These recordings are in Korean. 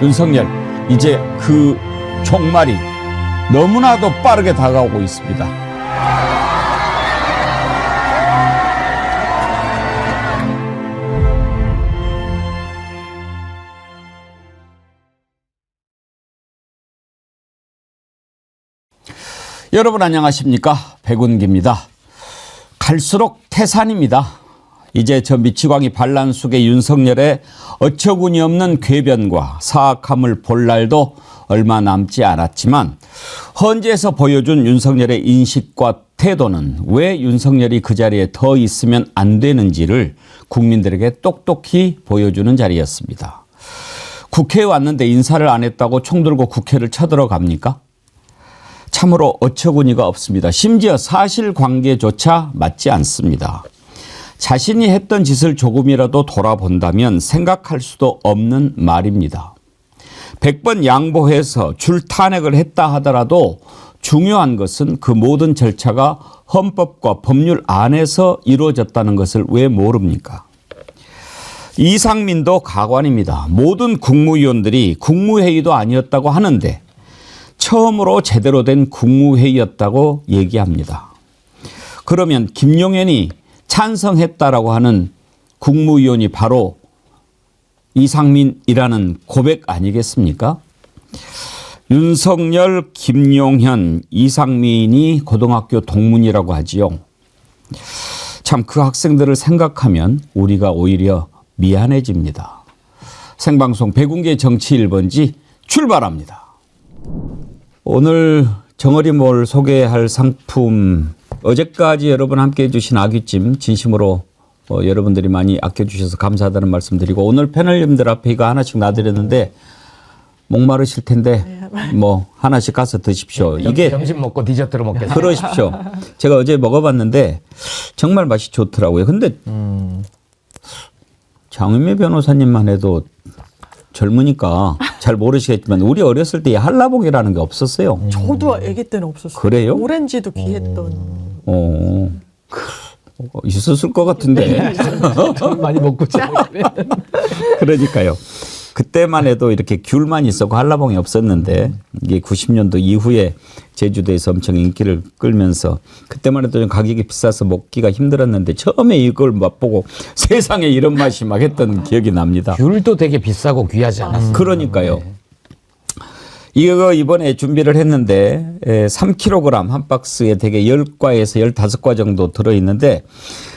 윤석열, 이제 그 종말이 너무나도 빠르게 다가오고 있습니다. 여러분 안녕하십니까? 백운기입니다. 갈수록 태산입니다. 이제 저 미치광이 반란 속의 윤석열의 어처구니 없는 궤변과 사악함을 볼 날도 얼마 남지 않았지만 헌재에서 보여준 윤석열의 인식과 태도는 왜 윤석열이 그 자리에 더 있으면 안 되는지를 국민들에게 똑똑히 보여주는 자리였습니다. 국회에 왔는데 인사를 안 했다고 총 들고 국회를 쳐들어갑니까? 참으로 어처구니가 없습니다. 심지어 사실관계조차 맞지 않습니다. 자신이 했던 짓을 조금이라도 돌아본다면 생각할 수도 없는 말입니다. 100번 양보해서 줄탄핵을 했다 하더라도 중요한 것은 그 모든 절차가 헌법과 법률 안에서 이루어졌다는 것을 왜 모릅니까? 이상민도 가관입니다. 모든 국무위원들이 국무회의도 아니었다고 하는데 처음으로 제대로 된 국무회의였다고 얘기합니다. 그러면 김용현이 찬성했다라고 하는 국무위원이 바로 이상민이라는 고백 아니겠습니까? 윤석열, 김용현, 이상민이 고등학교 동문이라고 하지요. 참 그 학생들을 생각하면 우리가 오히려 미안해집니다. 생방송 백운기의 정치 1번지 출발합니다. 오늘 정어리몰 소개할 상품, 어제까지 여러분 함께해 주신 아귀찜 진심으로 여러분들이 많이 아껴주셔서 감사하다는 말씀드리고, 오늘 패널님들 앞에 이거 하나씩 놔드렸는데 목마르실 텐데 뭐 하나씩 가서 드십시오. 이게 점심 먹고 디저트로 먹겠습니다. 그러십시오. 제가 어제 먹어봤는데 정말 맛이 좋더라고요. 근데 장윤미 변호사님만 해도 젊으니까 잘 모르시겠지만 우리 어렸을 때 한라봉이라는 게 없었어요. 저도 아기 때는 없었어요. 그래요? 오렌지도 귀했던. 있었을 것 같은데. 좀 많이 먹고 그러니까요. 그때만 해도 이렇게 귤만 있었고 한라봉이 없었는데 이게 90년도 이후에 제주도에서 엄청 인기를 끌면서 그때만 해도 좀 가격이 비싸서 먹기가 힘들었는데 처음에 이걸 맛보고 세상에 이런 맛이 막 했던 기억이 납니다. 귤도 되게 비싸고 귀하지 않았어요. 그러니까요. 네. 이거 이번에 준비를 했는데 3kg 한 박스에 되게 10과에서 15과 정도 들어있는데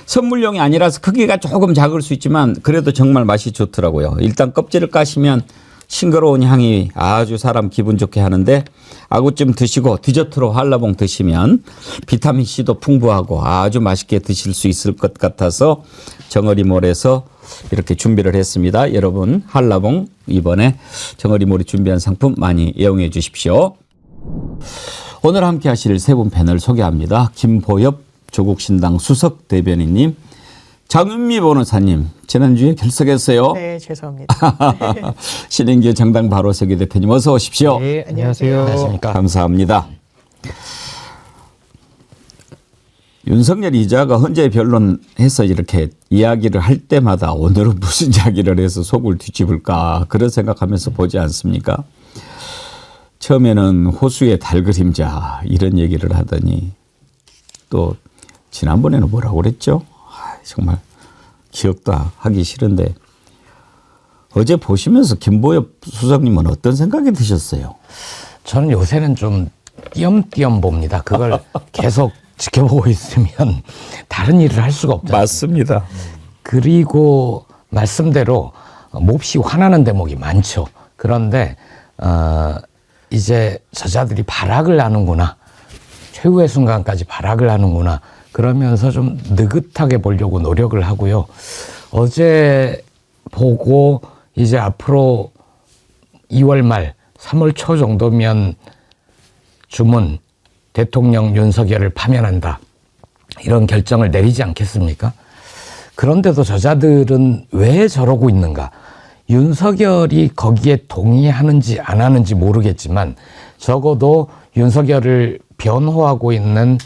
선물용이 아니라서 크기가 조금 작을 수 있지만 그래도 정말 맛이 좋더라고요. 일단 껍질을 까시면 싱그러운 향이 아주 사람 기분 좋게 하는데 아구찜 드시고 디저트로 한라봉 드시면 비타민C도 풍부하고 아주 맛있게 드실 수 있을 것 같아서 정어리몰에서 이렇게 준비를 했습니다. 여러분 한라봉 이번에 정어리몰이 준비한 상품 많이 이용해 주십시오. 오늘 함께 하실 세 분 패널 소개합니다. 김보엽 조국신당 수석 대변인님, 장윤미 변호사님 지난주에 결석했어요. 네, 죄송합니다. 신인기의 정당 바로서기 대표님 어서 오십시오. 네, 안녕하세요. 안녕하십니까. 감사합니다. 윤석열 이자가 헌재 변론해서 이렇게 이야기를 할 때마다 오늘은 무슨 이야기를 해서 속을 뒤집을까 그런 생각하면서 보지 않습니까? 처음에는 호수의 달 그림자 이런 얘기를 하더니 또 지난번에는 뭐라고 그랬죠? 정말 기억도 하기 싫은데 어제 보시면서 김보엽 수석님은 어떤 생각이 드셨어요? 저는 요새는 좀 띄엄띄엄 봅니다. 그걸 계속 지켜보고 있으면 다른 일을 할 수가 없잖아요. 맞습니다. 그리고 말씀대로 몹시 화나는 대목이 많죠. 그런데 이제 저자들이 발악을 하는구나. 최후의 순간까지 발악을 하는구나. 그러면서 좀 느긋하게 보려고 노력을 하고요. 어제 보고 이제 앞으로 2월 말 3월 초 정도면 주문 대통령 윤석열을 파면한다. 이런 결정을 내리지 않겠습니까? 그런데도 저자들은 왜 저러고 있는가? 윤석열이 거기에 동의하는지 안 하는지 모르겠지만 적어도 윤석열을 변호하고 있는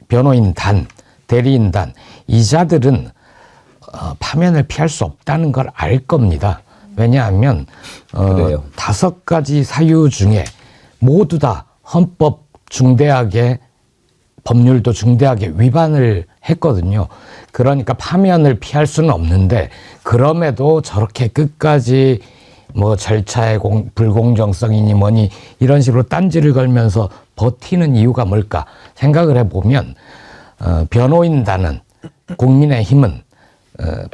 변호인단, 대리인단, 이자들은 파면을 피할 수 없다는 걸 알 겁니다. 왜냐하면 그래요. 5가지 사유 중에 모두 다 헌법 중대하게 법률도 중대하게 위반을 했거든요. 그러니까 파면을 피할 수는 없는데 그럼에도 저렇게 끝까지 뭐 절차의 불공정성이니 뭐니 이런 식으로 딴지를 걸면서 버티는 이유가 뭘까 생각을 해보면 변호인단은 국민의힘은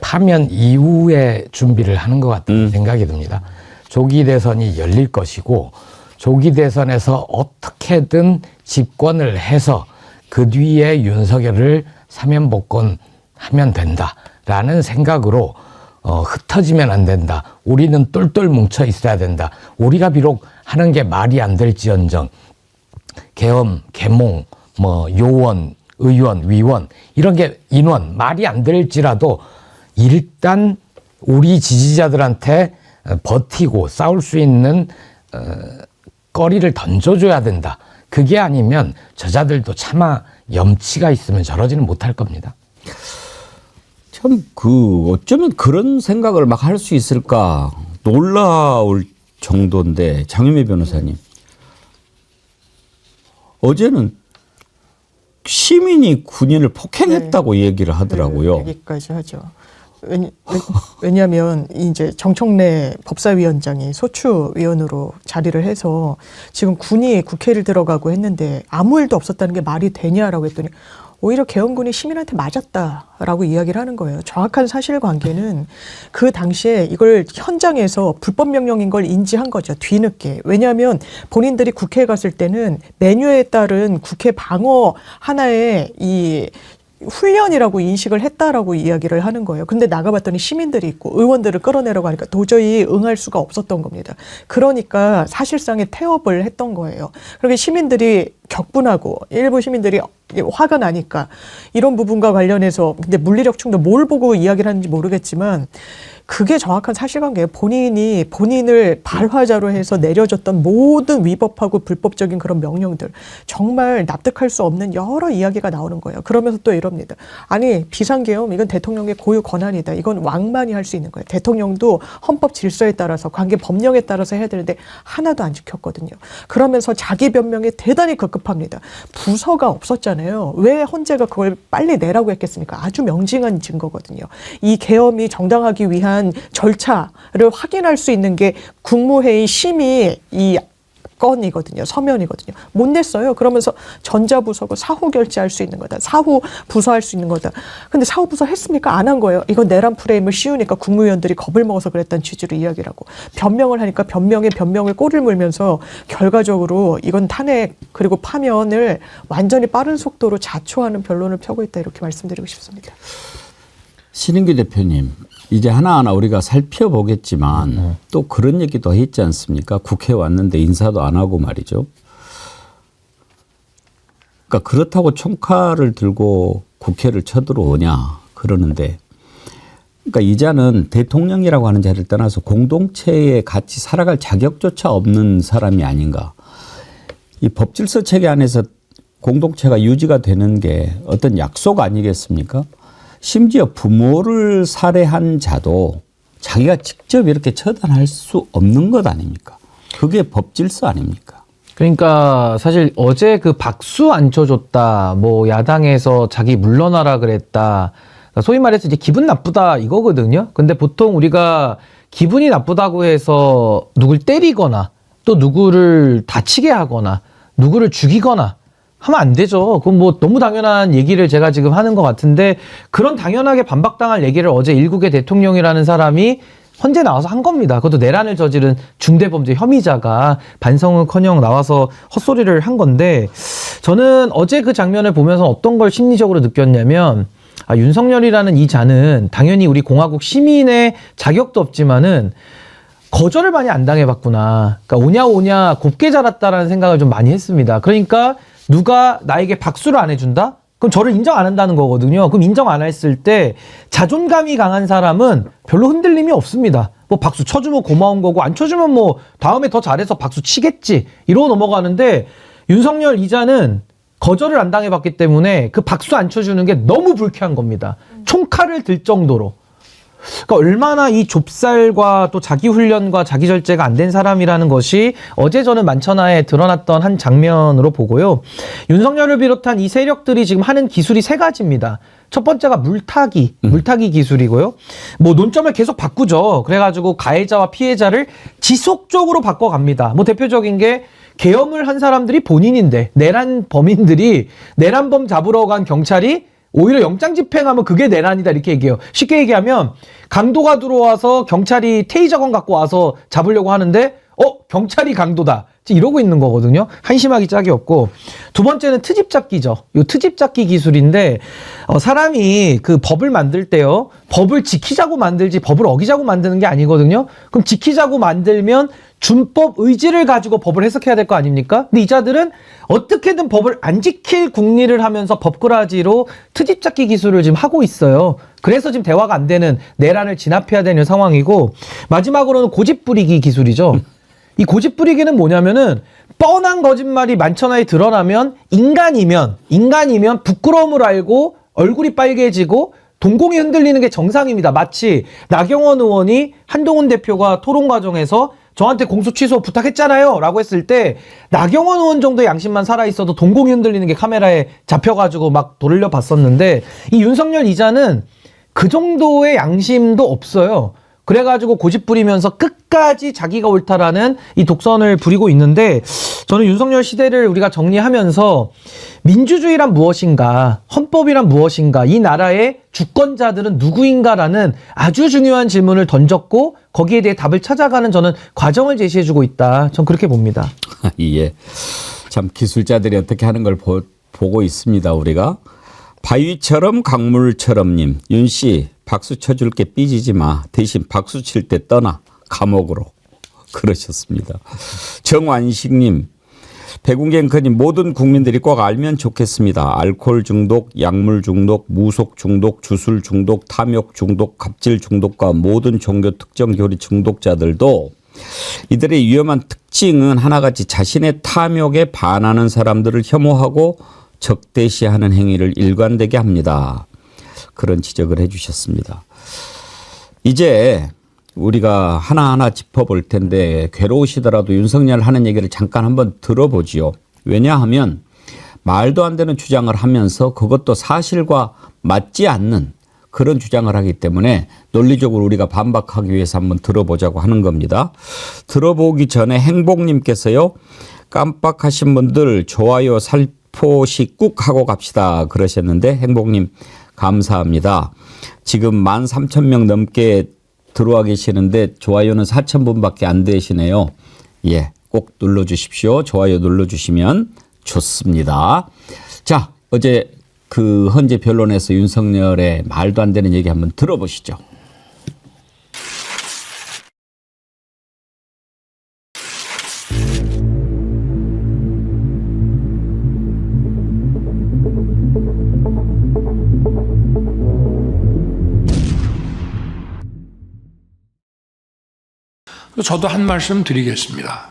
파면 이후에 준비를 하는 것 같다는 생각이 듭니다. 조기 대선이 열릴 것이고 조기 대선에서 어떻게든 집권을 해서 그 뒤에 윤석열을 사면복권하면 된다라는 생각으로 흩어지면 안 된다. 우리는 똘똘 뭉쳐 있어야 된다. 우리가 비록 하는 게 말이 안 될지언정 계엄, 계몽, 뭐 요원, 의원, 위원 이런 게 인원 말이 안 될지라도 일단 우리 지지자들한테 버티고 싸울 수 있는 거리를 던져줘야 된다. 그게 아니면 저자들도 차마 염치가 있으면 저러지는 못할 겁니다. 참 어쩌면 그런 생각을 막 할 수 있을까 놀라울 정도인데 장유미 변호사님 어제는 시민이 군인을 폭행했다고 얘기를 하더라고요. 얘기까지 하죠. 왜냐하면 이제 정청래 법사위원장이 소추위원으로 자리를 해서 지금 군이 국회를 들어가고 했는데 아무 일도 없었다는 게 말이 되냐라고 했더니 오히려 계엄군이 시민한테 맞았다라고 이야기를 하는 거예요. 정확한 사실관계는 그 당시에 이걸 현장에서 불법 명령인 걸 인지한 거죠. 뒤늦게. 왜냐하면 본인들이 국회에 갔을 때는 메뉴에 따른 국회 방어 하나의 이 훈련이라고 인식을 했다라고 이야기를 하는 거예요. 근데 나가봤더니 시민들이 있고 의원들을 끌어내려고 하니까 도저히 응할 수가 없었던 겁니다. 그러니까 사실상의 태업을 했던 거예요. 그렇게 시민들이 격분하고 일부 시민들이 화가 나니까 이런 부분과 관련해서 근데 물리력 충돌 뭘 보고 이야기를 하는지 모르겠지만 그게 정확한 사실관계예요. 본인이 본인을 발화자로 해서 내려졌던 모든 위법하고 불법적인 그런 명령들 정말 납득할 수 없는 여러 이야기가 나오는 거예요. 그러면서 또 이럽니다. 아니 비상계엄 이건 대통령의 고유 권한이다. 이건 왕만이 할 수 있는 거예요. 대통령도 헌법 질서에 따라서 관계 법령에 따라서 해야 되는데 하나도 안 지켰거든요. 그러면서 자기 변명에 대단히 급급합니다. 부서가 없었잖아요. 왜 헌재가 그걸 빨리 내라고 했겠습니까? 아주 명징한 증거거든요. 이 계엄이 정당하기 위한 절차를 확인할 수 있는 게 국무회의 심의 이 건이거든요. 서면이거든요. 못 냈어요. 그러면서 전자부서고 사후 결제할 수 있는 거다. 사후 부서할 수 있는 거다. 근데 사후 부서 했습니까? 안 한 거예요. 이건 내란 프레임을 씌우니까 국무위원들이 겁을 먹어서 그랬다는 취지로 이야기를 하고 변명을 하니까 변명에 변명을 꼬리를 물면서 결과적으로 이건 탄핵 그리고 파면을 완전히 빠른 속도로 자초하는 변론을 펴고 있다. 이렇게 말씀드리고 싶습니다. 신인규 대표님 이제 하나하나 우리가 살펴보겠지만 또 그런 얘기도 했지 않습니까? 국회에 왔는데 인사도 안 하고 말이죠. 그러니까 그렇다고 총칼을 들고 국회를 쳐들어오냐 그러는데 그러니까 이자는 대통령이라고 하는 자리를 떠나서 공동체에 같이 살아갈 자격조차 없는 사람이 아닌가. 이 법질서 체계 안에서 공동체가 유지가 되는 게 어떤 약속 아니겠습니까? 심지어 부모를 살해한 자도 자기가 직접 이렇게 처단할 수 없는 것 아닙니까? 그게 법질서 아닙니까? 그러니까 사실 어제 그 박수 안 쳐줬다, 뭐 야당에서 자기 물러나라 그랬다. 그러니까 소위 말해서 이제 기분 나쁘다 이거거든요. 근데 보통 우리가 기분이 나쁘다고 해서 누굴 때리거나 또 누구를 다치게 하거나 누구를 죽이거나 하면 안 되죠. 그건 뭐 너무 당연한 얘기를 제가 지금 하는 것 같은데 그런 당연하게 반박당할 얘기를 어제 일국의 대통령이라는 사람이 헌재 나와서 한 겁니다. 그것도 내란을 저지른 중대범죄 혐의자가 반성은커녕 나와서 헛소리를 한 건데 저는 어제 그 장면을 보면서 어떤 걸 심리적으로 느꼈냐면 윤석열이라는 이 자는 당연히 우리 공화국 시민의 자격도 없지만은 거절을 많이 안 당해봤구나. 그러니까 오냐 오냐 곱게 자랐다라는 생각을 좀 많이 했습니다. 그러니까 누가 나에게 박수를 안 해준다? 그럼 저를 인정 안 한다는 거거든요. 그럼 인정 안 했을 때 자존감이 강한 사람은 별로 흔들림이 없습니다. 뭐 박수 쳐주면 고마운 거고 안 쳐주면 뭐 다음에 더 잘해서 박수 치겠지 이러고 넘어가는데 윤석열 이자는 거절을 안 당해봤기 때문에 그 박수 안 쳐주는 게 너무 불쾌한 겁니다. 총칼을 들 정도로. 그러니까 얼마나 이 좁쌀과 또 자기 훈련과 자기 절제가 안 된 사람이라는 것이 어제 저는 만천하에 드러났던 한 장면으로 보고요. 윤석열을 비롯한 이 세력들이 지금 하는 기술이 세 가지입니다. 첫 번째가 물타기 기술이고요. 뭐 논점을 계속 바꾸죠. 그래가지고 가해자와 피해자를 지속적으로 바꿔갑니다. 뭐 대표적인 게 계엄을 한 사람들이 본인인데 내란 범인들이 내란범 잡으러 간 경찰이 오히려 영장 집행하면 그게 내란이다 이렇게 얘기해요. 쉽게 얘기하면 강도가 들어와서 경찰이 테이저건 갖고 와서 잡으려고 하는데 경찰이 강도다 이러고 있는 거거든요. 한심하기 짝이 없고. 두 번째는 트집 잡기죠. 이 트집 잡기 기술인데 사람이 그 법을 만들 때요. 법을 지키자고 만들지 법을 어기자고 만드는 게 아니거든요. 그럼 지키자고 만들면 준법 의지를 가지고 법을 해석해야 될 거 아닙니까? 근데 이 자들은 어떻게든 법을 안 지킬 궁리를 하면서 법꾸라지로 트집 잡기 기술을 지금 하고 있어요. 그래서 지금 대화가 안 되는 내란을 진압해야 되는 상황이고, 마지막으로는 고집 부리기 기술이죠. 이 고집 부리기는 뭐냐면은 뻔한 거짓말이 만천하에 드러나면 인간이면 부끄러움을 알고 얼굴이 빨개지고 동공이 흔들리는 게 정상입니다. 마치 나경원 의원이 한동훈 대표가 토론 과정에서 저한테 공소 취소 부탁했잖아요 라고 했을 때 나경원 의원 정도의 양심만 살아있어도 동공이 흔들리는 게 카메라에 잡혀가지고 막 돌려봤었는데, 이 윤석열 이자는 그 정도의 양심도 없어요. 그래가지고 고집 부리면서 끝까지 자기가 옳다라는 이 독선을 부리고 있는데, 저는 윤석열 시대를 우리가 정리하면서 민주주의란 무엇인가, 헌법이란 무엇인가, 이 나라의 주권자들은 누구인가라는 아주 중요한 질문을 던졌고 거기에 대해 답을 찾아가는 저는 과정을 제시해주고 있다. 전 그렇게 봅니다. 예, 참 기술자들이 어떻게 하는 걸 보고 있습니다. 우리가 바위처럼 강물처럼님, 윤씨 박수 쳐줄게 삐지지 마. 대신 박수 칠 때 떠나 감옥으로 그러셨습니다. 정완식님, 백운갱크님, 모든 국민들이 꼭 알면 좋겠습니다. 알코올 중독, 약물 중독, 무속 중독, 주술 중독, 탐욕 중독, 갑질 중독과 모든 종교 특정 교리 중독자들도 이들의 위험한 특징은 하나같이 자신의 탐욕에 반하는 사람들을 혐오하고 적대시하는 행위를 일관되게 합니다. 그런 지적을 해 주셨습니다. 이제 우리가 하나하나 짚어볼 텐데 괴로우시더라도 윤석열 하는 얘기를 잠깐 한번 들어보지요. 왜냐하면 말도 안 되는 주장을 하면서 그것도 사실과 맞지 않는 그런 주장을 하기 때문에 논리적으로 우리가 반박하기 위해서 한번 들어보자고 하는 겁니다. 들어보기 전에 행복님께서요. 깜빡하신 분들 좋아요 살포시 꾹 하고 갑시다 그러셨는데, 행복님 감사합니다. 지금 13,000명 넘게 들어와 계시는데 좋아요는 4,000분밖에 안 되시네요. 예, 꼭 눌러주십시오. 좋아요 눌러주시면 좋습니다. 자, 어제 그 헌재 변론에서 윤석열의 말도 안 되는 얘기 한번 들어보시죠. 저도 한 말씀 드리겠습니다.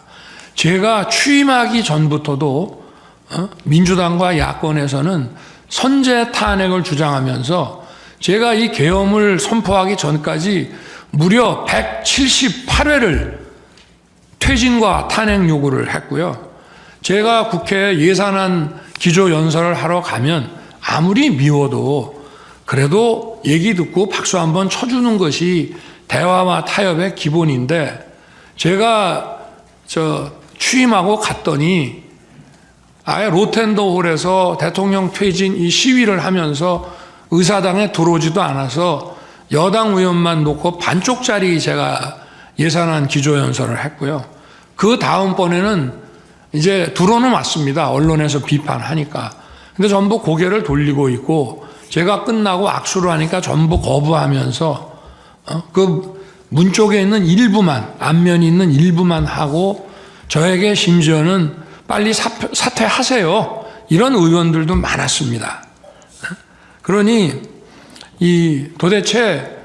제가 취임하기 전부터도 민주당과 야권에서는 선제 탄핵을 주장하면서 제가 이 계엄을 선포하기 전까지 무려 178회를 퇴진과 탄핵 요구를 했고요. 제가 국회 예산안 기조연설을 하러 가면 아무리 미워도 그래도 얘기 듣고 박수 한번 쳐주는 것이 대화와 타협의 기본인데, 제가 취임하고 갔더니 아예 로텐더홀에서 대통령 퇴진 이 시위를 하면서 의사당에 들어오지도 않아서 여당 의원만 놓고 반쪽짜리 제가 예산안 기조연설을 했고요. 그 다음번에는 이제 들어는 왔습니다. 언론에서 비판하니까. 근데 전부 고개를 돌리고 있고, 제가 끝나고 악수를 하니까 전부 거부하면서 그 문 쪽에 있는 일부만, 앞면이 있는 일부만 하고, 저에게 심지어는 빨리 사퇴하세요 이런 의원들도 많았습니다. 그러니 도대체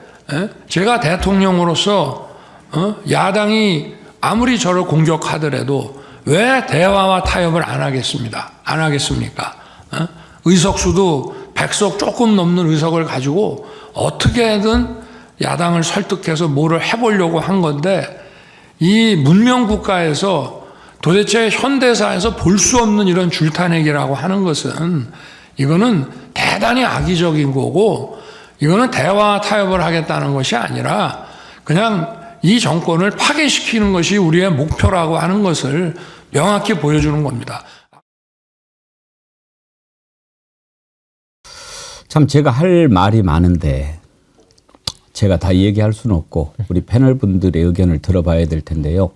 제가 대통령으로서 야당이 아무리 저를 공격하더라도 왜 대화와 타협을 안 하겠습니까? 의석수도 100석 조금 넘는 의석을 가지고 어떻게든 야당을 설득해서 뭐를 해보려고 한 건데 이 문명국가에서 도대체 현대사에서 볼 수 없는 이런 줄타내기라고 하는 것은 이거는 대단히 악의적인 거고 이거는 대화 타협을 하겠다는 것이 아니라 그냥 이 정권을 파괴시키는 것이 우리의 목표라고 하는 것을 명확히 보여주는 겁니다. 참 제가 할 말이 많은데 제가 다 얘기할 수는 없고 우리 패널 분들의 의견을 들어봐야 될 텐데요.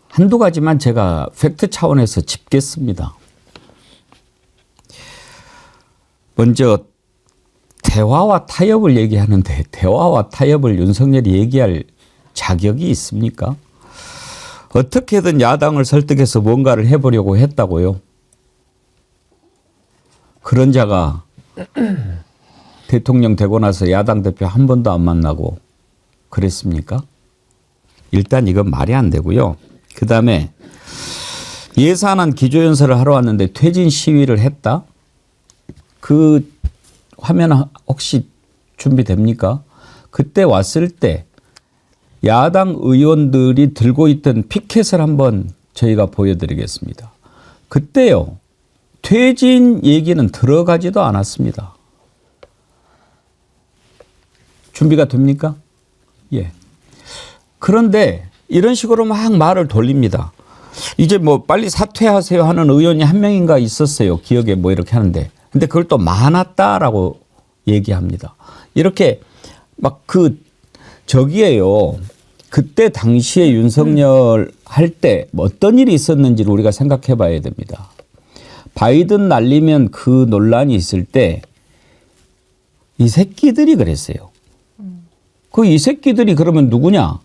한두 가지만 제가 팩트 차원에서 짚겠습니다. 먼저 대화와 타협을 얘기하는데 대화와 타협을 윤석열이 얘기할 자격이 있습니까? 어떻게든 야당을 설득해서 뭔가를 해보려고 했다고요. 그런 자가 대통령 되고 나서 야당 대표 한 번도 안 만나고 그랬습니까? 일단 이건 말이 안 되고요. 그다음에 예산안 기조연설을 하러 왔는데 퇴진 시위를 했다? 그 화면 혹시 준비됩니까? 그때 왔을 때 야당 의원들이 들고 있던 피켓을 한번 저희가 보여드리겠습니다. 그때요. 퇴진 얘기는 들어가지도 않았습니다. 준비가 됩니까? 예. 그런데 이런 식으로 막 말을 돌립니다. 이제 뭐 빨리 사퇴하세요 하는 의원이 한 명인가 있었어요. 기억에 뭐 이렇게 하는데. 근데 그걸 또 많았다라고 얘기합니다. 이렇게 막 저기에요. 그때 당시에 윤석열 할 때 어떤 일이 있었는지를 우리가 생각해 봐야 됩니다. 바이든 날리면 그 논란이 있을 때 이 새끼들이 그랬어요. 그 이 새끼들이 그러면 누구냐?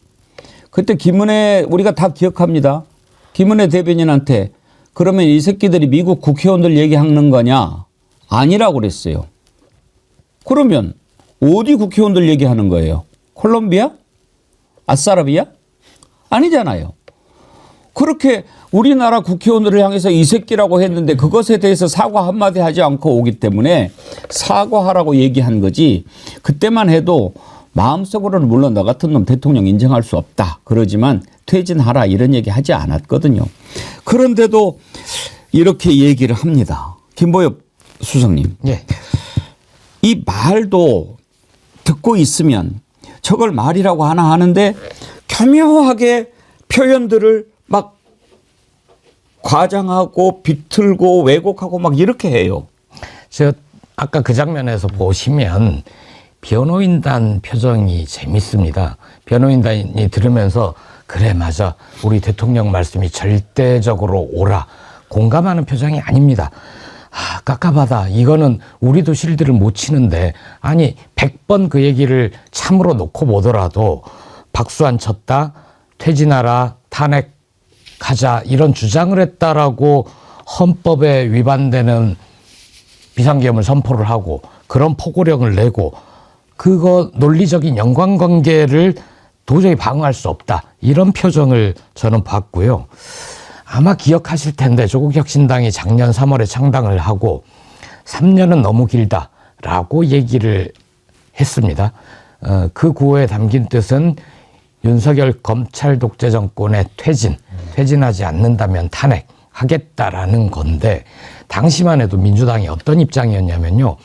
그때 김은혜 우리가 다 기억합니다. 김은혜 대변인한테 그러면 이 새끼들이 미국 국회의원들 얘기하는 거냐? 아니라고 그랬어요. 그러면 어디 국회의원들 얘기하는 거예요? 콜롬비아? 아싸라비아? 아니잖아요. 그렇게 우리나라 국회의원들을 향해서 이 새끼라고 했는데 그것에 대해서 사과 한마디 하지 않고 오기 때문에 사과하라고 얘기한 거지. 그때만 해도 마음속으로는 물론 너 같은 놈 대통령 인정할 수 없다. 그러지만 퇴진하라 이런 얘기 하지 않았거든요. 그런데도 이렇게 얘기를 합니다. 김보엽 수석님. 예. 이 말도 듣고 있으면 저걸 말이라고 하나 하는데 교묘하게 표현들을 막 과장하고 비틀고 왜곡하고 막 이렇게 해요. 저 아까 그 장면에서 보시면 변호인단 표정이 재밌습니다. 변호인단이 들으면서 그래 맞아 우리 대통령 말씀이 절대적으로 옳아 공감하는 표정이 아닙니다. 아, 깝깝하다. 이거는 우리도 실드를 못 치는데 아니 100번 그 얘기를 참으로 놓고 보더라도 박수 안 쳤다 퇴진하라 탄핵하자 이런 주장을 했다라고 헌법에 위반되는 비상계엄을 선포를 하고 그런 포고령을 내고 그거 논리적인 연관관계를 도저히 방어할 수 없다. 이런 표정을 저는 봤고요. 아마 기억하실 텐데 조국혁신당이 작년 3월에 창당을 하고 3년은 너무 길다라고 얘기를 했습니다. 그 구호에 담긴 뜻은 윤석열 검찰 독재 정권의 퇴진하지 않는다면 탄핵하겠다라는 건데 당시만 해도 민주당이 어떤 입장이었냐면요.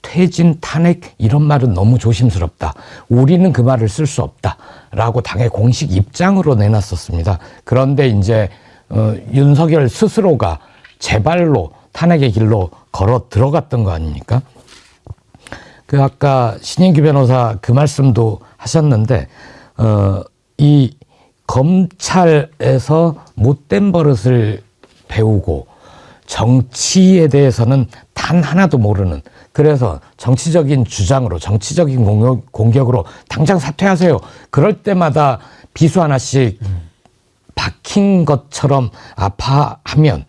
퇴진, 탄핵 이런 말은 너무 조심스럽다. 우리는 그 말을 쓸 수 없다라고 당의 공식 입장으로 내놨었습니다. 그런데 이제 윤석열 스스로가 제발로 탄핵의 길로 걸어 들어갔던 거 아닙니까? 그 아까 신인규 변호사 그 말씀도 하셨는데 이 검찰에서 못된 버릇을 배우고 정치에 대해서는 단 하나도 모르는 그래서 정치적인 주장으로 정치적인 공격으로 당장 사퇴하세요. 그럴 때마다 비수 하나씩 박힌 것처럼 아파하면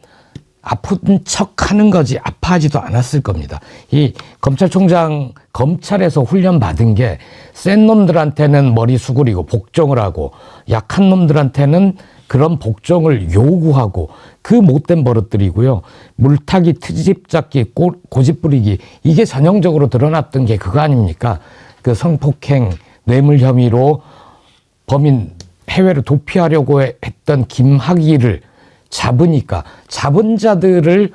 아픈 척하는 거지 아파하지도 않았을 겁니다. 이 검찰총장 검찰에서 훈련 받은 게 센 놈들한테는 머리 수그리고 복종을 하고 약한 놈들한테는 그런 복종을 요구하고 그 못된 버릇들이고요. 물타기, 트집 잡기, 고집 부리기 이게 전형적으로 드러났던 게 그거 아닙니까? 그 성폭행 뇌물 혐의로 범인 해외로 도피하려고 했던 김학의를 잡으니까 잡은 자들을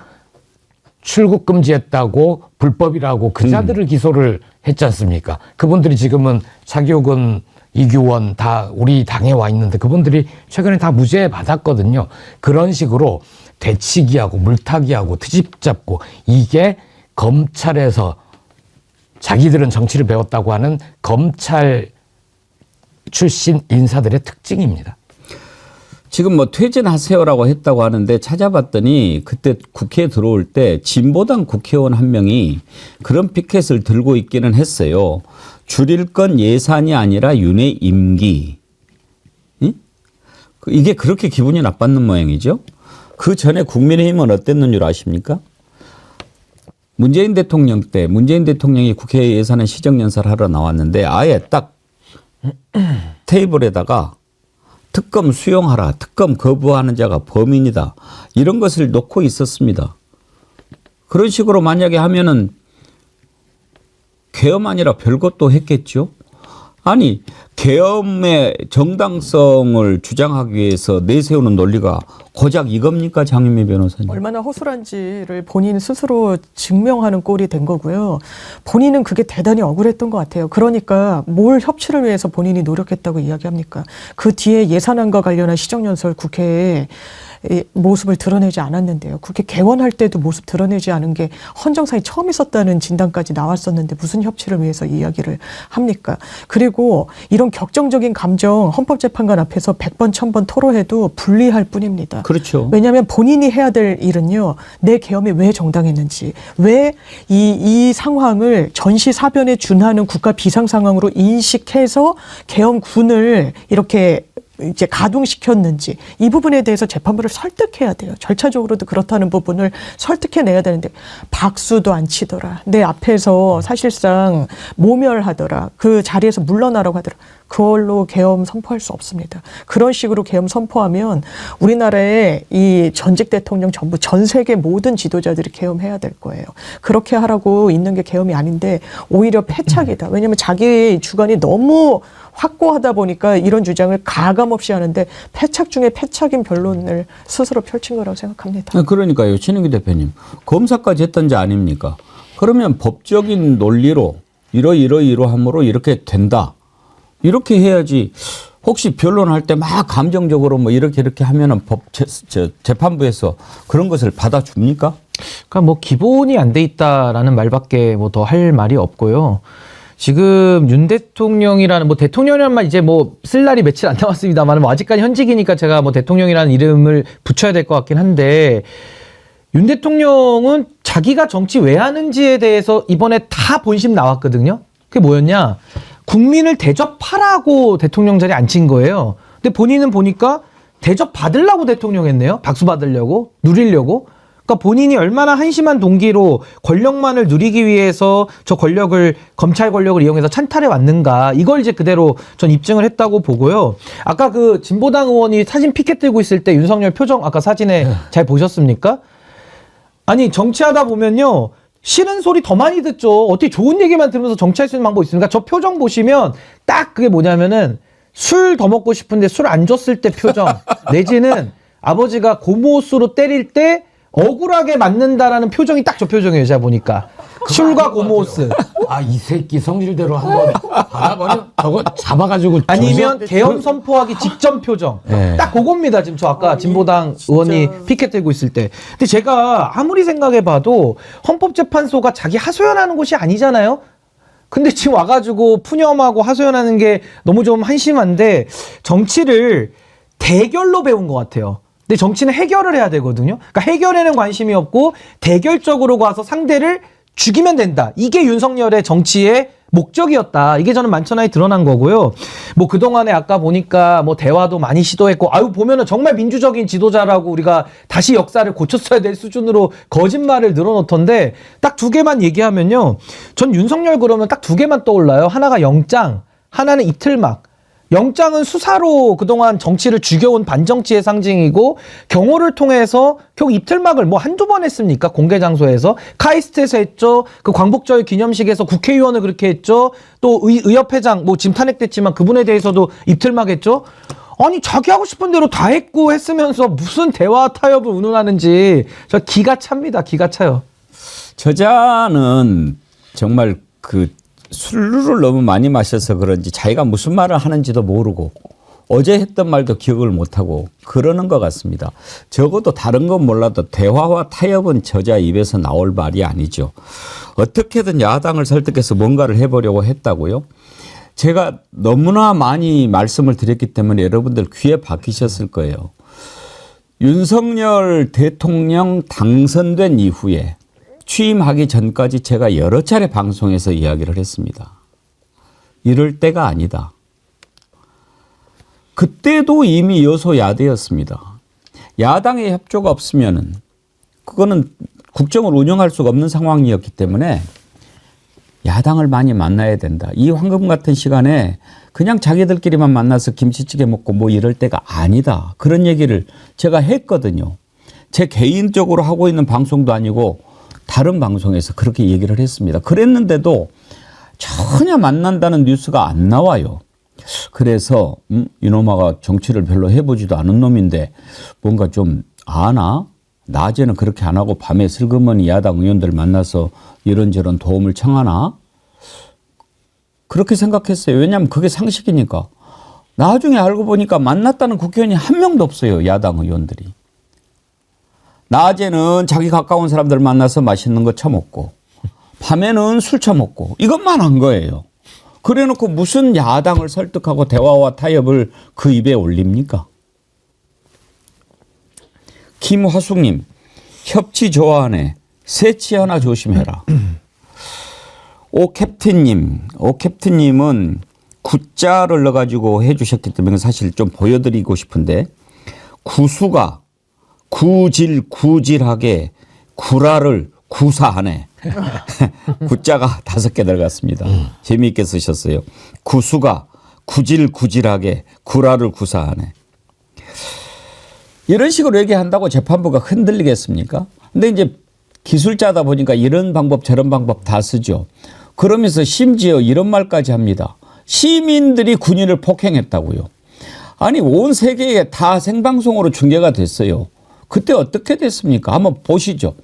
출국 금지했다고 불법이라고 그 자들을 기소를 했지 않습니까? 그분들이 지금은 차기욱은 이규원 다 우리 당에 와 있는데 그분들이 최근에 다 무죄 받았거든요. 그런 식으로 되치기하고 물타기하고 트집 잡고 이게 검찰에서 자기들은 정치를 배웠다고 하는 검찰 출신 인사들의 특징입니다. 지금 뭐 퇴진하세요라고 했다고 하는데 찾아봤더니 그때 국회에 들어올 때 진보당 국회의원 한 명이 그런 피켓을 들고 있기는 했어요. 줄일 건 예산이 아니라 윤회 임기. 응? 이게 그렇게 기분이 나빴는 모양이죠. 그 전에 국민의힘은 어땠는 줄 아십니까? 문재인 대통령 때 문재인 대통령이 국회 예산안 시정연설을 하러 나왔는데 아예 딱 테이블에다가 특검 수용하라. 특검 거부하는 자가 범인이다. 이런 것을 놓고 있었습니다. 그런 식으로 만약에 하면은 계엄 아니라 별것도 했겠죠. 아니 계엄의 정당성을 주장하기 위해서 내세우는 논리가 고작 이겁니까, 장윤미 변호사님? 얼마나 허술한지를 본인 스스로 증명하는 꼴이 된 거고요. 본인은 그게 대단히 억울했던 것 같아요. 그러니까 뭘 협치를 위해서 본인이 노력했다고 이야기합니까? 그 뒤에 예산안과 관련한 시정연설 국회에 모습을 드러내지 않았는데요. 국회 개원할 때도 모습 드러내지 않은 게 헌정사에 처음 있었다는 진단까지 나왔었는데 무슨 협치를 위해서 이야기를 합니까? 그리고 이런 격정적인 감정 헌법재판관 앞에서 100번 1000번 토로해도 불리할 뿐입니다. 그렇죠. 왜냐하면 본인이 해야 될 일은요. 내 계엄이 왜 정당했는지, 왜 이 상황을 전시사변에 준하는 국가 비상상황으로 인식해서 계엄군을 이렇게 이제 가동시켰는지 이 부분에 대해서 재판부를 설득해야 돼요. 절차적으로도 그렇다는 부분을 설득해내야 되는데 박수도 안 치더라. 내 앞에서 사실상 모멸하더라. 그 자리에서 물러나라고 하더라. 그걸로 계엄 선포할 수 없습니다. 그런 식으로 계엄 선포하면 우리나라의 이 전직 대통령 전부 전 세계 모든 지도자들이 계엄해야 될 거예요. 그렇게 하라고 있는 게 계엄이 아닌데 오히려 패착이다. 왜냐하면 자기 주관이 너무 확고하다 보니까 이런 주장을 가감없이 하는데 패착 중에 패착인 변론을 스스로 펼친 거라고 생각합니다. 그러니까요. 신은기 대표님. 검사까지 했던 자 아닙니까? 그러면 법적인 논리로 이러이러이러함으로 이렇게 된다. 이렇게 해야지. 혹시 변론할 때 막 감정적으로 뭐 이렇게 하면은 재판부에서 그런 것을 받아줍니까? 그러니까 뭐 기본이 안 돼 있다라는 말밖에 뭐 더 할 말이 없고요. 지금 윤 대통령이라는 뭐 대통령이라는 말 이제 뭐 쓸 날이 며칠 안 남았습니다만 뭐 아직까지 현직이니까 제가 뭐 대통령이라는 이름을 붙여야 될 것 같긴 한데 윤 대통령은 자기가 정치 왜 하는지에 대해서 이번에 다 본심 나왔거든요. 그게 뭐였냐? 국민을 대접하라고 대통령 자리에 앉힌 거예요. 근데 본인은 보니까 대접 받으려고 대통령 했네요. 박수 받으려고, 누리려고. 그러니까 본인이 얼마나 한심한 동기로 권력만을 누리기 위해서 저 권력을, 검찰 권력을 이용해서 찬탈해 왔는가. 이걸 이제 그대로 전 입증을 했다고 보고요. 아까 그 진보당 의원이 사진 피켓 들고 있을 때 윤석열 표정 아까 사진에 잘 보셨습니까? 아니, 정치하다 보면요. 싫은 소리 더 많이 듣죠. 어떻게 좋은 얘기만 들으면서 정치할 수 있는 방법이 있습니까? 저 표정 보시면 딱 그게 뭐냐면은 술 더 먹고 싶은데 술 안 줬을 때 표정 내지는 아버지가 고무호수로 때릴 때 억울하게 맞는다라는 표정이 딱 저 표정이에요. 제가 보니까 술과 고무호스. 아, 이 새끼 성질대로 한번 받아버려. 저거 잡아가지고 아니면 계엄 선포하기 직전 표정. 네. 딱 그겁니다. 지금 저 아까 진보당 의원이 피켓 들고 있을 때. 근데 제가 아무리 생각해봐도 헌법재판소가 자기 하소연하는 곳이 아니잖아요. 근데 지금 와가지고 푸념하고 하소연하는 게 너무 좀 한심한데 정치를 대결로 배운 것 같아요. 근데 정치는 해결을 해야 되거든요. 그러니까 해결에는 관심이 없고 대결적으로 가서 상대를 죽이면 된다. 이게 윤석열의 정치의 목적이었다. 이게 저는 만천하에 드러난 거고요. 뭐 그동안에 아까 보니까 뭐 대화도 많이 시도했고, 아유, 보면은 정말 민주적인 지도자라고 우리가 다시 역사를 고쳤어야 될 수준으로 거짓말을 늘어놓던데 딱 두 개만 얘기하면요. 전 윤석열 그러면 딱 두 개만 떠올라요. 하나가 영장, 하나는 이틀막. 영장은 수사로 그동안 정치를 죽여온 반정치의 상징이고 경호를 통해서 결국 입틀막을 뭐 한두 번 했습니까? 공개 장소에서 카이스트에서 했죠. 그 광복절 기념식에서 국회의원을 그렇게 했죠. 또 의협회장 뭐 지금 탄핵됐지만 그분에 대해서도 입틀막 했죠. 아니 자기 하고 싶은 대로 다 했고 했으면서 무슨 대화 타협을 운운하는지 저 기가 찹니다. 기가 차요. 저자는 정말 그 술을 너무 많이 마셔서 그런지 자기가 무슨 말을 하는지도 모르고 어제 했던 말도 기억을 못하고 그러는 것 같습니다. 적어도 다른 건 몰라도 대화와 타협은 저자 입에서 나올 말이 아니죠. 어떻게든 야당을 설득해서 뭔가를 해보려고 했다고요. 제가 너무나 많이 말씀을 드렸기 때문에 여러분들 귀에 박히셨을 거예요. 윤석열 대통령 당선된 이후에 취임하기 전까지 제가 여러 차례 방송에서 이야기를 했습니다. 이럴 때가 아니다. 그때도 이미 여소야대였습니다. 야당의 협조가 없으면은 그거는 국정을 운영할 수가 없는 상황이었기 때문에 야당을 많이 만나야 된다. 이 황금 같은 시간에 그냥 자기들끼리만 만나서 김치찌개 먹고 뭐 이럴 때가 아니다. 그런 얘기를 제가 했거든요. 제 개인적으로 하고 있는 방송도 아니고 다른 방송에서 그렇게 얘기를 했습니다. 그랬는데도 전혀 만난다는 뉴스가 안 나와요. 그래서 이놈아가 정치를 별로 해보지도 않은 놈인데 뭔가 좀 아나? 낮에는 그렇게 안 하고 밤에 슬그머니 야당 의원들 만나서 이런저런 도움을 청하나? 그렇게 생각했어요. 왜냐하면 그게 상식이니까. 나중에 알고 보니까 만났다는 국회의원이 한 명도 없어요. 야당 의원들이. 낮에는 자기 가까운 사람들 만나서 맛있는 거 처먹고 밤에는 술 처먹고 이것만 한 거예요. 그래놓고 무슨 야당을 설득하고 대화와 타협을 그 입에 올립니까? 김화숙님, 협치 좋아하네. 새치 하나 조심해라. 오캡틴님은 구자를 넣어가지고 해주셨기 때문에 사실 좀 보여드리고 싶은데 구수가 구질하게 구라를 구사하네. 구자가 5개 들어갔습니다. 재미있게 쓰셨어요. 구수가 구질하게 구라를 구사하네. 이런 식으로 얘기한다고 재판부가 흔들리겠습니까? 근데 이제 기술자다 보니까 이런 방법 저런 방법 다 쓰죠. 그러면서 심지어 이런 말까지 합니다. 시민들이 군인을 폭행했다고요. 아니 온 세계에 다 생방송으로 중계가 됐어요. 그때 어떻게 됐습니까? 한번 보시죠.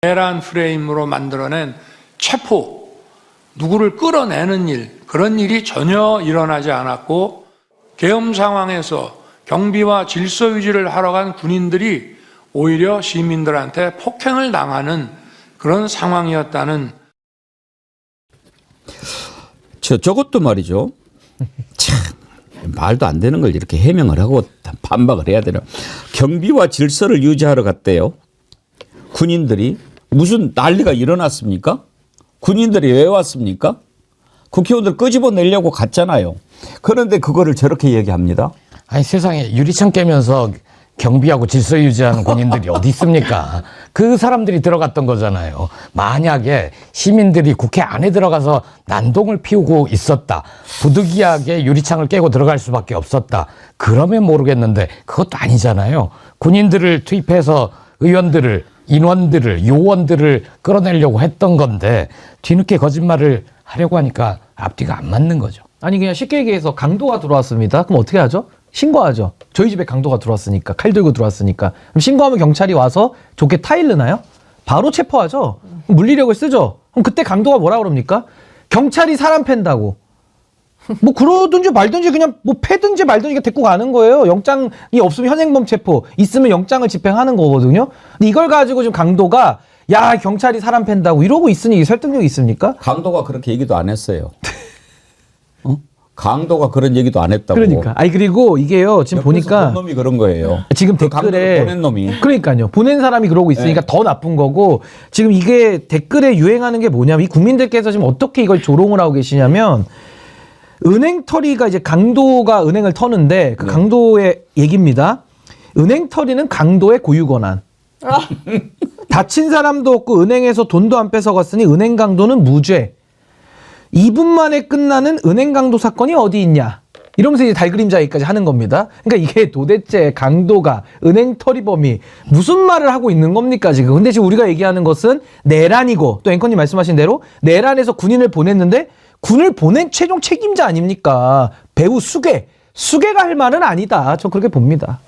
내란 프레임으로 만들어낸 체포, 누구를 끌어내는 일, 그런 일이 전혀 일어나지 않았고 계엄 상황에서 경비와 질서 유지를 하러 간 군인들이 오히려 시민들한테 폭행을 당하는 그런 상황이었다는. 저것도 말이죠. 참 말도 안 되는 걸 이렇게 해명을 하고 반박을 해야 되나. 경비와 질서를 유지하러 갔대요. 군인들이. 무슨 난리가 일어났습니까? 군인들이 왜 왔습니까? 국회의원들 끄집어내려고 갔잖아요. 그런데 그거를 저렇게 얘기합니다. 아니 세상에 유리창 깨면서 경비하고 질서 유지하는 군인들이 어디 있습니까? 그 사람들이 들어갔던 거잖아요. 만약에 시민들이 국회 안에 들어가서 난동을 피우고 있었다. 부득이하게 유리창을 깨고 들어갈 수밖에 없었다. 그러면 모르겠는데 그것도 아니잖아요. 군인들을 투입해서 의원들을, 인원들을, 요원들을 끌어내려고 했던 건데 뒤늦게 거짓말을 하려고 하니까 앞뒤가 안 맞는 거죠. 아니 그냥 쉽게 얘기해서 강도가 들어왔습니다. 그럼 어떻게 하죠? 신고하죠. 저희 집에 강도가 들어왔으니까, 칼 들고 들어왔으니까. 그럼 신고하면 경찰이 와서 좋게 타일르나요? 바로 체포하죠. 물리력을 쓰죠. 그럼 그때 강도가 뭐라 그럽니까? 경찰이 사람 팬다고. 뭐 그러든지 말든지 그냥 뭐 패든지 말든지 데리고 가는 거예요. 영장이 없으면 현행범 체포, 있으면 영장을 집행하는 거거든요. 근데 이걸 가지고 지금 강도가 야 경찰이 사람 팬다고 이러고 있으니 설득력이 있습니까? 강도가 그렇게 얘기도 안 했어요. 강도가 그런 얘기도 안 했다고. 그러니까. 아니 그리고 이게요. 지금 보니까 본 놈이 그런 거예요. 지금 그 댓글에 강도를 보낸 놈이. 그러니까요. 보낸 사람이 그러고 있으니까 네. 더 나쁜 거고 지금 이게 댓글에 유행하는 게 뭐냐면 이 국민들께서 지금 어떻게 이걸 조롱을 하고 계시냐면 은행털이가 이제 강도가 은행을 터는데 그 강도의 얘기입니다. 은행털이는 강도의 고유 권한. 다친 사람도 없고 은행에서 돈도 안 뺏어갔으니 은행 강도는 무죄. 2분 만에 끝나는 은행 강도 사건이 어디 있냐? 이러면서 이제 달그림자 얘기까지 하는 겁니다. 그러니까 이게 도대체 강도가 은행 터리범이 무슨 말을 하고 있는 겁니까 지금? 근데 지금 우리가 얘기하는 것은 내란이고 또 앵커님 말씀하신 대로 내란에서 군인을 보냈는데 군을 보낸 최종 책임자 아닙니까? 배우 수계가 할 말은 아니다. 저 그렇게 봅니다.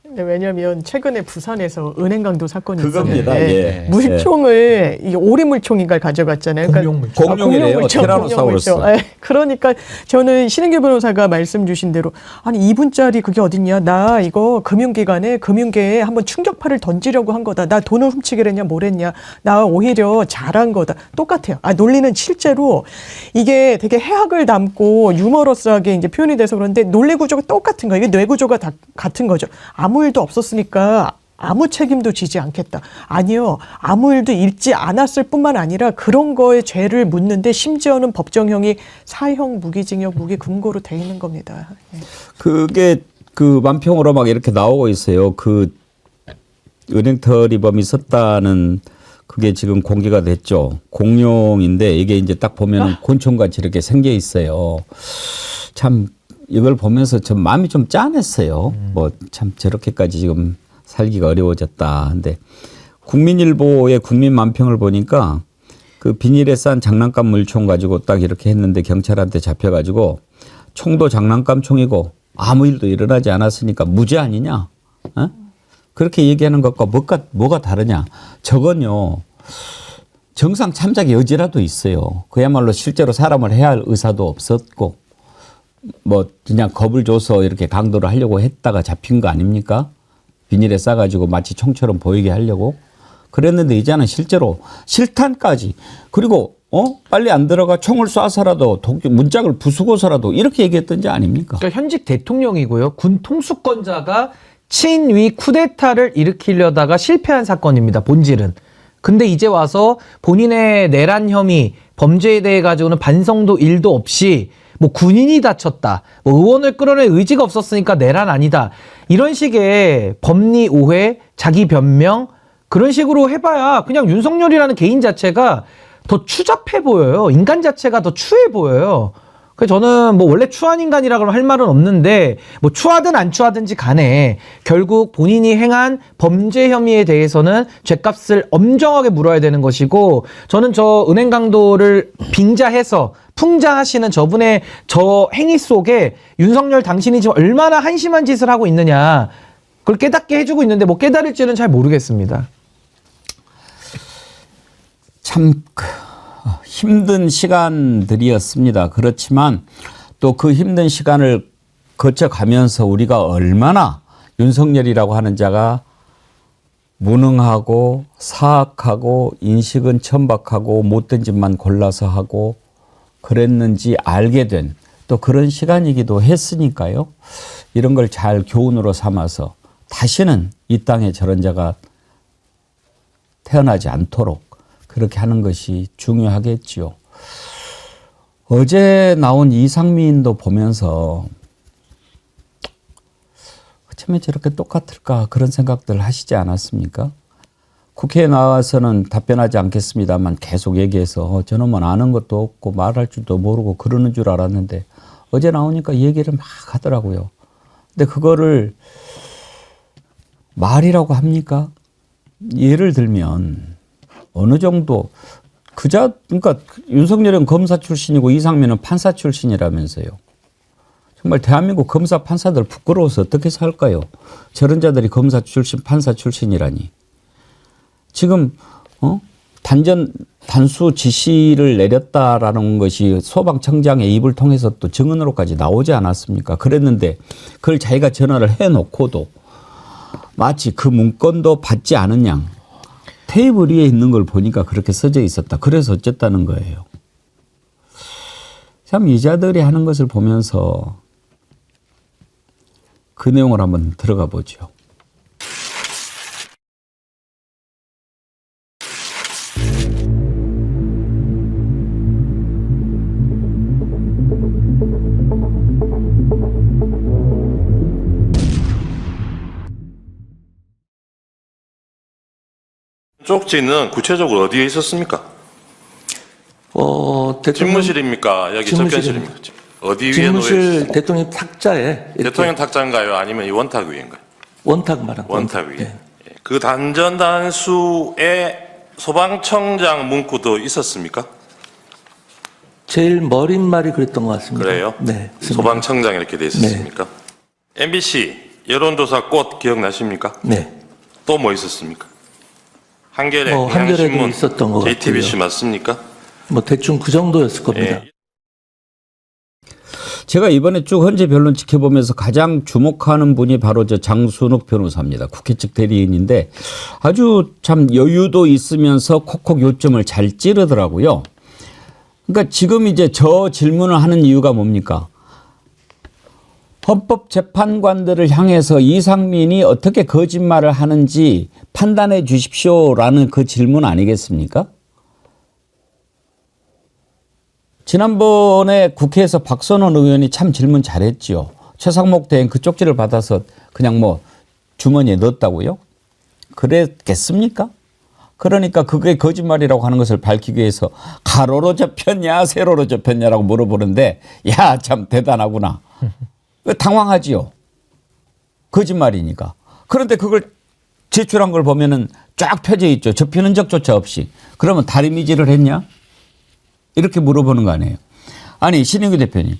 근데 왜냐하면 최근에 부산에서 은행 강도 사건이 그겁니다. 있었는데 예. 물총을 이 오리물총인가 가져갔잖아요. 공룡물총. 공룡이래요. 티라노사우루스. 그러니까 저는 신은규 변호사가 말씀 주신 대로 아니 2분짜리 그게 어딨냐? 나 이거 금융계에 한번 충격파를 던지려고 한 거다. 나 돈을 훔치기로 했냐? 뭘 했냐? 나 오히려 잘한 거다. 똑같아요. 논리는 실제로 이게 되게 해학을 담고 유머러스하게 이제 표현이 돼서 그런데 논리 구조가 똑같은 거예요. 이게 뇌 구조가 다 같은 거죠. 아무 일도 없었으니까 아무 책임도 지지 않겠다. 아니요. 아무 일도 있지 않았을 뿐만 아니라 그런 거에 죄를 묻는데 심지어는 법정형이 사형 무기징역 무기금고로 돼 있는 겁니다. 예. 그게 그 만평으로 막 이렇게 나오고 있어요. 그 은행 터리범이 있었다는 그게 지금 공개가 됐죠. 공룡인데 이게 이제 딱 보면은 곤충같이 이렇게 생겨 있어요. 참 이걸 보면서 좀 마음이 좀 짠했어요. 뭐 참 저렇게까지 지금 살기가 어려워졌다. 근데 국민일보의 국민만평을 보니까 그 비닐에 싼 장난감 물총 가지고 딱 이렇게 했는데 경찰한테 잡혀가지고 총도 장난감 총이고 아무 일도 일어나지 않았으니까 무죄 아니냐? 어? 그렇게 얘기하는 것과 뭐가 다르냐? 저건요. 정상 참작 여지라도 있어요. 그야말로 실제로 사람을 해야 할 의사도 없었고 뭐 그냥 겁을 줘서 이렇게 강도를 하려고 했다가 잡힌 거 아닙니까? 비닐에 싸가지고 마치 총처럼 보이게 하려고 그랬는데 이제는 실제로 실탄까지 그리고 빨리 안 들어가 총을 쏴서라도 문짝을 부수고서라도 이렇게 얘기했던지 아닙니까? 그러니까 현직 대통령이고요. 군 통수권자가 친위 쿠데타를 일으키려다가 실패한 사건입니다. 본질은. 근데 이제 와서 본인의 내란 혐의, 범죄에 대해 가지고는 반성도 일도 없이 뭐 군인이 다쳤다, 뭐 의원을 끌어낼 의지가 없었으니까 내란 아니다. 이런 식의 법리 오해, 자기 변명 그런 식으로 해봐야 그냥 윤석열이라는 개인 자체가 더 추잡해 보여요. 인간 자체가 더 추해 보여요. 그래서 저는 뭐 원래 추한 인간이라고 할 말은 없는데 뭐 추하든 안 추하든지 간에 결국 본인이 행한 범죄 혐의에 대해서는 죗값을 엄정하게 물어야 되는 것이고 저는 저 은행 강도를 빙자해서 풍자하시는 저분의 저 행위 속에 윤석열 당신이 지금 얼마나 한심한 짓을 하고 있느냐 그걸 깨닫게 해주고 있는데 뭐 깨달을지는 잘 모르겠습니다. 참 힘든 시간들이었습니다. 그렇지만 또 그 힘든 시간을 거쳐가면서 우리가 얼마나 윤석열이라고 하는 자가 무능하고 사악하고 인식은 천박하고 못된 짓만 골라서 하고 그랬는지 알게 된 또 그런 시간이기도 했으니까요. 이런 걸 잘 교훈으로 삼아서 다시는 이 땅에 저런 자가 태어나지 않도록 그렇게 하는 것이 중요하겠지요. 어제 나온 이상민도 보면서 어쩌면 저렇게 똑같을까 그런 생각들 하시지 않았습니까? 국회에 나와서는 답변하지 않겠습니다만 계속 얘기해서 저놈은 아는 것도 없고 말할 줄도 모르고 그러는 줄 알았는데 어제 나오니까 얘기를 막 하더라고요. 근데 그거를 말이라고 합니까? 예를 들면 어느 정도 그러니까 윤석열은 검사 출신이고 이상민은 판사 출신이라면서요. 정말 대한민국 검사 판사들 부끄러워서 어떻게 살까요? 저런 자들이 검사 출신 판사 출신이라니. 지금 단수 지시를 내렸다라는 것이 소방청장의 입을 통해서 또 증언으로까지 나오지 않았습니까? 그랬는데 그걸 자기가 전화를 해놓고도 마치 그 문건도 받지 않은 양 테이블 위에 있는 걸 보니까 그렇게 써져 있었다. 그래서 어쨌다는 거예요. 참 이자들이 하는 것을 보면서 그 내용을 한번 들어가 보죠. 쪽지는 구체적으로 어디에 있었습니까? 대통령 집무실입니까? 여기 접견실입니까? 어디 위에 집무실 놓여 대통령 탁자에 이렇게 대통령 탁자인가요? 아니면 이 원탁 위인가요? 원탁 말한 원탁 위에. 네. 그 단전 단수에 소방청장 문구도 있었습니까? 제일 머릿말이 그랬던 것 같습니다. 그래요? 네. 소방청장 이렇게 돼 있었습니까? MBC 여론조사 꽃 기억나십니까? 네. 또 뭐 있었습니까? 한겨레, 한겨레도 경향신문, 있었던 것 JTBC 같고요. 맞습니까? 뭐 대충 그 정도였을 겁니다. 예. 제가 이번에 쭉 헌재 변론 지켜보면서 가장 주목하는 분이 바로 저 장순욱 변호사입니다. 국회 측 대리인인데 아주 참 여유도 있으면서 콕콕 요점을 잘 찌르더라고요. 그러니까 지금 이제 저 질문을 하는 이유가 뭡니까? 헌법재판관들을 향해서 이상민이 어떻게 거짓말을 하는지 판단해 주십시오라는 그 질문 아니겠습니까? 지난번에 국회에서 박선원 의원이 참 질문 잘했지요. 최상목 대행 그 쪽지를 받아서 그냥 뭐 주머니에 넣었다고요? 그랬겠습니까? 그러니까 그게 거짓말이라고 하는 것을 밝히기 위해서 가로로 접혔냐 세로로 접혔냐라고 물어보는데 야, 참 대단하구나. 당황하지요. 거짓말이니까. 그런데 그걸 제출한 걸 보면은 쫙 펴져 있죠. 접히는 적조차 없이. 그러면 다리미질을 했냐? 이렇게 물어보는 거 아니에요. 아니, 신인규 대표님.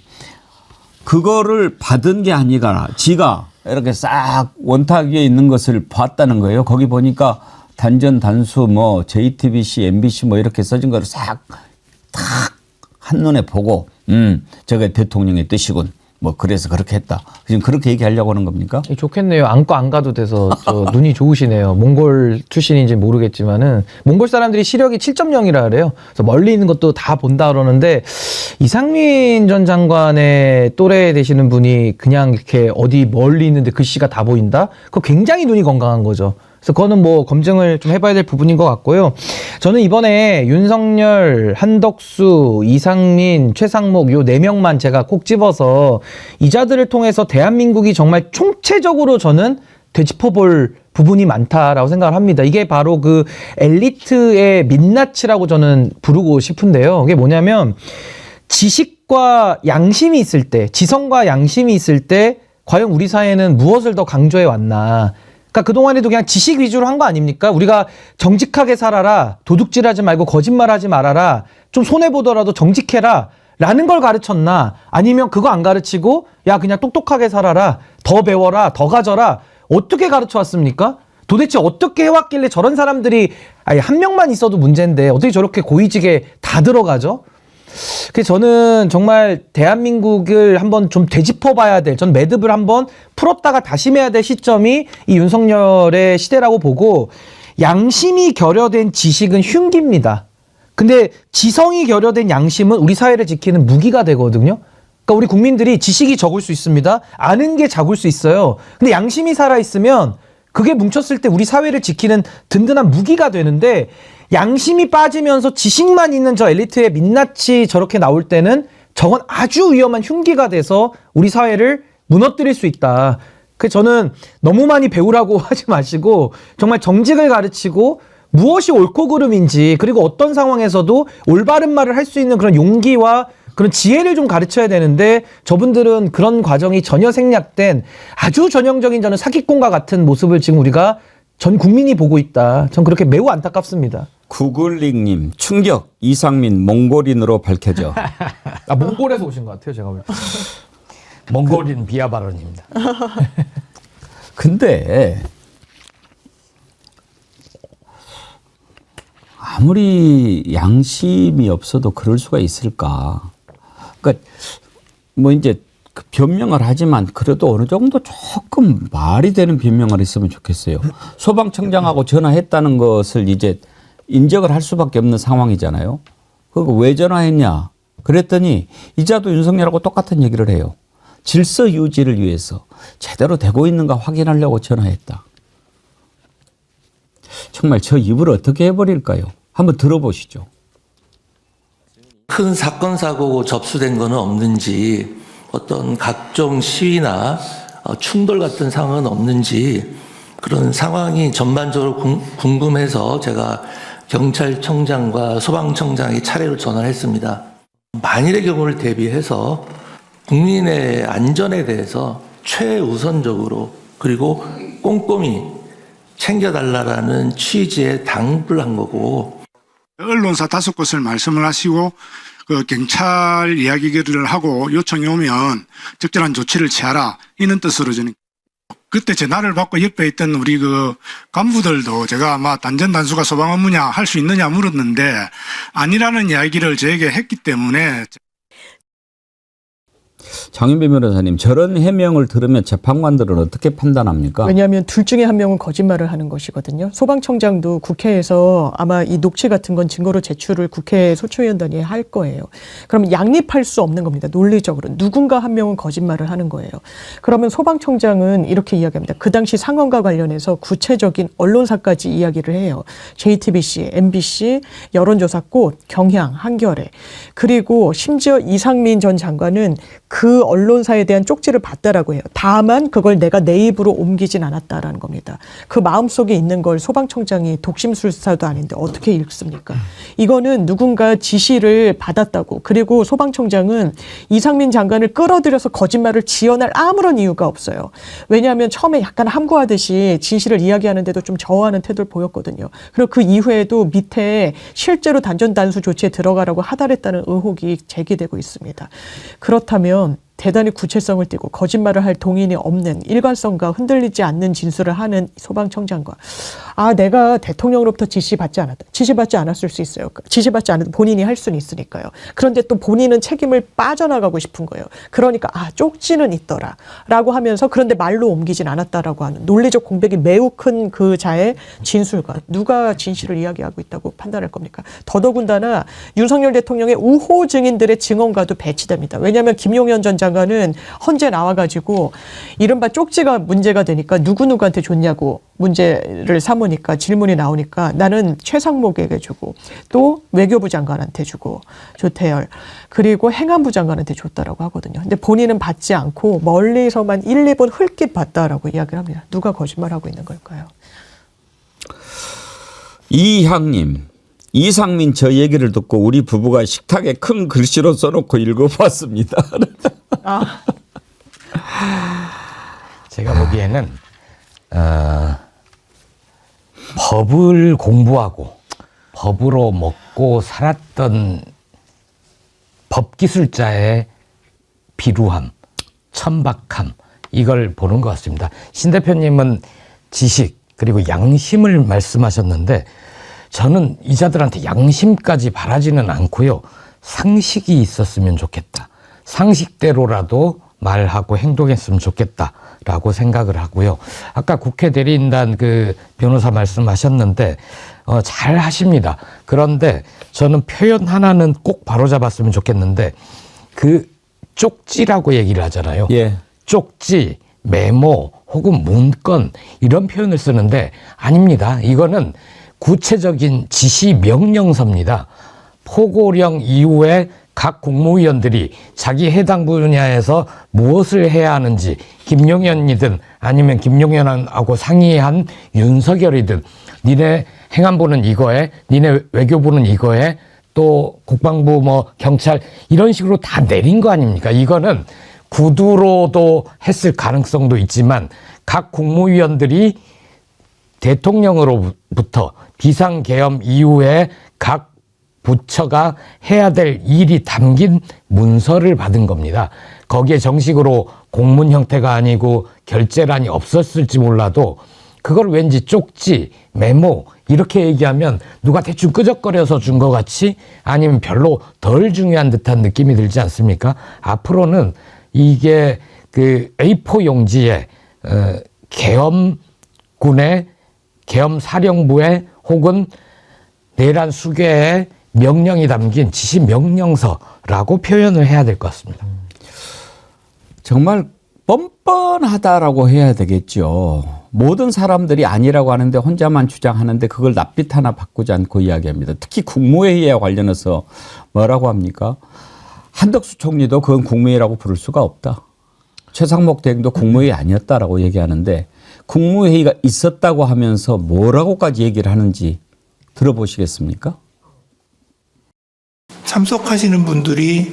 그거를 받은 게 아니라 지가 이렇게 싹 원탁 위에 있는 것을 봤다는 거예요. 거기 보니까 단전 단수 뭐 JTBC, MBC 뭐 이렇게 써진 거를 싹 탁 한눈에 보고 저게 대통령의 뜻이군. 뭐 그래서 그렇게 했다. 지금 그렇게 얘기하려고 하는 겁니까? 좋겠네요. 안고 안 가도 돼서 눈이 좋으시네요. 몽골 출신인지 모르겠지만은 몽골 사람들이 시력이 7.0이라 그래요. 그래서 멀리 있는 것도 다 본다 그러는데 이상민 전 장관의 또래 되시는 분이 그냥 이렇게 어디 멀리 있는데 글씨가 다 보인다? 그거 굉장히 눈이 건강한 거죠. 그래서 그거는 뭐 검증을 좀 해봐야 될 부분인 것 같고요. 저는 이번에 윤석열, 한덕수, 이상민, 최상목 요 4명만 제가 꼭 집어서 이 자들을 통해서 대한민국이 정말 총체적으로 저는 되짚어볼 부분이 많다라고 생각을 합니다. 이게 바로 그 엘리트의 민낯이라고 저는 부르고 싶은데요. 이게 뭐냐면 지식과 양심이 있을 때, 지성과 양심이 있을 때 과연 우리 사회는 무엇을 더 강조해 왔나. 그러니까 그동안에도 그냥 지식 위주로 한 거 아닙니까? 우리가 정직하게 살아라, 도둑질하지 말고 거짓말하지 말아라, 좀 손해보더라도 정직해라 라는 걸 가르쳤나? 아니면 그거 안 가르치고 야 그냥 똑똑하게 살아라, 더 배워라, 더 가져라, 어떻게 가르쳐 왔습니까? 도대체 어떻게 해왔길래 저런 사람들이 아니 한 명만 있어도 문제인데 어떻게 저렇게 고위직에 다 들어가죠? 그래서 저는 정말 대한민국을 한번 좀 되짚어봐야 될, 전 매듭을 한번 풀었다가 다짐해야 될 시점이 이 윤석열의 시대라고 보고, 양심이 결여된 지식은 흉기입니다. 근데 지성이 결여된 양심은 우리 사회를 지키는 무기가 되거든요. 그러니까 우리 국민들이 지식이 적을 수 있습니다. 아는 게 적을 수 있어요. 근데 양심이 살아있으면 그게 뭉쳤을 때 우리 사회를 지키는 든든한 무기가 되는데, 양심이 빠지면서 지식만 있는 저 엘리트의 민낯이 저렇게 나올 때는 저건 아주 위험한 흉기가 돼서 우리 사회를 무너뜨릴 수 있다. 그래서 저는 너무 많이 배우라고 하지 마시고 정말 정직을 가르치고 무엇이 옳고 그름인지, 그리고 어떤 상황에서도 올바른 말을 할 수 있는 그런 용기와 그런 지혜를 좀 가르쳐야 되는데, 저분들은 그런 과정이 전혀 생략된 아주 전형적인 저는 사기꾼과 같은 모습을 지금 우리가 전 국민이 보고 있다. 전 그렇게 매우 안타깝습니다. 구글링님 충격, 이상민 몽골인으로 밝혀져. 아, 몽골에서 오신 것 같아요, 제가 볼 때. 몽골인 비하 발언입니다. 근데 아무리 양심이 없어도 그럴 수가 있을까? 그러니까 뭐 이제 그 변명을 하지만 그래도 어느 정도 조금 말이 되는 변명을 했으면 좋겠어요. 소방청장하고 전화했다는 것을 이제 인정을 할 수밖에 없는 상황이잖아요. 그거 왜 전화했냐? 그랬더니 이자도 윤석열하고 똑같은 얘기를 해요. 질서 유지를 위해서 제대로 되고 있는가 확인하려고 전화했다. 정말 저 입을 어떻게 해버릴까요? 한번 들어보시죠. 큰 사건 사고고 접수된 거는 없는지, 어떤 각종 시위나 충돌 같은 상황은 없는지, 그런 상황이 전반적으로 궁금해서 제가 경찰청장과 소방청장이 차례로 전화를 했습니다. 만일의 경우를 대비해서 국민의 안전에 대해서 최우선적으로 그리고 꼼꼼히 챙겨달라라는 취지에 당부를 한 거고, 언론사 5곳을 말씀을 하시고 그 경찰 이야기를 하고 요청이 오면 적절한 조치를 취하라, 이런 뜻으로 저는 그때 전화를 받고 옆에 있던 우리 그 간부들도 제가 아마 단전단수가 소방 업무냐 할 수 있느냐 물었는데 아니라는 이야기를 저에게 했기 때문에. 장윤배 변호사님, 저런 해명을 들으면 재판관들은 어떻게 판단합니까? 왜냐하면 둘 중에 한 명은 거짓말을 하는 것이거든요. 소방청장도 국회에서 아마 이 녹취 같은 건 증거로 제출을 국회 소추위원단이 할 거예요. 그럼 양립할 수 없는 겁니다. 논리적으로. 누군가 한 명은 거짓말을 하는 거예요. 그러면 소방청장은 이렇게 이야기합니다. 그 당시 상황과 관련해서 구체적인 언론사까지 이야기를 해요. JTBC, MBC, 여론조사 꽃, 경향, 한겨레. 그리고 심지어 이상민 전 장관은 그 언론사에 대한 쪽지를 봤다라고 해요. 다만 그걸 내가 내 입으로 옮기진 않았다라는 겁니다. 그 마음속에 있는 걸 소방청장이 독심술사도 아닌데 어떻게 읽습니까? 이거는 누군가 지시를 받았다고. 그리고 소방청장은 이상민 장관을 끌어들여서 거짓말을 지어낼 아무런 이유가 없어요. 왜냐하면 처음에 약간 함구하듯이 진실을 이야기하는데도 좀 저어하는 태도를 보였거든요. 그리고 그 이후에도 밑에 실제로 단전단수 조치에 들어가라고 하달했다는 의혹이 제기되고 있습니다. 그렇다면 대단히 구체성을 띠고 거짓말을 할 동인이 없는 일관성과 흔들리지 않는 진술을 하는 소방청장과 내가 대통령으로부터 지시받지 않았다. 지시받지 않았을 수 있어요. 지시받지 않아도 본인이 할 수는 있으니까요. 그런데 또 본인은 책임을 빠져나가고 싶은 거예요. 그러니까 쪽지는 있더라 라고 하면서 그런데 말로 옮기진 않았다라고 하는 논리적 공백이 매우 큰 그 자의 진술과 누가 진실을 이야기하고 있다고 판단할 겁니까? 더더군다나 윤석열 대통령의 우호 증인들의 증언과도 배치됩니다. 왜냐하면 김용현 전 장관은 헌재 나와가지고 이른바 쪽지가 문제가 되니까 누구누구한테 줬냐고 문제를 삼으니까 질문이 나오니까 나는 최상목에게 주고 또 외교부 장관한테 주고 조태열 그리고 행안부 장관한테 줬다라고 하거든요. 근데 본인은 받지 않고 멀리서만 1, 2분 흘낏 봤다라고 이야기를 합니다. 누가 거짓말하고 있는 걸까요? 이향님, 이상민 저 얘기를 듣고 우리 부부가 식탁에 큰 글씨로 써놓고 읽어봤습니다. 제가 보기에는 법을 공부하고 법으로 먹고 살았던 법기술자의 비루함, 천박함, 이걸 보는 것 같습니다. 신 대표님은 지식 그리고 양심을 말씀하셨는데 저는 이자들한테 양심까지 바라지는 않고요. 상식이 있었으면 좋겠다. 상식대로라도 말하고 행동했으면 좋겠다라고 생각을 하고요. 아까 국회 대리인단 그 변호사 말씀하셨는데 잘 하십니다. 그런데 저는 표현 하나는 꼭 바로잡았으면 좋겠는데 그 쪽지라고 얘기를 하잖아요. 예. 쪽지, 메모 혹은 문건 이런 표현을 쓰는데 아닙니다. 이거는 구체적인 지시 명령서입니다. 포고령 이후에 각 국무위원들이 자기 해당 분야에서 무엇을 해야 하는지 김용현이든 아니면 김용현하고 상의한 윤석열이든 니네 행안부는 이거에 니네 외교부는 이거에 또 국방부 경찰 이런 식으로 다 내린 거 아닙니까? 이거는 구두로도 했을 가능성도 있지만 각 국무위원들이 대통령으로부터 비상계엄 이후에 각 부처가 해야 될 일이 담긴 문서를 받은 겁니다. 거기에 정식으로 공문 형태가 아니고 결재란이 없었을지 몰라도 그걸 왠지 쪽지, 메모 이렇게 얘기하면 누가 대충 끄적거려서 준 것 같이 아니면 별로 덜 중요한 듯한 느낌이 들지 않습니까? 앞으로는 이게 그 A4 용지에 계엄군의 계엄사령부의 혹은 내란 수계의 명령이 담긴 지시 명령서라고 표현을 해야 될 것 같습니다. 정말 뻔뻔하다라고 해야 되겠죠. 모든 사람들이 아니라고 하는데 혼자만 주장하는데 그걸 낯빛 하나 바꾸지 않고 이야기합니다. 특히 국무회의와 관련해서 뭐라고 합니까? 한덕수 총리도 그건 국무회의라고 부를 수가 없다. 최상목 대행도 국무회의 아니었다라고 얘기하는데 국무회의가 있었다고 하면서 뭐라고까지 얘기를 하는지 들어보시겠습니까? 참석하시는 분들이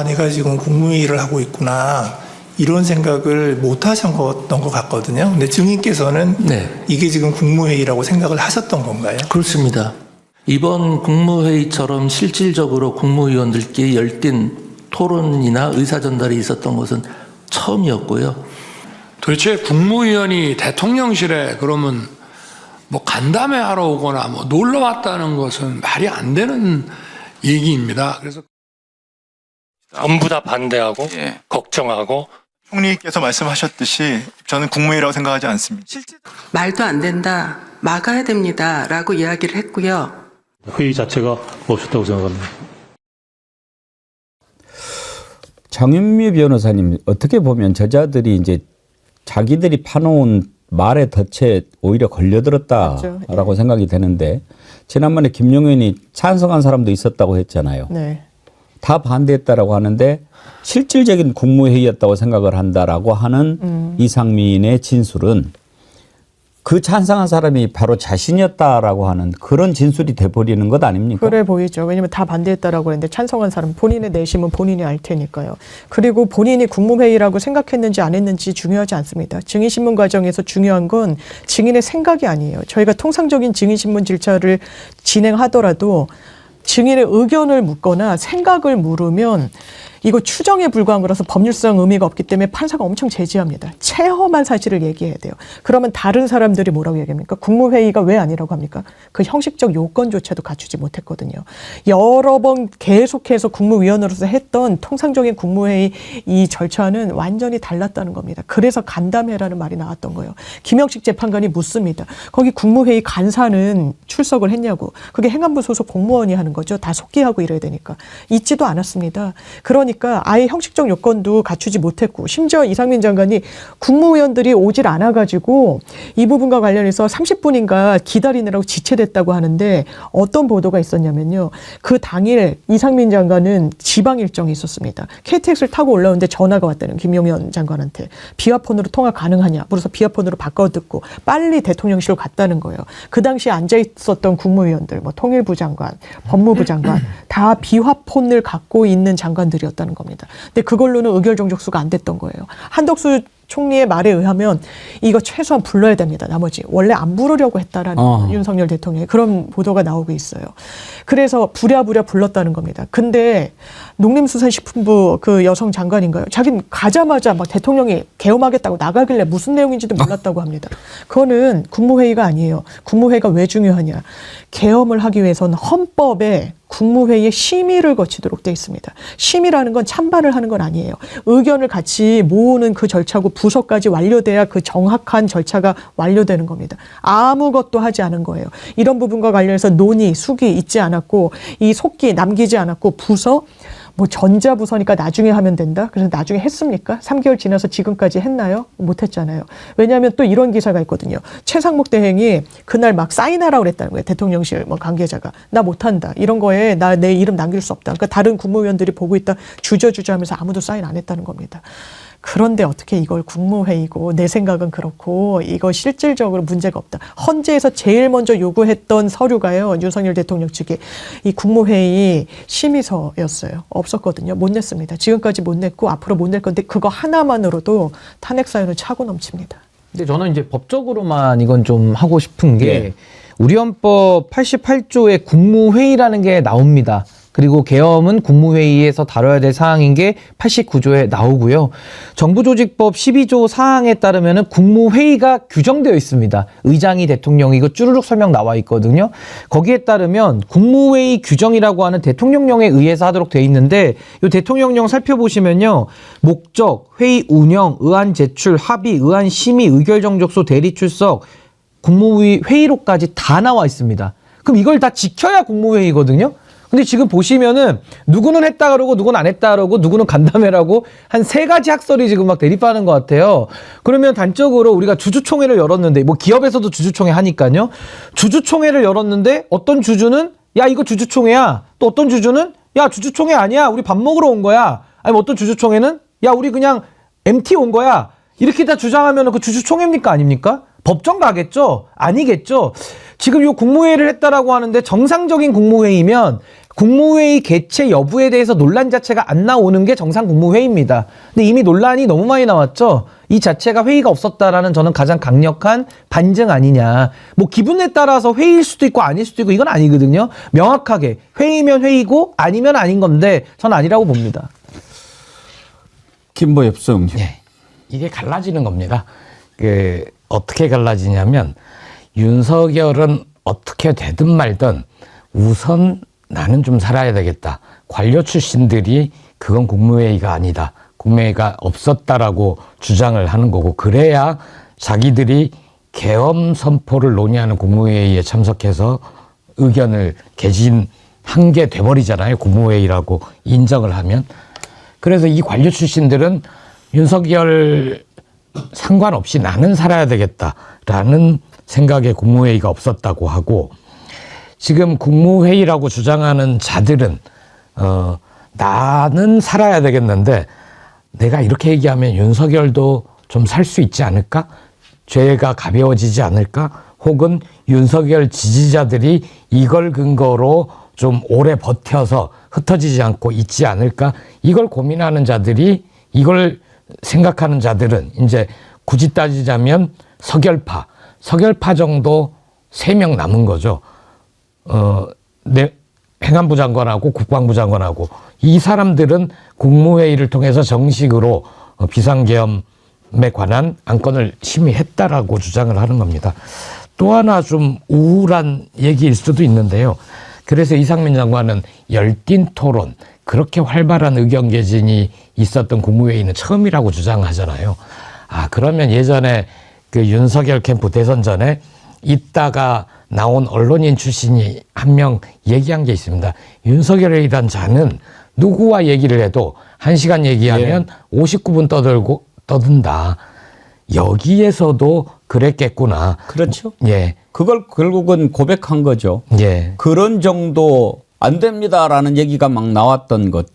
내가 지금 국무회의를 하고 있구나 이런 생각을 못 하셨던 것 같거든요. 근데 증인께서는 네. 이게 지금 국무회의라고 생각을 하셨던 건가요? 그렇습니다. 이번 국무회의처럼 실질적으로 국무위원들끼리 열띤 토론이나 의사전달이 있었던 것은 처음이었고요. 도대체 국무위원이 대통령실에 그러면 뭐 간담회 하러 오거나 뭐 놀러 왔다는 것은 말이 안 되는 얘기입니다. 그래서 전부 다 반대하고 걱정하고 총리께서 말씀하셨듯이 저는 국무회의라고 생각하지 않습니다. 말도 안 된다, 막아야 됩니다 라고 이야기를 했고요. 회의 자체가 없었다고 생각합니다. 장윤미 변호사님, 어떻게 보면 저자들이 이제 자기들이 파놓은 말에 덫에 오히려 걸려들었다라고 생각이 되는데, 지난번에 김용현이 찬성한 사람도 있었다고 했잖아요. 네. 다 반대했다라고 하는데 실질적인 국무회의였다고 생각을 한다라고 하는 이상민의 진술은 그 찬성한 사람이 바로 자신이었다라고 하는 그런 진술이 돼버리는 것 아닙니까? 그래 보이죠. 왜냐하면 다 반대했다라고 했는데 찬성한 사람, 본인의 내심은 본인이 알 테니까요. 그리고 본인이 국무회의라고 생각했는지 안 했는지 중요하지 않습니다. 증인신문 과정에서 중요한 건 증인의 생각이 아니에요. 저희가 통상적인 증인신문 절차를 진행하더라도 증인의 의견을 묻거나 생각을 물으면 이거 추정에 불과한 거라서 법률상 의미가 없기 때문에 판사가 엄청 제지합니다. 체험한 사실을 얘기해야 돼요. 그러면 다른 사람들이 뭐라고 얘기합니까? 국무회의가 왜 아니라고 합니까? 그 형식적 요건조차도 갖추지 못했거든요. 여러 번 계속해서 국무위원으로서 했던 통상적인 국무회의 이 절차는 완전히 달랐다는 겁니다. 그래서 간담회라는 말이 나왔던 거예요. 김영식 재판관이 묻습니다. 거기 국무회의 간사는 출석을 했냐고. 그게 행안부 소속 공무원이 하는 거죠. 다 속기하고 이래야 되니까. 있지도 않았습니다. 그러니까 아예 형식적 요건도 갖추지 못했고, 심지어 이상민 장관이 국무위원들이 오질 않아가지고 이 부분과 관련해서 30분인가 기다리느라고 지체됐다고 하는데, 어떤 보도가 있었냐면요. 그 당일 이상민 장관은 지방 일정이 있었습니다. KTX를 타고 올라오는데 전화가 왔다는, 김용현 장관한테. 비화폰으로 통화 가능하냐 물어서 비화폰으로 바꿔 듣고 빨리 대통령실로 갔다는 거예요. 그 당시에 앉아 있었던 국무위원들, 뭐 통일부 장관, 법무부 장관 다 비화폰을 갖고 있는 장관들이었다는 겁니다. 근데 그걸로는 의결 정족수가 안 됐던 거예요. 한덕수 총리의 말에 의하면 이거 최소한 불러야 됩니다. 나머지 원래 안 부르려고 했다라는 윤석열 대통령의 그런 보도가 나오고 있어요. 그래서 부랴부랴 불렀다는 겁니다. 근데 농림수산식품부 그 여성 장관인가요? 자기는 가자마자 막 대통령이 계엄하겠다고 나가길래 무슨 내용인지도 몰랐다고 합니다. 그거는 국무회의가 아니에요. 국무회의가 왜 중요하냐? 계엄을 하기 위해서는 헌법에 국무회의의 심의를 거치도록 돼 있습니다. 심의라는 건 찬반을 하는 건 아니에요. 의견을 같이 모으는 그 절차고 부서까지 완료돼야 그 정확한 절차가 완료되는 겁니다. 아무것도 하지 않은 거예요. 이런 부분과 관련해서 논의, 숙의 있지 않았고, 이 속기 남기지 않았고, 부서 뭐 전자부서니까 나중에 하면 된다. 그래서 나중에 했습니까? 3개월 지나서 지금까지 했나요? 못했잖아요. 왜냐하면 또 이런 기사가 있거든요. 최상목 대행이 그날 막 사인하라고 그랬다는 거예요. 대통령실 뭐 관계자가. 나 못한다. 이런 거에 나 내 이름 남길 수 없다. 그러니까 다른 국무위원들이 보고 있다. 주저주저 하면서 아무도 사인 안 했다는 겁니다. 그런데 어떻게 이걸 국무회의고, 내 생각은 그렇고 이거 실질적으로 문제가 없다. 헌재에서 제일 먼저 요구했던 서류가요, 윤석열 대통령 측에 이 국무회의 심의서였어요. 없었거든요. 못 냈습니다. 지금까지 못 냈고 앞으로 못 낼 건데 그거 하나만으로도 탄핵 사연을 차고 넘칩니다. 근데 저는 이제 법적으로만 이건 좀 하고 싶은 게, 우리 헌법 88조에 국무회의라는 게 나옵니다. 그리고 계엄은 국무회의에서 다뤄야 될 사항인 게 89조에 나오고요. 정부조직법 12조 사항에 따르면은 국무회의가 규정되어 있습니다. 의장이 대통령이 이거 쭈루룩 설명 나와 있거든요. 거기에 따르면 국무회의 규정이라고 하는 대통령령에 의해서 하도록 되어 있는데, 이 대통령령 살펴보시면요. 목적, 회의 운영, 의안 제출, 합의, 의안 심의, 의결 정족소, 대리 출석, 국무회의 회의록까지 다 나와 있습니다. 그럼 이걸 다 지켜야 국무회의거든요. 근데 지금 보시면은 누구는 했다 그러고 누구는 안 했다 그러고 누구는 간담회라고 한 3가지 학설이 지금 막 대립하는 것 같아요. 그러면 단적으로 우리가 주주총회를 열었는데, 뭐 기업에서도 주주총회 하니까요. 주주총회를 열었는데 어떤 주주는 야 이거 주주총회야. 또 어떤 주주는 야 주주총회 아니야. 우리 밥 먹으러 온 거야. 아니면 어떤 주주총회는 야 우리 그냥 MT 온 거야. 이렇게 다 주장하면 그 주주총회입니까 아닙니까? 법정 가겠죠? 아니겠죠? 지금 요 국무회의를 했다라고 하는데 정상적인 국무회의면 국무회의 개최 여부에 대해서 논란 자체가 안 나오는 게 정상 국무회의입니다. 근데 이미 논란이 너무 많이 나왔죠. 이 자체가 회의가 없었다라는 저는 가장 강력한 반증 아니냐. 뭐 기분에 따라서 회의일 수도 있고 아닐 수도 있고 이건 아니거든요. 명확하게 회의면 회의고 아니면 아닌 건데 저는 아니라고 봅니다. 김보엽 송. 예, 이게 갈라지는 겁니다. 어떻게 갈라지냐면 윤석열은 어떻게 되든 말든 우선 나는 좀 살아야 되겠다. 관료 출신들이 그건 국무회의가 아니다. 국무회의가 없었다라고 주장을 하는 거고, 그래야 자기들이 계엄 선포를 논의하는 국무회의에 참석해서 의견을 개진한 게 돼버리잖아요. 국무회의라고 인정을 하면. 그래서 이 관료 출신들은 윤석열 상관없이 나는 살아야 되겠다라는 생각에 국무회의가 없었다고 하고, 지금 국무회의라고 주장하는 자들은 나는 살아야 되겠는데 내가 이렇게 얘기하면 윤석열도 좀 살 수 있지 않을까? 죄가 가벼워지지 않을까? 혹은 윤석열 지지자들이 이걸 근거로 좀 오래 버텨서 흩어지지 않고 있지 않을까? 이걸 고민하는 자들이, 이걸 생각하는 자들은 이제 굳이 따지자면 서결파 정도 3명 남은 거죠. 행안부 장관하고 국방부 장관하고 이 사람들은 국무회의를 통해서 정식으로 비상계엄에 관한 안건을 심의했다라고 주장을 하는 겁니다. 또 하나 좀 우울한 얘기일 수도 있는데요. 그래서 이상민 장관은 열띤 토론, 그렇게 활발한 의견 개진이 있었던 국무회의는 처음이라고 주장하잖아요. 그러면 예전에 그 윤석열 캠프 대선 전에 있다가 나온 언론인 출신이 한 명 얘기한 게 있습니다. 윤석열이란 자는 누구와 얘기를 해도 1시간 얘기하면 59분 떠든다. 여기에서도 그랬겠구나. 그렇죠. 예. 그걸 결국은 고백한 거죠. 예. 그런 정도 안 됩니다라는 얘기가 막 나왔던 것.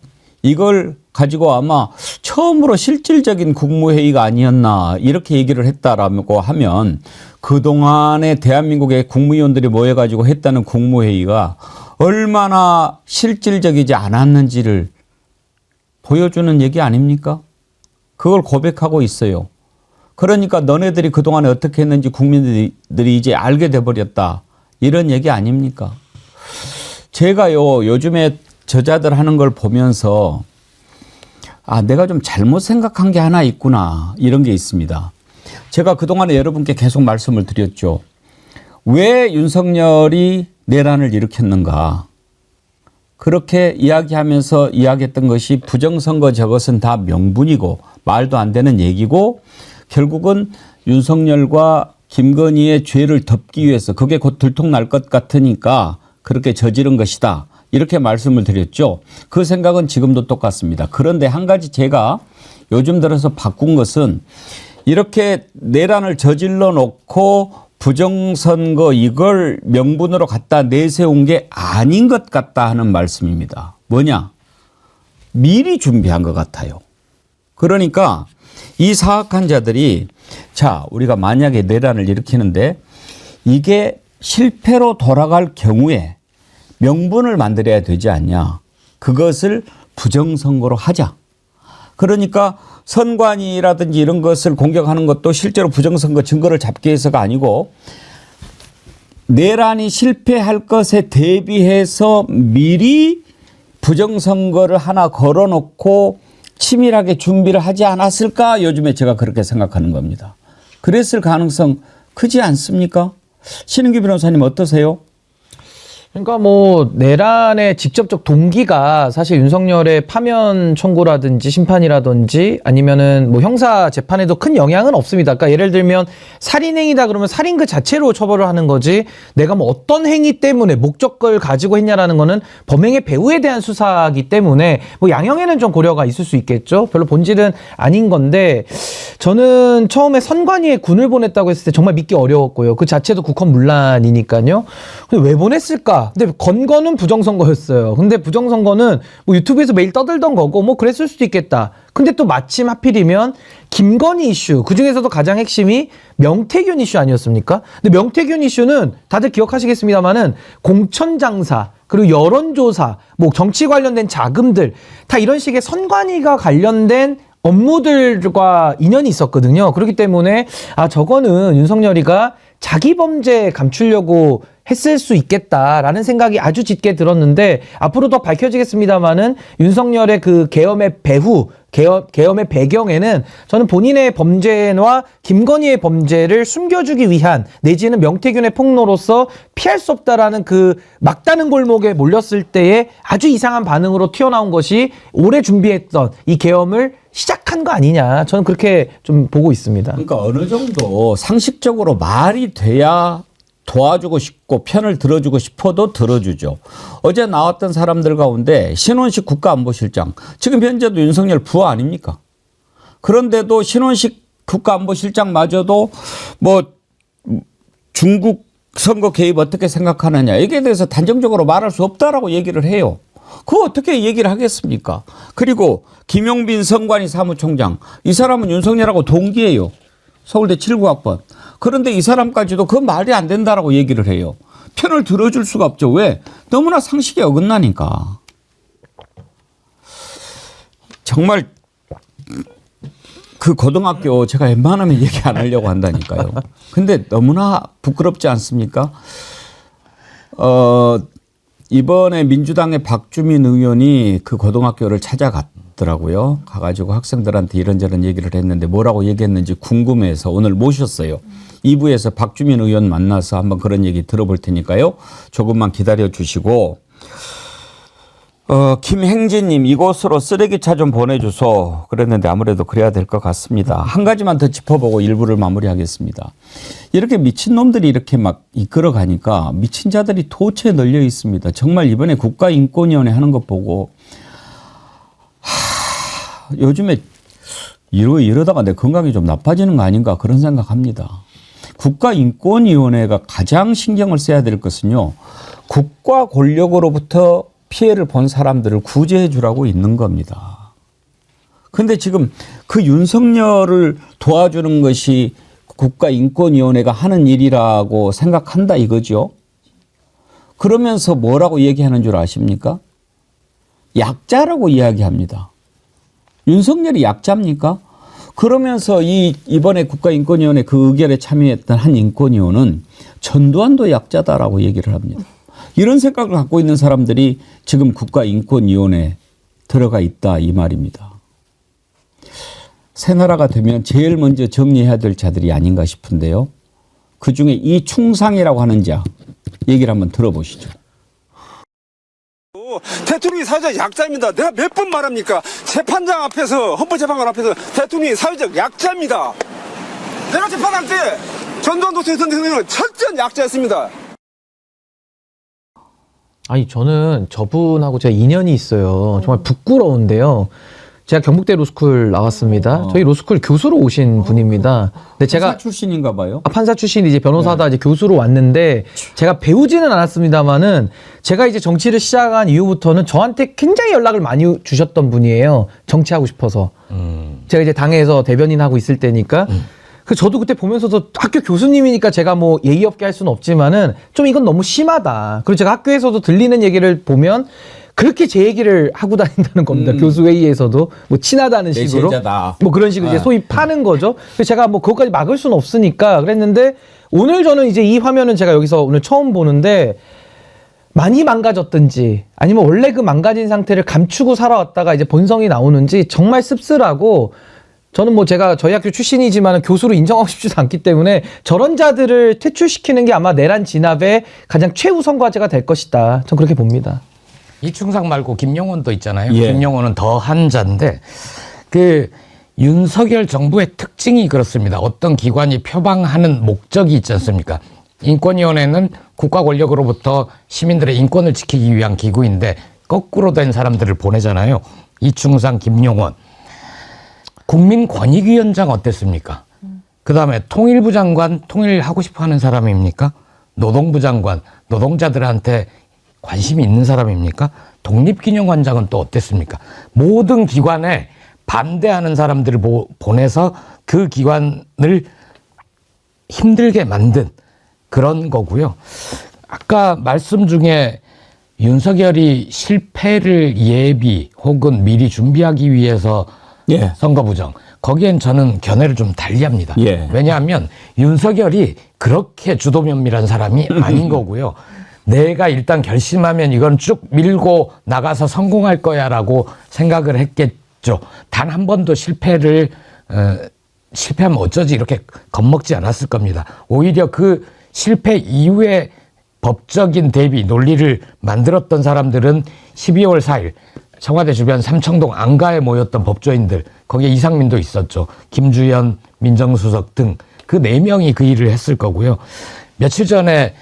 이걸 가지고 아마 처음으로 실질적인 국무회의가 아니었나 이렇게 얘기를 했다라고 하면 그동안에 대한민국의 국무위원들이 모여가지고 했다는 국무회의가 얼마나 실질적이지 않았는지를 보여주는 얘기 아닙니까? 그걸 고백하고 있어요. 그러니까 너네들이 그동안에 어떻게 했는지 국민들이 이제 알게 돼버렸다. 이런 얘기 아닙니까? 제가요, 요즘에 저자들 하는 걸 보면서 내가 좀 잘못 생각한 게 하나 있구나. 이런 게 있습니다. 제가 그동안에 여러분께 계속 말씀을 드렸죠. 왜 윤석열이 내란을 일으켰는가. 그렇게 이야기하면서 이야기했던 것이 부정선거 저것은 다 명분이고 말도 안 되는 얘기고 결국은 윤석열과 김건희의 죄를 덮기 위해서 그게 곧 들통날 것 같으니까 그렇게 저지른 것이다. 이렇게 말씀을 드렸죠. 그 생각은 지금도 똑같습니다. 그런데 한 가지 제가 요즘 들어서 바꾼 것은 이렇게 내란을 저질러 놓고 부정선거 이걸 명분으로 갖다 내세운 게 아닌 것 같다 하는 말씀입니다. 뭐냐? 미리 준비한 것 같아요. 그러니까 이 사악한 자들이 자, 우리가 만약에 내란을 일으키는데 이게 실패로 돌아갈 경우에 명분을 만들어야 되지 않냐. 그것을 부정선거로 하자. 그러니까 선관위라든지 이런 것을 공격하는 것도 실제로 부정선거 증거를 잡기 위해서가 아니고 내란이 실패할 것에 대비해서 미리 부정선거를 하나 걸어놓고 치밀하게 준비를 하지 않았을까? 요즘에 제가 그렇게 생각하는 겁니다. 그랬을 가능성 크지 않습니까? 신은규 변호사님 어떠세요? 그러니까 뭐 내란의 직접적 동기가 사실 윤석열의 파면 청구라든지 심판이라든지 아니면은 뭐 형사 재판에도 큰 영향은 없습니다. 그러니까 예를 들면 살인행위다 그러면 살인 그 자체로 처벌을 하는 거지 내가 뭐 어떤 행위 때문에 목적을 가지고 했냐라는 거는 범행의 배후에 대한 수사이기 때문에 뭐 양형에는 좀 고려가 있을 수 있겠죠. 별로 본질은 아닌 건데 저는 처음에 선관위에 군을 보냈다고 했을 때 정말 믿기 어려웠고요. 그 자체도 국헌 문란이니까요. 근데 왜 보냈을까? 있다. 근데 건 거는 부정선거였어요. 근데 부정선거는 뭐 유튜브에서 매일 떠들던 거고 뭐 그랬을 수도 있겠다. 근데 또 마침 하필이면 김건희 이슈, 그중에서도 가장 핵심이 명태균 이슈 아니었습니까? 근데 명태균 이슈는 다들 기억하시겠습니다마는 공천장사, 그리고 여론조사, 뭐 정치 관련된 자금들, 다 이런 식의 선관위가 관련된 업무들과 인연이 있었거든요. 그렇기 때문에 저거는 윤석열이가 자기 범죄 감추려고 했을 수 있겠다라는 생각이 아주 짙게 들었는데, 앞으로 더 밝혀지겠습니다마는 윤석열의 그 계엄의 배후, 계엄의 배경에는 저는 본인의 범죄와 김건희의 범죄를 숨겨주기 위한, 내지는 명태균의 폭로로서 피할 수 없다라는 그 막다른 골목에 몰렸을 때의 아주 이상한 반응으로 튀어나온 것이 오래 준비했던 이 계엄을 시작한 거 아니냐, 저는 그렇게 좀 보고 있습니다. 그러니까 어느 정도 상식적으로 말이 돼야 도와주고 싶고 편을 들어주고 싶어도 들어주죠. 어제 나왔던 사람들 가운데 신원식 국가안보실장, 지금 현재도 윤석열 부하 아닙니까? 그런데도 신원식 국가안보실장마저도 뭐 중국 선거 개입 어떻게 생각하느냐, 여기에 대해서 단정적으로 말할 수 없다라고 얘기를 해요. 그거 어떻게 얘기를 하겠습니까? 그리고 김용빈 선관위 사무총장, 이 사람은 윤석열하고 동기예요. 서울대 79학번. 그런데 이 사람까지도 그 말이 안 된다라고 얘기를 해요. 편을 들어줄 수가 없죠. 왜? 너무나 상식에 어긋나니까. 정말 그 고등학교 제가 웬만하면 얘기 안 하려고 한다니까요. 근데 너무나 부끄럽지 않습니까? 이번에 민주당의 박주민 의원이 그 고등학교를 찾아갔더라고요. 가가지고 학생들한테 이런저런 얘기를 했는데 뭐라고 얘기했는지 궁금해서 오늘 모셨어요. 2부에서 박주민 의원 만나서 한번 그런 얘기 들어볼 테니까요. 조금만 기다려 주시고, 김행진님, 이곳으로 쓰레기차 좀 보내줘서 그랬는데 아무래도 그래야 될 것 같습니다. 한 가지만 더 짚어보고 1부를 마무리하겠습니다. 이렇게 미친놈들이 이렇게 막 이끌어가니까 미친 자들이 도처에 널려 있습니다. 정말 이번에 국가인권위원회 하는 것 보고 요즘에 이러다가 내 건강이 좀 나빠지는 거 아닌가 그런 생각합니다. 국가인권위원회가 가장 신경을 써야 될 것은요, 국가 권력으로부터 피해를 본 사람들을 구제해 주라고 있는 겁니다. 그런데 지금 그 윤석열을 도와주는 것이 국가인권위원회가 하는 일이라고 생각한다 이거죠. 그러면서 뭐라고 얘기하는 줄 아십니까? 약자라고 이야기합니다. 윤석열이 약자입니까? 그러면서 이번에 국가인권위원회 그 의결에 참여했던 한 인권위원은 전두환도 약자다라고 얘기를 합니다. 이런 생각을 갖고 있는 사람들이 지금 국가인권위원회에 들어가 있다 이 말입니다. 새나라가 되면 제일 먼저 정리해야 될 자들이 아닌가 싶은데요. 그중에 이충상이라고 하는 자 얘기를 한번 들어보시죠. 대통령이 사회적 약자입니다. 내가 몇 번 말합니까? 재판장 앞에서, 헌법재판관 앞에서 대통령이 사회적 약자입니다. 내가 재판할 때 전두환 노태우 전 대통령은 철저한 약자였습니다. 아니, 저는 저분하고 제가 인연이 있어요. 정말 부끄러운데요. 제가 경북대 로스쿨 나왔습니다. 저희 로스쿨 교수로 오신 분입니다. 근데 제가 판사 출신인가 봐요. 판사 출신이 이제 변호사다 이제 교수로 왔는데, 제가 배우지는 않았습니다만은 제가 이제 정치를 시작한 이후부터는 저한테 굉장히 연락을 많이 주셨던 분이에요. 정치하고 싶어서. 제가 이제 당에서 대변인 하고 있을 때니까. 그 저도 그때 보면서도 학교 교수님이니까 제가 뭐 예의 없게 할 수는 없지만은 좀 이건 너무 심하다. 그리고 제가 학교에서도 들리는 얘기를 보면 그렇게 제 얘기를 하고 다닌다는 겁니다. 교수 회의에서도 뭐 친하다는 식으로 제자다. 뭐 그런 식으로 이제 소위 파는 거죠. 그래서 제가 뭐 그것까지 막을 수는 없으니까 그랬는데, 오늘 저는 이제 이 화면은 제가 여기서 오늘 처음 보는데, 많이 망가졌든지 아니면 원래 그 망가진 상태를 감추고 살아왔다가 이제 본성이 나오는지 정말 씁쓸하고, 저는 뭐 제가 저희 학교 출신이지만 교수로 인정하고 싶지도 않기 때문에 저런 자들을 퇴출시키는 게 아마 내란 진압의 가장 최우선 과제가 될 것이다. 전 그렇게 봅니다. 이충상 말고 김용원도 있잖아요. 예. 김용원은 더 한자인데, 그 윤석열 정부의 특징이 그렇습니다. 어떤 기관이 표방하는 목적이 있지 않습니까? 인권위원회는 국가 권력으로부터 시민들의 인권을 지키기 위한 기구인데 거꾸로 된 사람들을 보내잖아요. 이충상, 김용원. 국민권익위원장 어땠습니까? 그다음에 통일부 장관, 통일하고 싶어 하는 사람입니까? 노동부 장관, 노동자들한테 관심이 있는 사람입니까? 독립기념관장은 또 어땠습니까? 모든 기관에 반대하는 사람들을 보내서 그 기관을 힘들게 만든 그런 거고요. 아까 말씀 중에 윤석열이 실패를 예비 혹은 미리 준비하기 위해서 예. 선거 부정, 거기엔 저는 견해를 좀 달리합니다. 예. 왜냐하면 윤석열이 그렇게 주도면밀한 사람이 아닌 거고요. 내가 일단 결심하면 이건 쭉 밀고 나가서 성공할 거야라고 생각을 했겠죠. 단 한 번도 실패하면 어쩌지 이렇게 겁먹지 않았을 겁니다. 오히려 그 실패 이후에 법적인 대비 논리를 만들었던 사람들은 12월 4일 청와대 주변 삼청동 안가에 모였던 법조인들, 거기에 이상민도 있었죠. 김주현 민정수석 등 그 4명이 그 일을 했을 거고요. 며칠 전에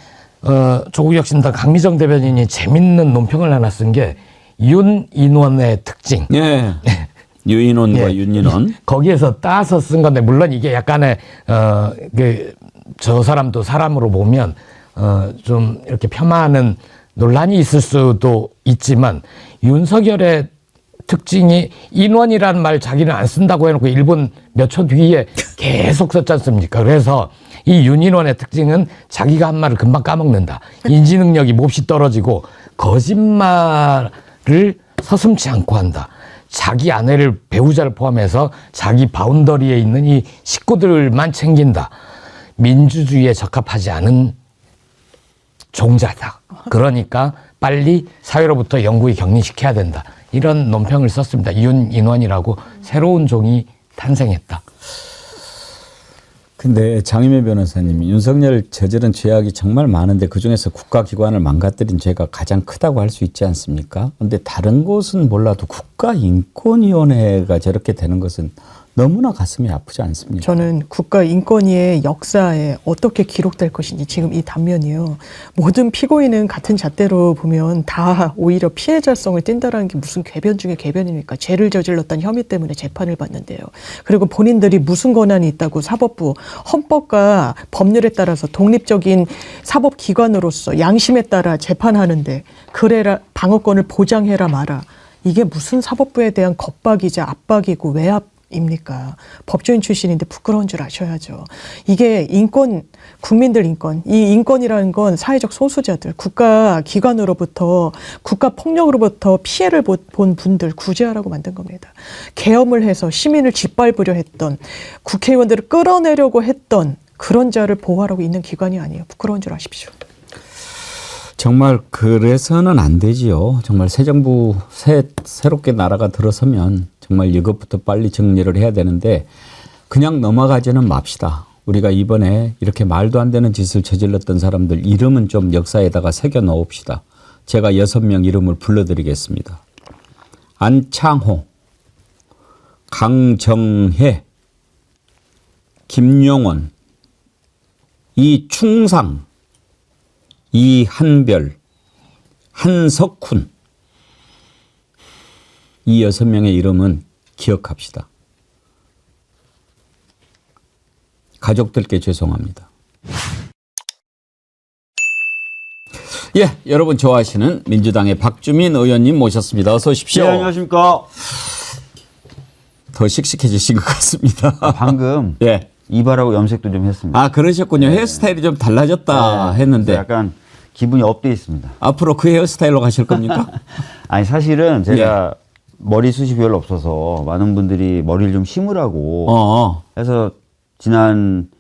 조국혁신당 강미정 대변인이 재밌는 논평을 하나 쓴 게 윤인원의 특징. 예. 유인원과 예. 윤인원. 거기에서 따서 쓴 건데, 물론 이게 약간의 저 사람도 사람으로 보면 좀 이렇게 폄하하는 논란이 있을 수도 있지만, 윤석열의 특징이 인원이라는 말 자기는 안 쓴다고 해놓고 일본 몇 초 뒤에 계속 썼지 않습니까? 그래서 이 윤인원의 특징은 자기가 한 말을 금방 까먹는다. 인지 능력이 몹시 떨어지고 거짓말을 서슴지 않고 한다. 자기 아내를, 배우자를 포함해서 자기 바운더리에 있는 이 식구들만 챙긴다. 민주주의에 적합하지 않은 종자다. 그러니까 빨리 사회로부터 영구히 격리시켜야 된다. 이런 논평을 썼습니다. 윤인원이라고 새로운 종이 탄생했다. 근데 장희매 변호사님이 윤석열 저지른 죄악이 정말 많은데 그중에서 국가기관을 망가뜨린 죄가 가장 크다고 할 수 있지 않습니까? 근데 다른 곳은 몰라도 국가인권위원회가 저렇게 되는 것은 너무나 가슴이 아프지 않습니까? 저는 국가인권위의 역사에 어떻게 기록될 것인지 지금 이 단면이요. 모든 피고인은 같은 잣대로 보면 다 오히려 피해자성을 띈다라는 게 무슨 궤변 중에 궤변입니까? 죄를 저질렀다는 혐의 때문에 재판을 받는데요. 그리고 본인들이 무슨 권한이 있다고 사법부, 헌법과 법률에 따라서 독립적인 사법기관으로서 양심에 따라 재판하는데 그래라 방어권을 보장해라 마라. 이게 무슨 사법부에 대한 겁박이자 압박이고 외압입니까? 법조인 출신인데 부끄러운 줄 아셔야죠. 이게 인권, 국민들 인권, 이 인권이라는 건 사회적 소수자들, 국가기관으로부터, 국가폭력으로부터 피해를 본 분들 구제하라고 만든 겁니다. 계엄을 해서 시민을 짓밟으려 했던, 국회의원들을 끌어내려고 했던 그런 자를 보호하라고 있는 기관이 아니에요. 부끄러운 줄 아십시오. 정말 그래서는 안 되지요. 정말 새 정부, 새롭게 나라가 들어서면 정말 이것부터 빨리 정리를 해야 되는데 그냥 넘어가지는 맙시다. 우리가 이번에 이렇게 말도 안 되는 짓을 저질렀던 사람들 이름은 좀 역사에다가 새겨 넣읍시다. 제가 6명 이름을 불러드리겠습니다. 안창호, 강정혜, 김용원, 이충상, 이한별, 한석훈. 이 6명의 이름은 기억합시다. 가족들께 죄송합니다. 예, 여러분 좋아하시는 민주당의 박주민 의원님 모셨습니다. 어서 오십시오. 네, 안녕하십니까. 더 씩씩해지신 것 같습니다. 방금 예. 이발하고 염색도 좀 했습니다. 아, 그러셨군요. 네. 헤어스타일이 좀 달라졌다 했는데. 약간 기분이 업돼 있습니다. 앞으로 그 헤어스타일로 가실 겁니까? 아니, 사실은 제가 머리숱이 별로 없어서 많은 분들이 머리를 좀 심으라고 해서 지난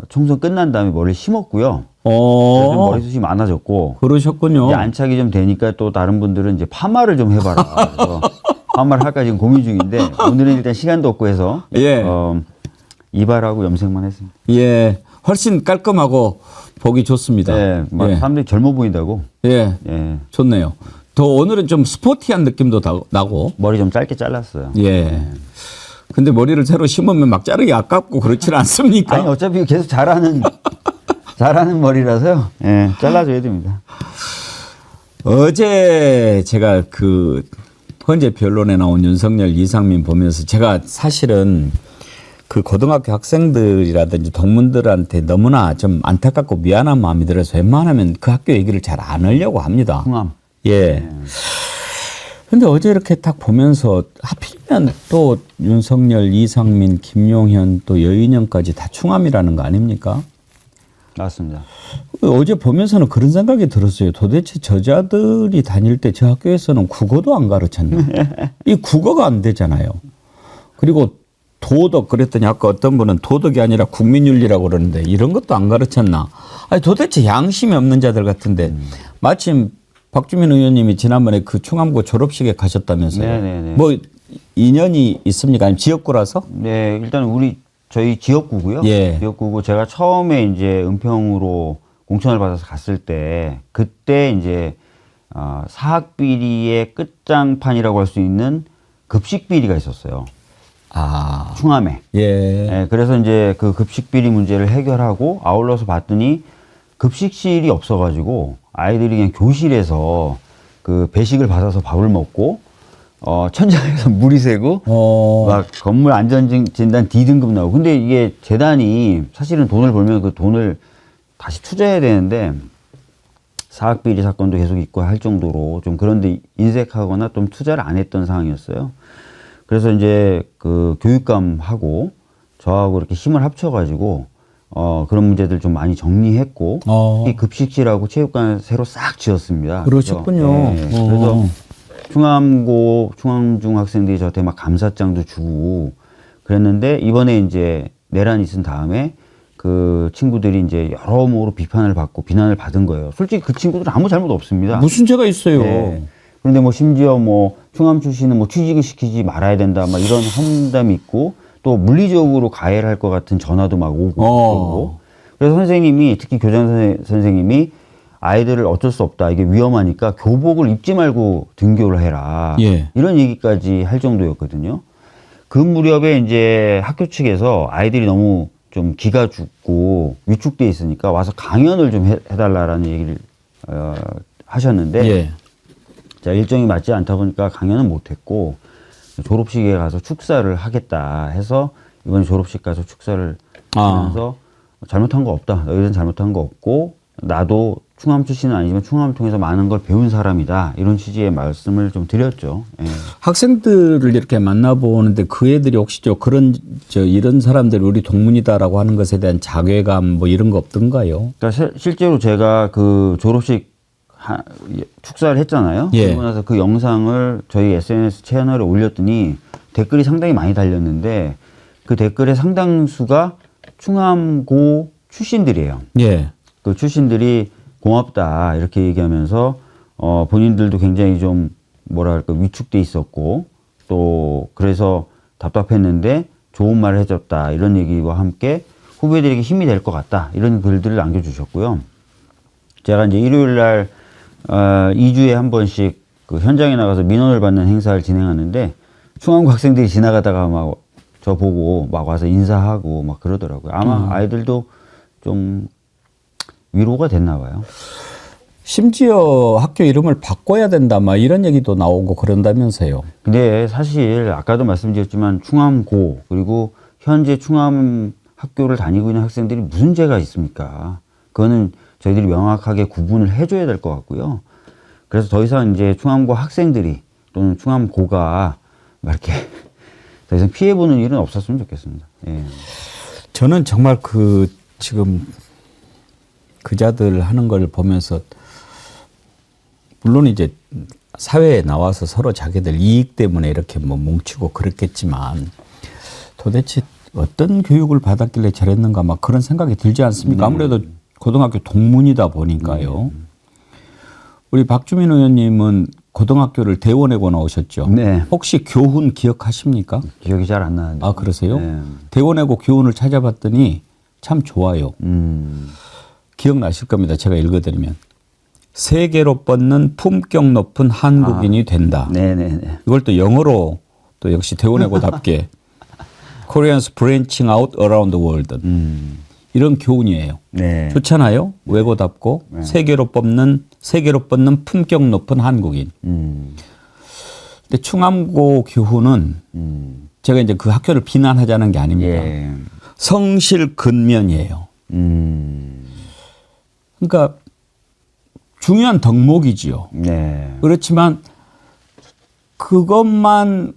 총선 끝난 다음에 머리를 심었고요. 그래서 좀 머리숱이 많아졌고. 그러셨군요. 이제 안착이 좀 되니까 또 다른 분들은 이제 파마를 좀 해봐라. 그래서 파마를 할까 지금 고민 중인데 오늘은 일단 시간도 없고 해서 이발하고 염색만 했습니다. 예, 훨씬 깔끔하고 보기 좋습니다. 네, 막 예. 사람들이 젊어 보인다고. 예, 좋네요. 더 오늘은 좀 스포티한 느낌도 나고. 머리 좀 짧게 잘랐어요. 예. 근데 머리를 새로 심으면 막 자르기 아깝고 그렇지는 않습니까? 아니, 어차피 계속 자라는 머리라서요. 예, 잘라줘야 됩니다. 어제 제가 그 헌재 변론에 나온 윤석열, 이상민 보면서 제가 사실은 그 고등학교 학생들이라든지 동문들한테 너무나 좀 안타깝고 미안한 마음이 들어서 웬만하면 그 학교 얘기를 잘 안 하려고 합니다. 충암. 예. 근데 어제 이렇게 딱 보면서 하필이면 또 윤석열, 이상민, 김용현 또 여인영까지 다 충암이라는 거 아닙니까? 맞습니다. 어제 보면서는 그런 생각이 들었어요. 도대체 저자들이 다닐 때 저 학교에서는 국어도 안 가르쳤나? 이 국어가 안 되잖아요. 그리고 도덕 그랬더니 아까 어떤 분은 도덕이 아니라 국민윤리라고 그러는데 이런 것도 안 가르쳤나? 아니 도대체 양심이 없는 자들 같은데 마침 박주민 의원님이 지난번에 그 충암고 졸업식에 가셨다면서요. 네네네. 뭐 인연이 있습니까? 아니면 지역구라서? 네, 일단 저희 지역구고요. 예. 지역구고 제가 처음에 이제 은평으로 공천을 받아서 갔을 때 그때 이제 사학비리의 끝장판이라고 할 수 있는 급식비리가 있었어요. 아. 충암에. 예. 네, 그래서 이제 그 급식비리 문제를 해결하고 아울러서 봤더니 급식실이 없어가지고 아이들이 그냥 교실에서 그 배식을 받아서 밥을 먹고 천장에서 물이 새고 막 건물 안전진단 D등급 나오고. 근데 이게 재단이 사실은 돈을 벌면 그 돈을 다시 투자해야 되는데 사학비리 사건도 계속 있고 할 정도로 좀 그런데 인색하거나 좀 투자를 안 했던 상황이었어요. 그래서 이제 그 교육감하고 저하고 이렇게 힘을 합쳐가지고 그런 문제들 좀 많이 정리했고 이 급식실하고 체육관 새로 싹 지었습니다. 그러셨군요. 그래서 충암중 학생들이 저한테 막 감사장도 주고 그랬는데 이번에 이제 내란이 있은 다음에 그 친구들이 이제 여러모로 비판을 받고 비난을 받은 거예요. 솔직히 그 친구들은 아무 잘못 없습니다. 무슨 죄가 있어요? 네. 그런데 뭐 심지어 뭐 충암 출신은 뭐 취직을 시키지 말아야 된다 막 이런 험담이 있고 또 물리적으로 가해를 할 것 같은 전화도 막 오고 그러고. 그래서 선생님이 특히 교장 선생님이 아이들을 어쩔 수 없다. 이게 위험하니까 교복을 입지 말고 등교를 해라. 예. 이런 얘기까지 할 정도였거든요. 그 무렵에 이제 학교 측에서 아이들이 너무 좀 기가 죽고 위축돼 있으니까 와서 강연을 좀 해달라라는 얘기를 하셨는데 예. 자, 일정이 맞지 않다 보니까 강연은 못했고 졸업식에 가서 축사를 하겠다 해서 이번에 졸업식 가서 축사를 하면서 잘못한 거 없다. 너희들은 잘못한 거 없고 나도 충암 출신은 아니지만 충암을 통해서 많은 걸 배운 사람이다. 이런 취지의 말씀을 좀 드렸죠. 예. 학생들을 이렇게 만나보는데 그 애들이 혹시 이런 사람들 우리 동문이다라고 하는 것에 대한 자괴감 뭐 이런 거 없던가요? 그러니까 실제로 제가 그 졸업식 축사를 했잖아요. 예. 그러고 나서 그 영상을 저희 SNS 채널에 올렸더니 댓글이 상당히 많이 달렸는데 그 댓글의 상당수가 충암고 출신들이에요. 예. 그 출신들이 고맙다 이렇게 얘기하면서 본인들도 굉장히 좀 뭐랄까 위축돼 있었고 또 그래서 답답했는데 좋은 말을 해줬다 이런 얘기와 함께 후배들에게 힘이 될 것 같다 이런 글들을 남겨주셨고요. 제가 이제 일요일 날 2주에 한 번씩 그 현장에 나가서 민원을 받는 행사를 진행하는데 충암고 학생들이 지나가다가 막 저 보고 막 와서 인사하고 막 그러더라고요. 아마 아이들도 좀 위로가 됐나 봐요. 심지어 학교 이름을 바꿔야 된다 막 이런 얘기도 나오고 그런다면서요. 근데 사실 아까도 말씀드렸지만 충암고 그리고 현재 충암 학교를 다니고 있는 학생들이 무슨 죄가 있습니까? 그거는 저희들이 명확하게 구분을 해줘야 될 것 같고요. 그래서 더 이상 이제 충암고 학생들이 또는 충암고가 이렇게 더 이상 피해보는 일은 없었으면 좋겠습니다. 예. 저는 정말 지금 그자들 하는 걸 보면서 물론 이제 사회에 나와서 서로 자기들 이익 때문에 이렇게 뭐 뭉치고 그랬겠지만 도대체 어떤 교육을 받았길래 저랬는가 막 그런 생각이 들지 않습니까? 아무래도 고등학교 동문이다 보니까요. 우리 박주민 의원님은 고등학교를 대원외고 나오셨죠? 네. 혹시 교훈 기억하십니까? 기억이 잘 안 나는데. 아, 그러세요? 네. 대원외고 교훈을 찾아봤더니 참 좋아요. 기억나실 겁니다. 제가 읽어드리면. 세계로 뻗는 품격 높은 한국인이 된다. 네네네. 이걸 또 영어로 또 역시 대원외고답게 Koreans branching out around the world. 이런 교훈이에요. 네. 좋잖아요. 외고답고 세계로 뻗는 품격 높은 한국인. 근데 충암고 교훈은 제가 이제 그 학교를 비난하자는 게 아닙니다. 예. 성실 근면이에요. 그러니까 중요한 덕목이지요. 네. 그렇지만 그것만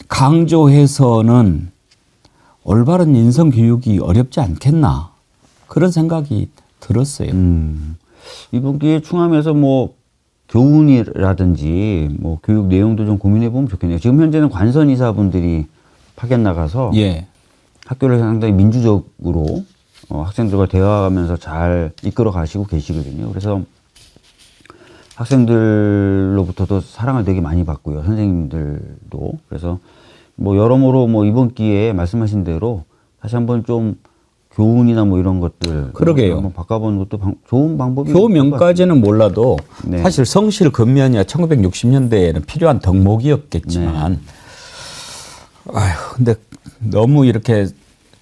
강조해서는 올바른 인성 교육이 어렵지 않겠나 그런 생각이 들었어요. 이번 기회에 충암에서 뭐 교훈이라든지 뭐 교육 내용도 좀 고민해 보면 좋겠네요. 지금 현재는 관선 이사분들이 파견 나가서 예. 학교를 상당히 민주적으로 학생들과 대화하면서 잘 이끌어 가시고 계시거든요. 그래서 학생들로부터도 사랑을 되게 많이 받고요. 선생님들도. 그래서 뭐 여러모로 뭐 이번 기회에 말씀하신 대로 다시 한번 좀 교훈이나 뭐 이런 것들 그러게요. 한번 바꿔보는 것도 좋은 방법이 교명까지는 몰라도 네. 사실 성실 근면이야 1960년대에는 필요한 덕목이었겠지만 아휴 근데 너무 이렇게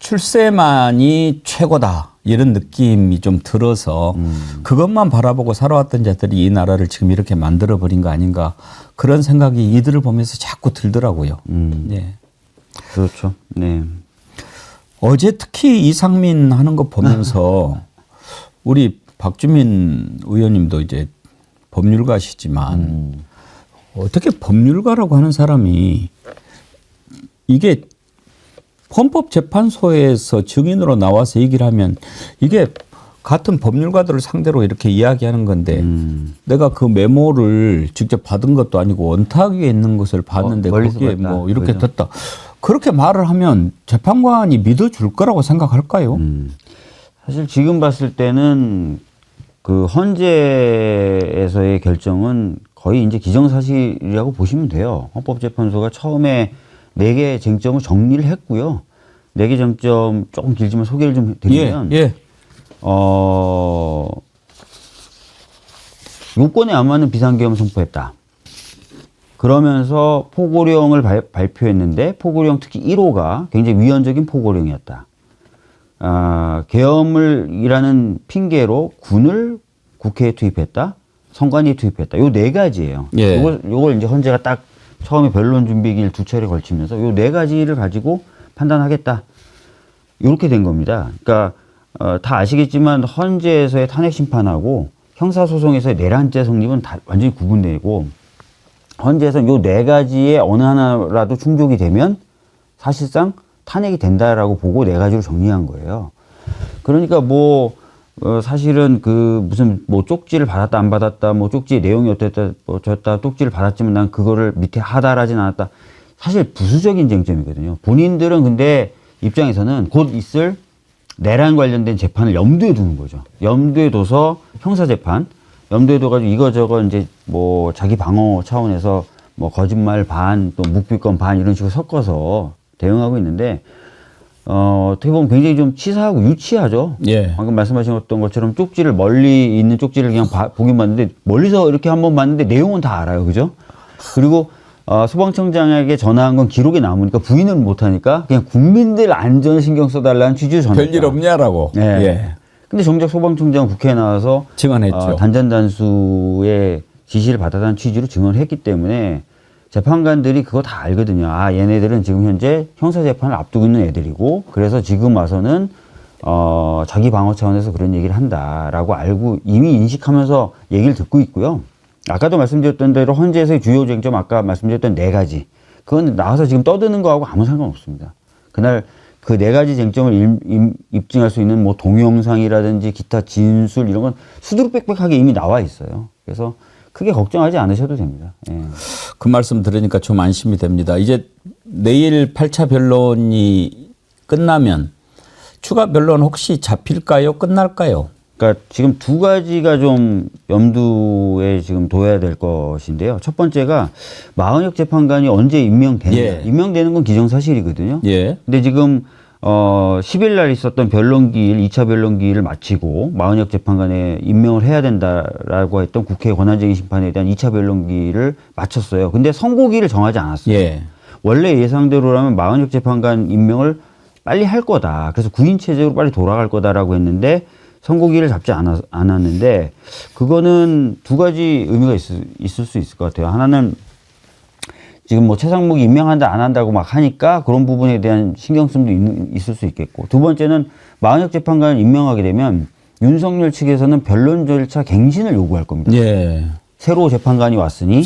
출세만이 최고다 이런 느낌이 좀 들어서 그것만 바라보고 살아왔던 자들이 이 나라를 지금 이렇게 만들어 버린 거 아닌가 그런 생각이 이들을 보면서 자꾸 들더라고요. 네. 그렇죠. 네. 어제 특히 이상민 하는 거 보면서 우리 박주민 의원님도 이제 법률가시지만 어떻게 법률가라고 하는 사람이 이게 헌법재판소에서 증인으로 나와서 얘기를 하면 이게 같은 법률가들을 상대로 이렇게 이야기하는 건데 내가 그 메모를 직접 받은 것도 아니고 원탁 위에 있는 것을 봤는데 거기에 봤다. 뭐 이렇게 그죠? 됐다. 그렇게 말을 하면 재판관이 믿어줄 거라고 생각할까요? 사실 지금 봤을 때는 그 헌재에서의 결정은 거의 이제 기정사실이라고 보시면 돼요. 헌법재판소가 처음에 4개 쟁점을 정리를 했고요. 4개 쟁점 조금 길지만 소개를 좀 드리면 요건에 안 맞는 비상계엄을 선포했다. 그러면서 포고령을 발표했는데 포고령 특히 1호가 굉장히 위헌적인 포고령이었다. 계엄을이라는 핑계로 군을 국회에 투입했다. 선관위에 투입했다. 요 4가지예요. 예. 요걸 이제 헌재가 딱 처음에 변론 준비기일 2차례 걸치면서 요 4가지를 가지고 판단하겠다. 이렇게 된 겁니다. 그러니까 다 아시겠지만 헌재에서의 탄핵 심판하고 형사소송에서의 내란죄 성립은 다 완전히 구분되고 헌재에서는 요 4가지의 어느 하나라도 충족이 되면 사실상 탄핵이 된다라고 보고 4가지로 정리한 거예요. 그러니까 뭐 사실은 그 무슨 뭐 쪽지를 받았다 안 받았다 뭐 쪽지 내용이 어땠다 뭐 어쨌다 쪽지를 받았지만 난 그거를 밑에 하다라진 않았다. 사실 부수적인 쟁점이거든요. 본인들은 근데 입장에서는 곧 있을 내란 관련된 재판을 염두에 두는 거죠. 염두에 둬서 형사재판 염두에 둬가지고 이거저거 이제 뭐 자기 방어 차원에서 뭐 거짓말 반 또 묵비권 반 이런 식으로 섞어서 대응하고 있는데 어떻게 보면 굉장히 좀 치사하고 유치하죠. 예. 방금 말씀하셨던 것처럼 쪽지를 멀리 있는 쪽지를 그냥 보긴 봤는데 멀리서 이렇게 한번 봤는데 내용은 다 알아요. 그죠? 그리고 소방청장에게 전화한 건 기록에 남으니까 부인을 못하니까 그냥 국민들 안전 신경 써달라는 취지로 전화했다. 별일 없냐라고. 네. 예. 근데 정작 소방청장은 국회에 나와서 증언했죠. 단전단수의 지시를 받았다는 취지로 증언을 했기 때문에 재판관들이 그거 다 알거든요. 아, 얘네들은 지금 현재 형사재판을 앞두고 있는 애들이고 그래서 지금 와서는 자기 방어 차원에서 그런 얘기를 한다라고 알고 이미 인식하면서 얘기를 듣고 있고요. 아까도 말씀드렸던 대로 헌재에서의 주요 쟁점 아까 말씀드렸던 4가지. 그건 나와서 지금 떠드는 거하고 아무 상관없습니다. 그날 그 4가지 쟁점을 입증할 수 있는 뭐 동영상이라든지 기타 진술 이런 건 수두룩빽빽하게 이미 나와 있어요. 그래서 크게 걱정하지 않으셔도 됩니다. 예. 그 말씀 들으니까 좀 안심이 됩니다. 이제 내일 8차 변론이 끝나면 추가 변론 혹시 잡힐까요? 끝날까요? 그러니까 지금 2가지가 좀 염두에 지금 둬야 될 것인데요. 첫 번째가 마은혁 재판관이 언제 임명되느냐. 예. 임명되는 건 기정사실이거든요. 예. 근데 지금 10일 날 있었던 변론기일, 2차 변론기일을 마치고 마은혁 재판관에 임명을 해야 된다라고 했던 국회 권한쟁의 심판에 대한 2차 변론기일을 마쳤어요. 근데 선고기일을 정하지 않았어요. 예. 원래 예상대로라면 마은혁 재판관 임명을 빨리 할 거다. 그래서 구인 체제로 빨리 돌아갈 거다라고 했는데 선고기일을 잡지 않았는데 그거는 2가지 의미가 있을 수 있을 것 같아요. 하나는 지금 뭐 최상목이 임명한다 안 한다고 막 하니까 그런 부분에 대한 신경씀도 있을 수 있겠고, 두 번째는 마은혁 재판관을 임명하게 되면 윤석열 측에서는 변론 절차 갱신을 요구할 겁니다. 예. 새로 재판관이 왔으니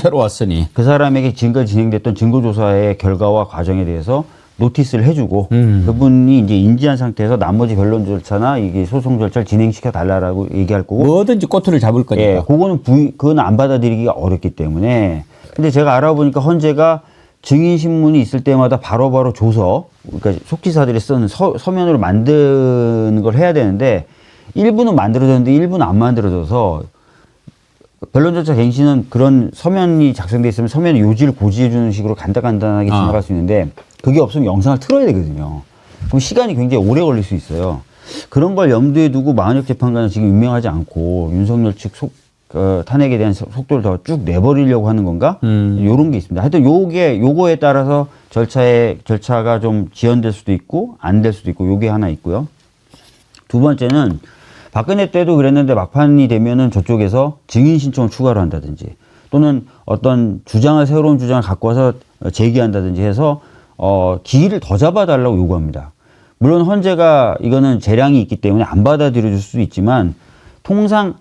그 사람에게 지금까지 진행됐던 증거조사의 결과와 과정에 대해서 노티스를 해주고 그분이 이제 인지한 상태에서 나머지 변론 절차나 이게 소송 절차를 진행시켜 달라라고 얘기할 거고, 뭐든지 꼬투리를 잡을 거니까. 예, 그건 안 받아들이기가 어렵기 때문에. 근데 제가 알아보니까 헌재가 증인 신문이 있을 때마다 바로바로 줘서, 그러니까 속기사들이 쓰는 서면으로 만드는 걸 해야 되는데 일부는 만들어졌는데 일부는 안 만들어져서, 변론 절차 갱신은 그런 서면이 작성돼 있으면 서면의 요지를 고지해 주는 식으로 간단하게 지나갈 수 있는데 그게 없으면 영상을 틀어야 되거든요. 그럼 시간이 굉장히 오래 걸릴 수 있어요. 그런 걸 염두에 두고 마은혁 재판관은 지금 임명하지 않고 윤석열 측 탄핵에 대한 속도를 더 쭉 내버리려고 하는 건가? 요런 게 있습니다. 하여튼 요거에 따라서 절차가 좀 지연될 수도 있고 안 될 수도 있고, 요게 하나 있고요. 두 번째는 박근혜 때도 그랬는데 막판이 되면은 저쪽에서 증인 신청을 추가로 한다든지 또는 어떤 새로운 주장을 갖고 와서 제기한다든지 해서 기일을 더 잡아달라고 요구합니다. 물론 헌재가 이거는 재량이 있기 때문에 안 받아들여줄 수도 있지만 통상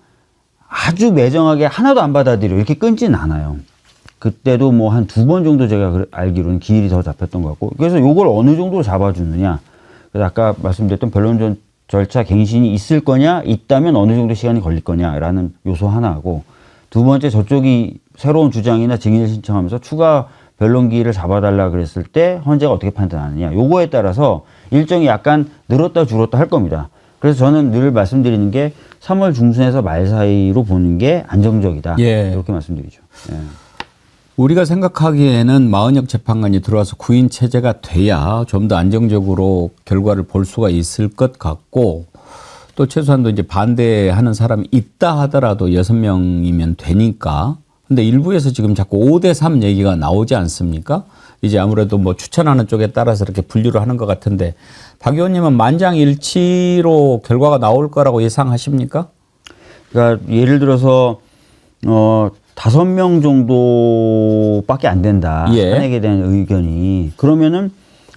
아주 매정하게 하나도 안 받아들여 이렇게 끊지는 않아요. 그때도 뭐 한 2번 정도 제가 알기로는 기일이 더 잡혔던 것 같고, 그래서 요걸 어느 정도로 잡아주느냐. 그래서 아까 말씀드렸던 변론 절차 갱신이 있을 거냐, 있다면 어느 정도 시간이 걸릴 거냐라는 요소 하나하고, 두 번째 저쪽이 새로운 주장이나 증인을 신청하면서 추가 변론 기일을 잡아달라 그랬을 때 헌재가 어떻게 판단하느냐, 요거에 따라서 일정이 약간 늘었다 줄었다 할 겁니다. 그래서 저는 늘 말씀드리는 게 3월 중순에서 말 사이로 보는 게 안정적이다. 예. 이렇게 말씀드리죠. 예. 우리가 생각하기에는 마은혁 재판관이 들어와서 구인 체제가 돼야 좀 더 안정적으로 결과를 볼 수가 있을 것 같고, 또 최소한도 이제 반대하는 사람이 있다 하더라도 6명이면 되니까. 근데 일부에서 지금 자꾸 5대3 얘기가 나오지 않습니까? 이제 아무래도 뭐 추천하는 쪽에 따라서 이렇게 분류를 하는 것 같은데, 박 의원님은 만장일치로 결과가 나올 거라고 예상하십니까? 그러니까 예를 들어서 5명 정도밖에 안 된다. 예. 탄핵에 대한 의견이. 그러면은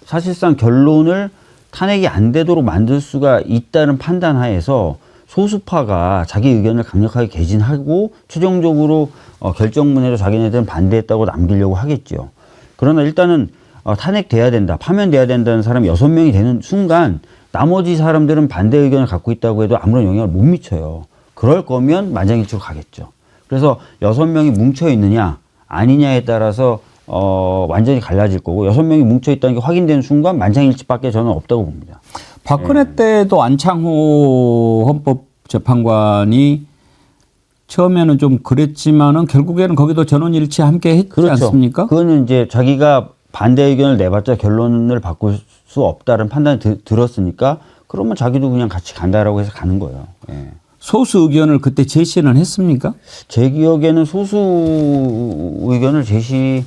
사실상 결론을 탄핵이 안 되도록 만들 수가 있다는 판단 하에서 소수파가 자기 의견을 강력하게 개진하고 최종적으로 결정문에도 자기네들은 반대했다고 남기려고 하겠죠. 그러나 일단은 탄핵돼야 된다, 파면돼야 된다는 사람이 6명이 되는 순간 나머지 사람들은 반대 의견을 갖고 있다고 해도 아무런 영향을 못 미쳐요. 그럴 거면 만장일치로 가겠죠. 그래서 6명이 뭉쳐 있느냐 아니냐에 따라서 완전히 갈라질 거고, 6명이 뭉쳐 있다는 게 확인되는 순간 만장일치밖에 저는 없다고 봅니다. 박근혜 때도 안창호 헌법재판관이 처음에는 좀 그랬지만은 결국에는 거기도 전원일치 함께 했지 그렇죠. 않습니까? 그거는 이제 자기가 반대 의견을 내봤자 결론을 바꿀 수 없다는 판단이 들었으니까 그러면 자기도 그냥 같이 간다라고 해서 가는 거예요. 예. 소수 의견을 그때 제시는 했습니까? 제 기억에는 소수 의견을 제시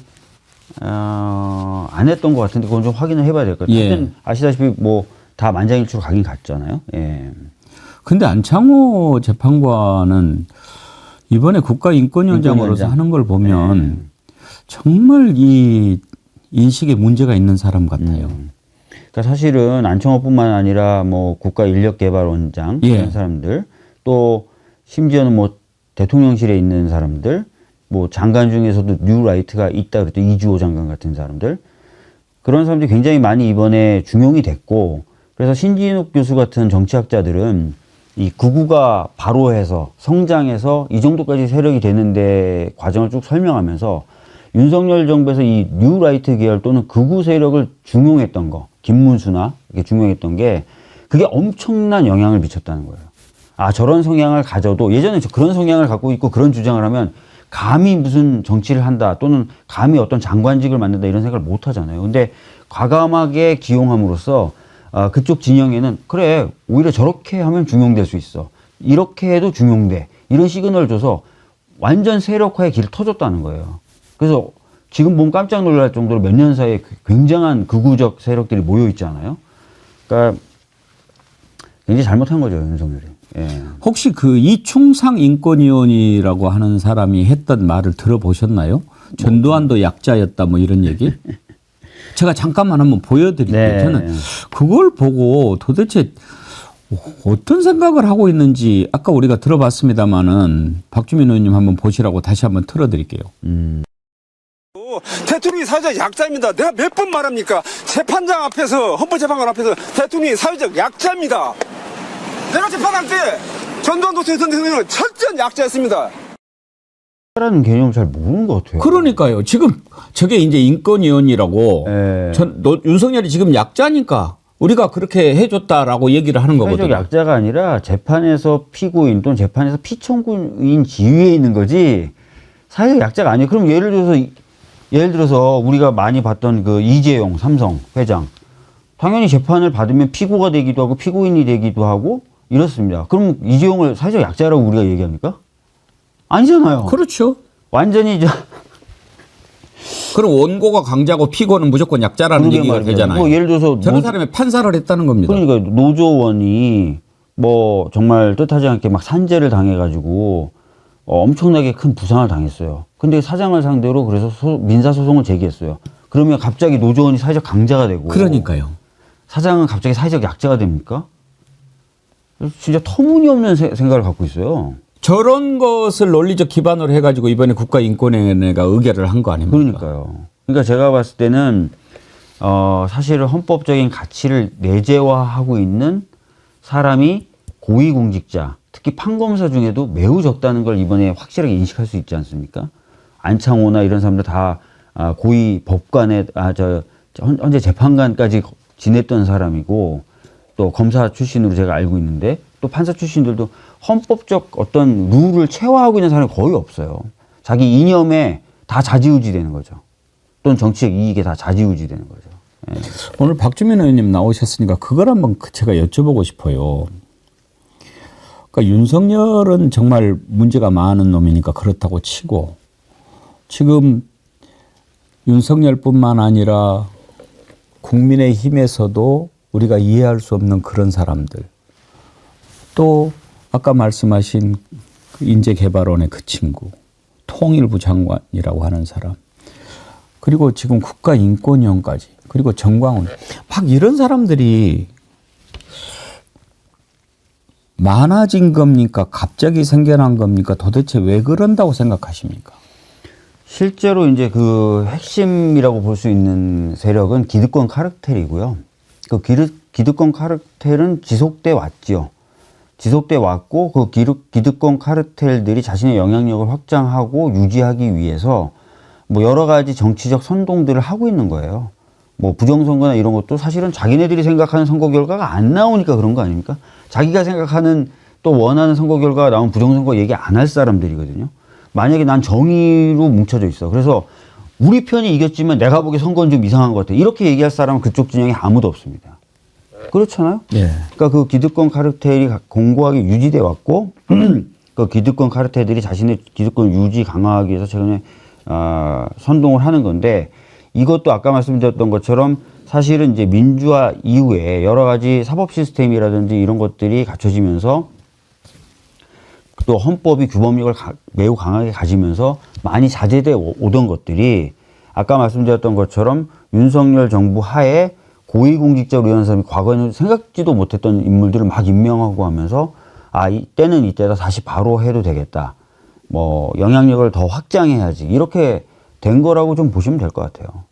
안 했던 것 같은데 그건 좀 확인을 해봐야 될 것 같아요. 예. 아시다시피 뭐 다 만장일치로 가긴 갔잖아요. 예. 근데 안창호 재판관은 이번에 국가인권위원장으로서 하는 걸 보면 정말 이 인식에 문제가 있는 사람 같아요. 그러니까 사실은 안창호뿐만 아니라 뭐 국가인력개발원장 이런 사람들, 또 심지어는 뭐 대통령실에 있는 사람들, 뭐 장관 중에서도 뉴라이트가 있다 그랬죠. 이주호 장관 같은 사람들, 그런 사람들이 굉장히 많이 이번에 중용이 됐고, 그래서 신진욱 교수 같은 정치학자들은 이 극우가 바로해서 성장해서 이 정도까지 세력이 되는데 과정을 쭉 설명하면서 윤석열 정부에서 이 뉴라이트 계열 또는 극우 세력을 중용했던 거, 김문수나 이렇게 중용했던 게 그게 엄청난 영향을 미쳤다는 거예요. 아, 저런 성향을 가져도, 예전에 그런 성향을 갖고 있고 그런 주장을 하면 감히 무슨 정치를 한다 또는 감히 어떤 장관직을 맡는다 이런 생각을 못 하잖아요. 근데 과감하게 기용함으로써 그쪽 진영에는 그래, 오히려 저렇게 하면 중용될 수 있어, 이렇게 해도 중용돼, 이런 시그널을 줘서 완전 세력화의 길을 터줬다는 거예요. 그래서 지금 보면 깜짝 놀랄 정도로 몇 년 사이에 굉장한 극우적 세력들이 모여 있잖아요. 그러니까 굉장히 잘못한 거죠, 윤석열이. 예. 혹시 그 이충상 인권위원이라고 하는 사람이 했던 말을 들어보셨나요? 전두환도 약자였다 뭐 이런 얘기. 제가 잠깐만 한번 보여드릴게요. 네. 저는 그걸 보고 도대체 어떤 생각을 하고 있는지 아까 우리가 들어봤습니다마는 박주민 의원님 한번 보시라고 다시 한번 틀어드릴게요. 대통령이 사회적 약자입니다. 내가 몇 번 말합니까? 재판장 앞에서, 헌법재판관 앞에서 대통령이 사회적 약자입니다. 내가 재판할 때 전두환 전 대통령은 철저한 약자였습니다. 라는 개념을 잘 모르는 것 같아요. 그러니까요. 지금 저게 이제 인권위원이라고 네. 윤석열이 지금 약자니까 우리가 그렇게 해줬다라고 얘기를 하는 사회적 거거든요. 약자가 아니라 재판에서 피고인 또는 재판에서 피청구인 지위에 있는 거지 사회적 약자가 아니에요. 그럼 예를 들어서 우리가 많이 봤던 그 이재용 삼성 회장 당연히 재판을 받으면 피고가 되기도 하고 피고인이 되기도 하고 이렇습니다. 그럼 이재용을 사회적 약자라고 우리가 얘기합니까? 아니잖아요. 그렇죠. 완전히 그럼 원고가 강자고 피고는 무조건 약자라는 얘기가 되잖아요. 뭐 예를 들어서 저런 사람이 판사를 했다는 겁니다. 그러니까 노조원이 뭐 정말 뜻하지 않게 막 산재를 당해가지고 엄청나게 큰 부상을 당했어요. 근데 사장을 상대로 그래서 민사소송을 제기했어요. 그러면 갑자기 노조원이 사회적 강자가 되고 그러니까요. 사장은 갑자기 사회적 약자가 됩니까? 진짜 터무니없는 생각을 갖고 있어요. 저런 것을 논리적 기반으로 해가지고 이번에 국가인권위원회가 의결을 한 거 아닙니까? 그러니까요. 그러니까 제가 봤을 때는 사실은 헌법적인 가치를 내재화하고 있는 사람이 고위공직자, 특히 판검사 중에도 매우 적다는 걸 이번에 확실하게 인식할 수 있지 않습니까? 안창호나 이런 사람들 다 고위 법관에 현재 재판관까지 지냈던 사람이고 또 검사 출신으로 제가 알고 있는데 또 판사 출신들도 헌법적 어떤 룰을 체화하고 있는 사람이 거의 없어요. 자기 이념에 다 좌지우지 되는 거죠. 또는 정치적 이익에 다 좌지우지 되는 거죠. 예. 오늘 박주민 의원님 나오셨으니까 그걸 한번 제가 여쭤보고 싶어요. 그러니까 윤석열은 정말 문제가 많은 놈이니까 그렇다고 치고 지금 윤석열뿐만 아니라 국민의힘에서도 우리가 이해할 수 없는 그런 사람들 또 아까 말씀하신 그 인재개발원의 그 친구 통일부 장관이라고 하는 사람 그리고 지금 국가인권위원까지 그리고 정광훈 막 이런 사람들이 많아진 겁니까? 갑자기 생겨난 겁니까? 도대체 왜 그런다고 생각하십니까? 실제로 이제 그 핵심이라고 볼 수 있는 세력은 기득권 카르텔이고요. 그 기득권 카르텔은 지속돼 왔죠. 지속돼 왔고 그 기득권 카르텔들이 자신의 영향력을 확장하고 유지하기 위해서 뭐 여러 가지 정치적 선동들을 하고 있는 거예요. 뭐 부정선거나 이런 것도 사실은 자기네들이 생각하는 선거 결과가 안 나오니까 그런 거 아닙니까? 자기가 생각하는 또 원하는 선거 결과가 나오면 부정선거 얘기 안 할 사람들이거든요. 만약에 난 정의로 뭉쳐져 있어. 그래서 우리 편이 이겼지만 내가 보기에 선거는 좀 이상한 것 같아. 이렇게 얘기할 사람은 그쪽 진영에 아무도 없습니다. 그렇잖아요? 예. 그러니까 그 기득권 카르텔이 공고하게 유지돼 왔고 그 기득권 카르텔들이 자신의 기득권 유지 강화하기 위해서 최근에 선동을 하는 건데 이것도 아까 말씀드렸던 것처럼 사실은 이제 민주화 이후에 여러 가지 사법 시스템이라든지 이런 것들이 갖춰지면서 또 헌법이 규범력을 매우 강하게 가지면서 많이 자제돼 오던 것들이 아까 말씀드렸던 것처럼 윤석열 정부 하에 고위공직자로 일하는 사람이 과거에는 생각지도 못했던 인물들을 막 임명하고 하면서 이때는 이때다 다시 바로 해도 되겠다. 뭐 영향력을 더 확장해야지. 이렇게 된 거라고 좀 보시면 될 것 같아요.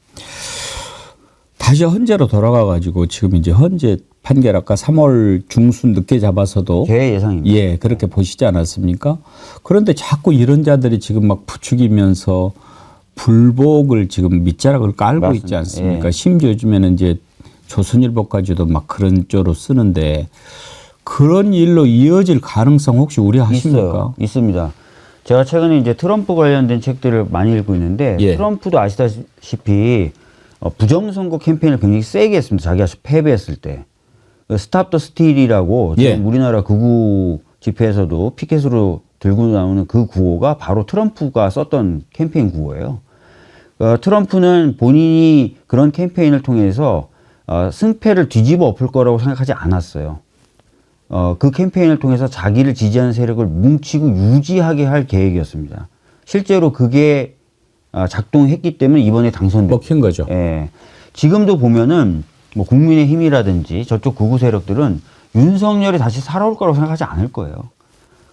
다시 헌재로 돌아가가지고 지금 이제 헌재 판결 아까 3월 중순 늦게 잡아서도 제 예상입니다. 예, 그렇게 보시지 않았습니까? 그런데 자꾸 이런 자들이 지금 막 부추기면서 불복을 지금 밑자락을 깔고 맞습니다. 있지 않습니까? 예. 심지어 요즘에는 이제 조선일보까지도 막 그런 쪽으로 쓰는데 그런 일로 이어질 가능성 혹시 우려하십니까? 있어요. 있습니다. 제가 최근에 이제 트럼프 관련된 책들을 많이 읽고 있는데 예. 트럼프도 아시다시피 부정선거 캠페인을 굉장히 세게 했습니다. 자기가 패배했을 때. 스탑 더 스틸이라고 지금 예. 우리나라 극우 집회에서도 피켓으로 들고 나오는 그 구호가 바로 트럼프가 썼던 캠페인 구호예요. 트럼프는 본인이 그런 캠페인을 통해서 승패를 뒤집어 엎을 거라고 생각하지 않았어요. 그 캠페인을 통해서 자기를 지지하는 세력을 뭉치고 유지하게 할 계획이었습니다. 실제로 그게 작동했기 때문에 이번에 당선된 먹힌 거죠. 예. 지금도 보면은 뭐 국민의힘이라든지 저쪽 극우 세력들은 윤석열이 다시 살아올 거라고 생각하지 않을 거예요.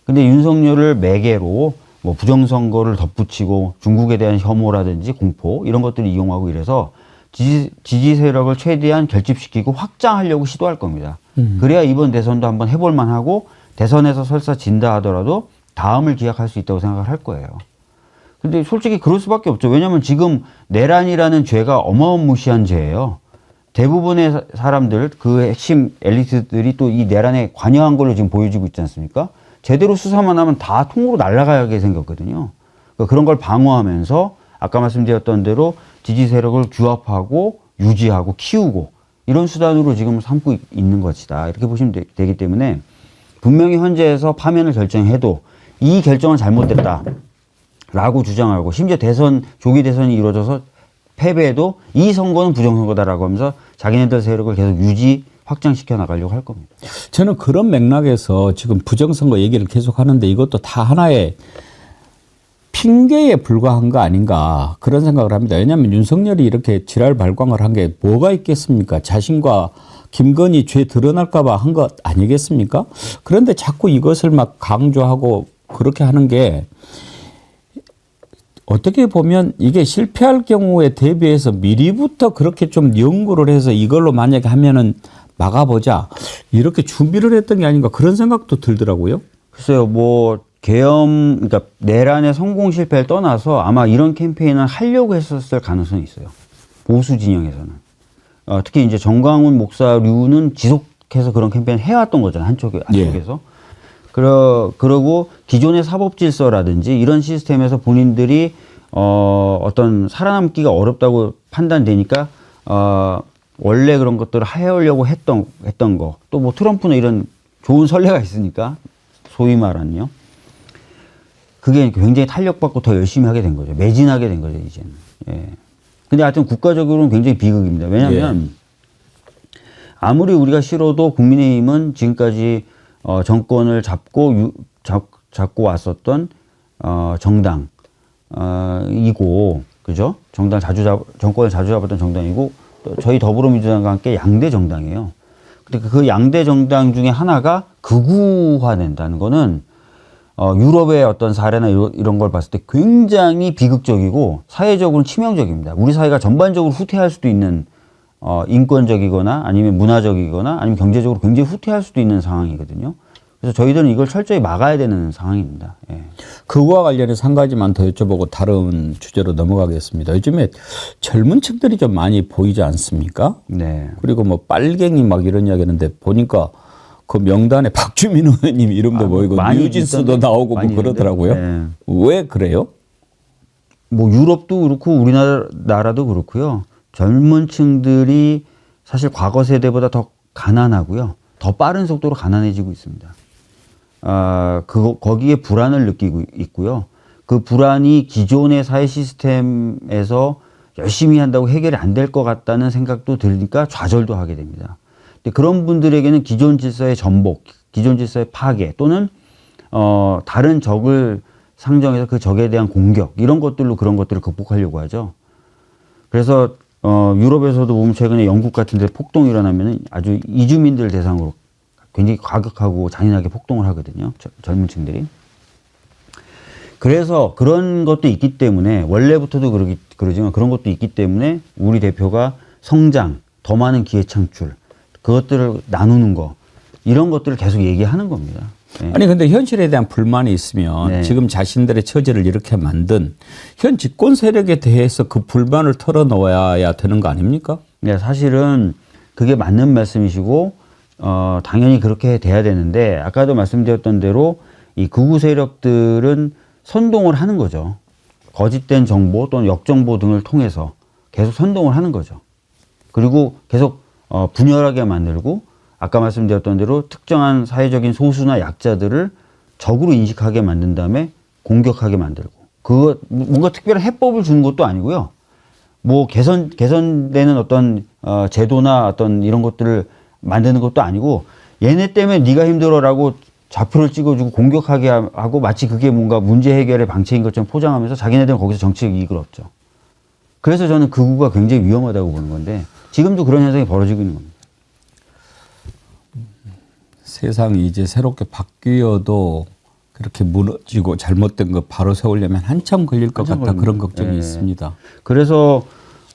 근데 윤석열을 매개로 뭐 부정선거를 덧붙이고 중국에 대한 혐오라든지 공포 이런 것들을 이용하고 이래서 지지 세력을 최대한 결집시키고 확장하려고 시도할 겁니다. 그래야 이번 대선도 한번 해볼 만하고 대선에서 설사 진다 하더라도 다음을 기약할 수 있다고 생각을 할 거예요. 근데 솔직히 그럴 수밖에 없죠. 왜냐하면 지금 내란이라는 죄가 어마어마무시한 죄예요. 대부분의 사람들, 그 핵심 엘리트들이 또 이 내란에 관여한 걸로 지금 보여지고 있지 않습니까? 제대로 수사만 하면 다 통으로 날아가게 생겼거든요. 그러니까 그런 걸 방어하면서 아까 말씀드렸던 대로 지지 세력을 규합하고 유지하고 키우고 이런 수단으로 지금 삼고 있는 것이다. 이렇게 보시면 되기 때문에 분명히 현재에서 파면을 결정해도 이 결정은 잘못됐다라고 주장하고 심지어 조기 대선이 이루어져서 패배해도 이 선거는 부정선거다라고 하면서 자기네들 세력을 계속 확장시켜 나가려고 할 겁니다. 저는 그런 맥락에서 지금 부정선거 얘기를 계속 하는데 이것도 다 하나의 핑계에 불과한 거 아닌가 그런 생각을 합니다. 왜냐하면 윤석열이 이렇게 지랄 발광을 한 게 뭐가 있겠습니까? 자신과 김건희 죄 드러날까 봐 한 것 아니겠습니까? 그런데 자꾸 이것을 막 강조하고 그렇게 하는 게 어떻게 보면 이게 실패할 경우에 대비해서 미리부터 그렇게 좀 연구를 해서 이걸로 만약에 하면은 막아보자 이렇게 준비를 했던 게 아닌가 그런 생각도 들더라고요. 글쎄요, 뭐 그러니까 내란의 성공 실패를 떠나서 아마 이런 캠페인을 하려고 했었을 가능성이 있어요. 보수 진영에서는. 특히 이제 정광훈 목사류는 지속해서 그런 캠페인을 해왔던 거잖아요. 한쪽에서. 예. 그러고 기존의 사법 질서라든지 이런 시스템에서 본인들이 어떤 살아남기가 어렵다고 판단되니까 원래 그런 것들을 해오려고 했던 거. 또 뭐 트럼프는 이런 좋은 선례가 있으니까 소위 말하는요. 그게 굉장히 탄력받고 더 열심히 하게 된 거죠. 매진하게 된 거죠, 이제는. 예. 근데 하여튼 국가적으로는 굉장히 비극입니다. 왜냐하면 아무리 우리가 싫어도 국민의힘은 지금까지 정권을 잡고 왔었던 정당이고, 그죠? 정권을 자주 잡았던 정당이고, 또 저희 더불어민주당과 함께 양대 정당이에요. 근데 그 양대 정당 중에 하나가 극우화된다는 거는 유럽의 어떤 사례나 이런 걸 봤을 때 굉장히 비극적이고 사회적으로는 치명적입니다. 우리 사회가 전반적으로 후퇴할 수도 있는 인권적이거나 아니면 문화적이거나 아니면 경제적으로 굉장히 후퇴할 수도 있는 상황이거든요. 그래서 저희들은 이걸 철저히 막아야 되는 상황입니다. 예. 그거와 관련해서 한 가지만 더 여쭤보고 다른 주제로 넘어가겠습니다. 요즘에 젊은 층들이 좀 많이 보이지 않습니까? 네. 그리고 뭐 빨갱이 막 이런 이야기 하는데 보니까 그 명단에 박주민 의원님 이름도 보이고 뉴진스도 나오고 뭐 그러더라고요. 네. 왜 그래요? 뭐 유럽도 그렇고 우리나라도 그렇고요. 젊은 층들이 사실 과거 세대보다 더 가난하고요. 더 빠른 속도로 가난해지고 있습니다. 거기에 불안을 느끼고 있고요. 그 불안이 기존의 사회 시스템에서 열심히 한다고 해결이 안 될 것 같다는 생각도 들으니까 좌절도 하게 됩니다. 근데 그런 분들에게는 기존 질서의 전복, 기존 질서의 파괴 또는 다른 적을 상정해서 그 적에 대한 공격 이런 것들로 그런 것들을 극복하려고 하죠. 그래서 유럽에서도 보면 최근에 영국 같은 데 폭동이 일어나면 아주 이주민들 대상으로 굉장히 과격하고 잔인하게 폭동을 하거든요. 젊은 층들이. 그래서 그런 것도 있기 때문에 원래부터도 그러지만 그런 것도 있기 때문에 우리 대표가 성장, 더 많은 기회 창출, 그것들을 나누는 거 이런 것들을 계속 얘기하는 겁니다. 네. 아니 근데 현실에 대한 불만이 있으면 네. 지금 자신들의 처지를 이렇게 만든 현 집권 세력에 대해서 그 불만을 털어놓아야 되는 거 아닙니까? 네, 사실은 그게 맞는 말씀이시고 당연히 그렇게 돼야 되는데 아까도 말씀드렸던 대로 이 극우 세력들은 선동을 하는 거죠. 거짓된 정보 또는 역정보 등을 통해서 계속 선동을 하는 거죠. 그리고 계속 분열하게 만들고 아까 말씀드렸던 대로 특정한 사회적인 소수나 약자들을 적으로 인식하게 만든 다음에 공격하게 만들고 뭔가 특별한 해법을 주는 것도 아니고요. 뭐 개선되는 어떤 제도나 어떤 이런 것들을 만드는 것도 아니고 얘네 때문에 네가 힘들어라고 좌표를 찍어주고 공격하게 하고 마치 그게 뭔가 문제 해결의 방책인 것처럼 포장하면서 자기네들은 거기서 정치적 이익을 얻죠. 그래서 저는 극우가 굉장히 위험하다고 보는 건데 지금도 그런 현상이 벌어지고 있는 겁니다. 세상이 이제 새롭게 바뀌어도 그렇게 무너지고 잘못된 거 바로 세우려면 한참 걸릴 것 같다. 그런 걱정이 있습니다. 그래서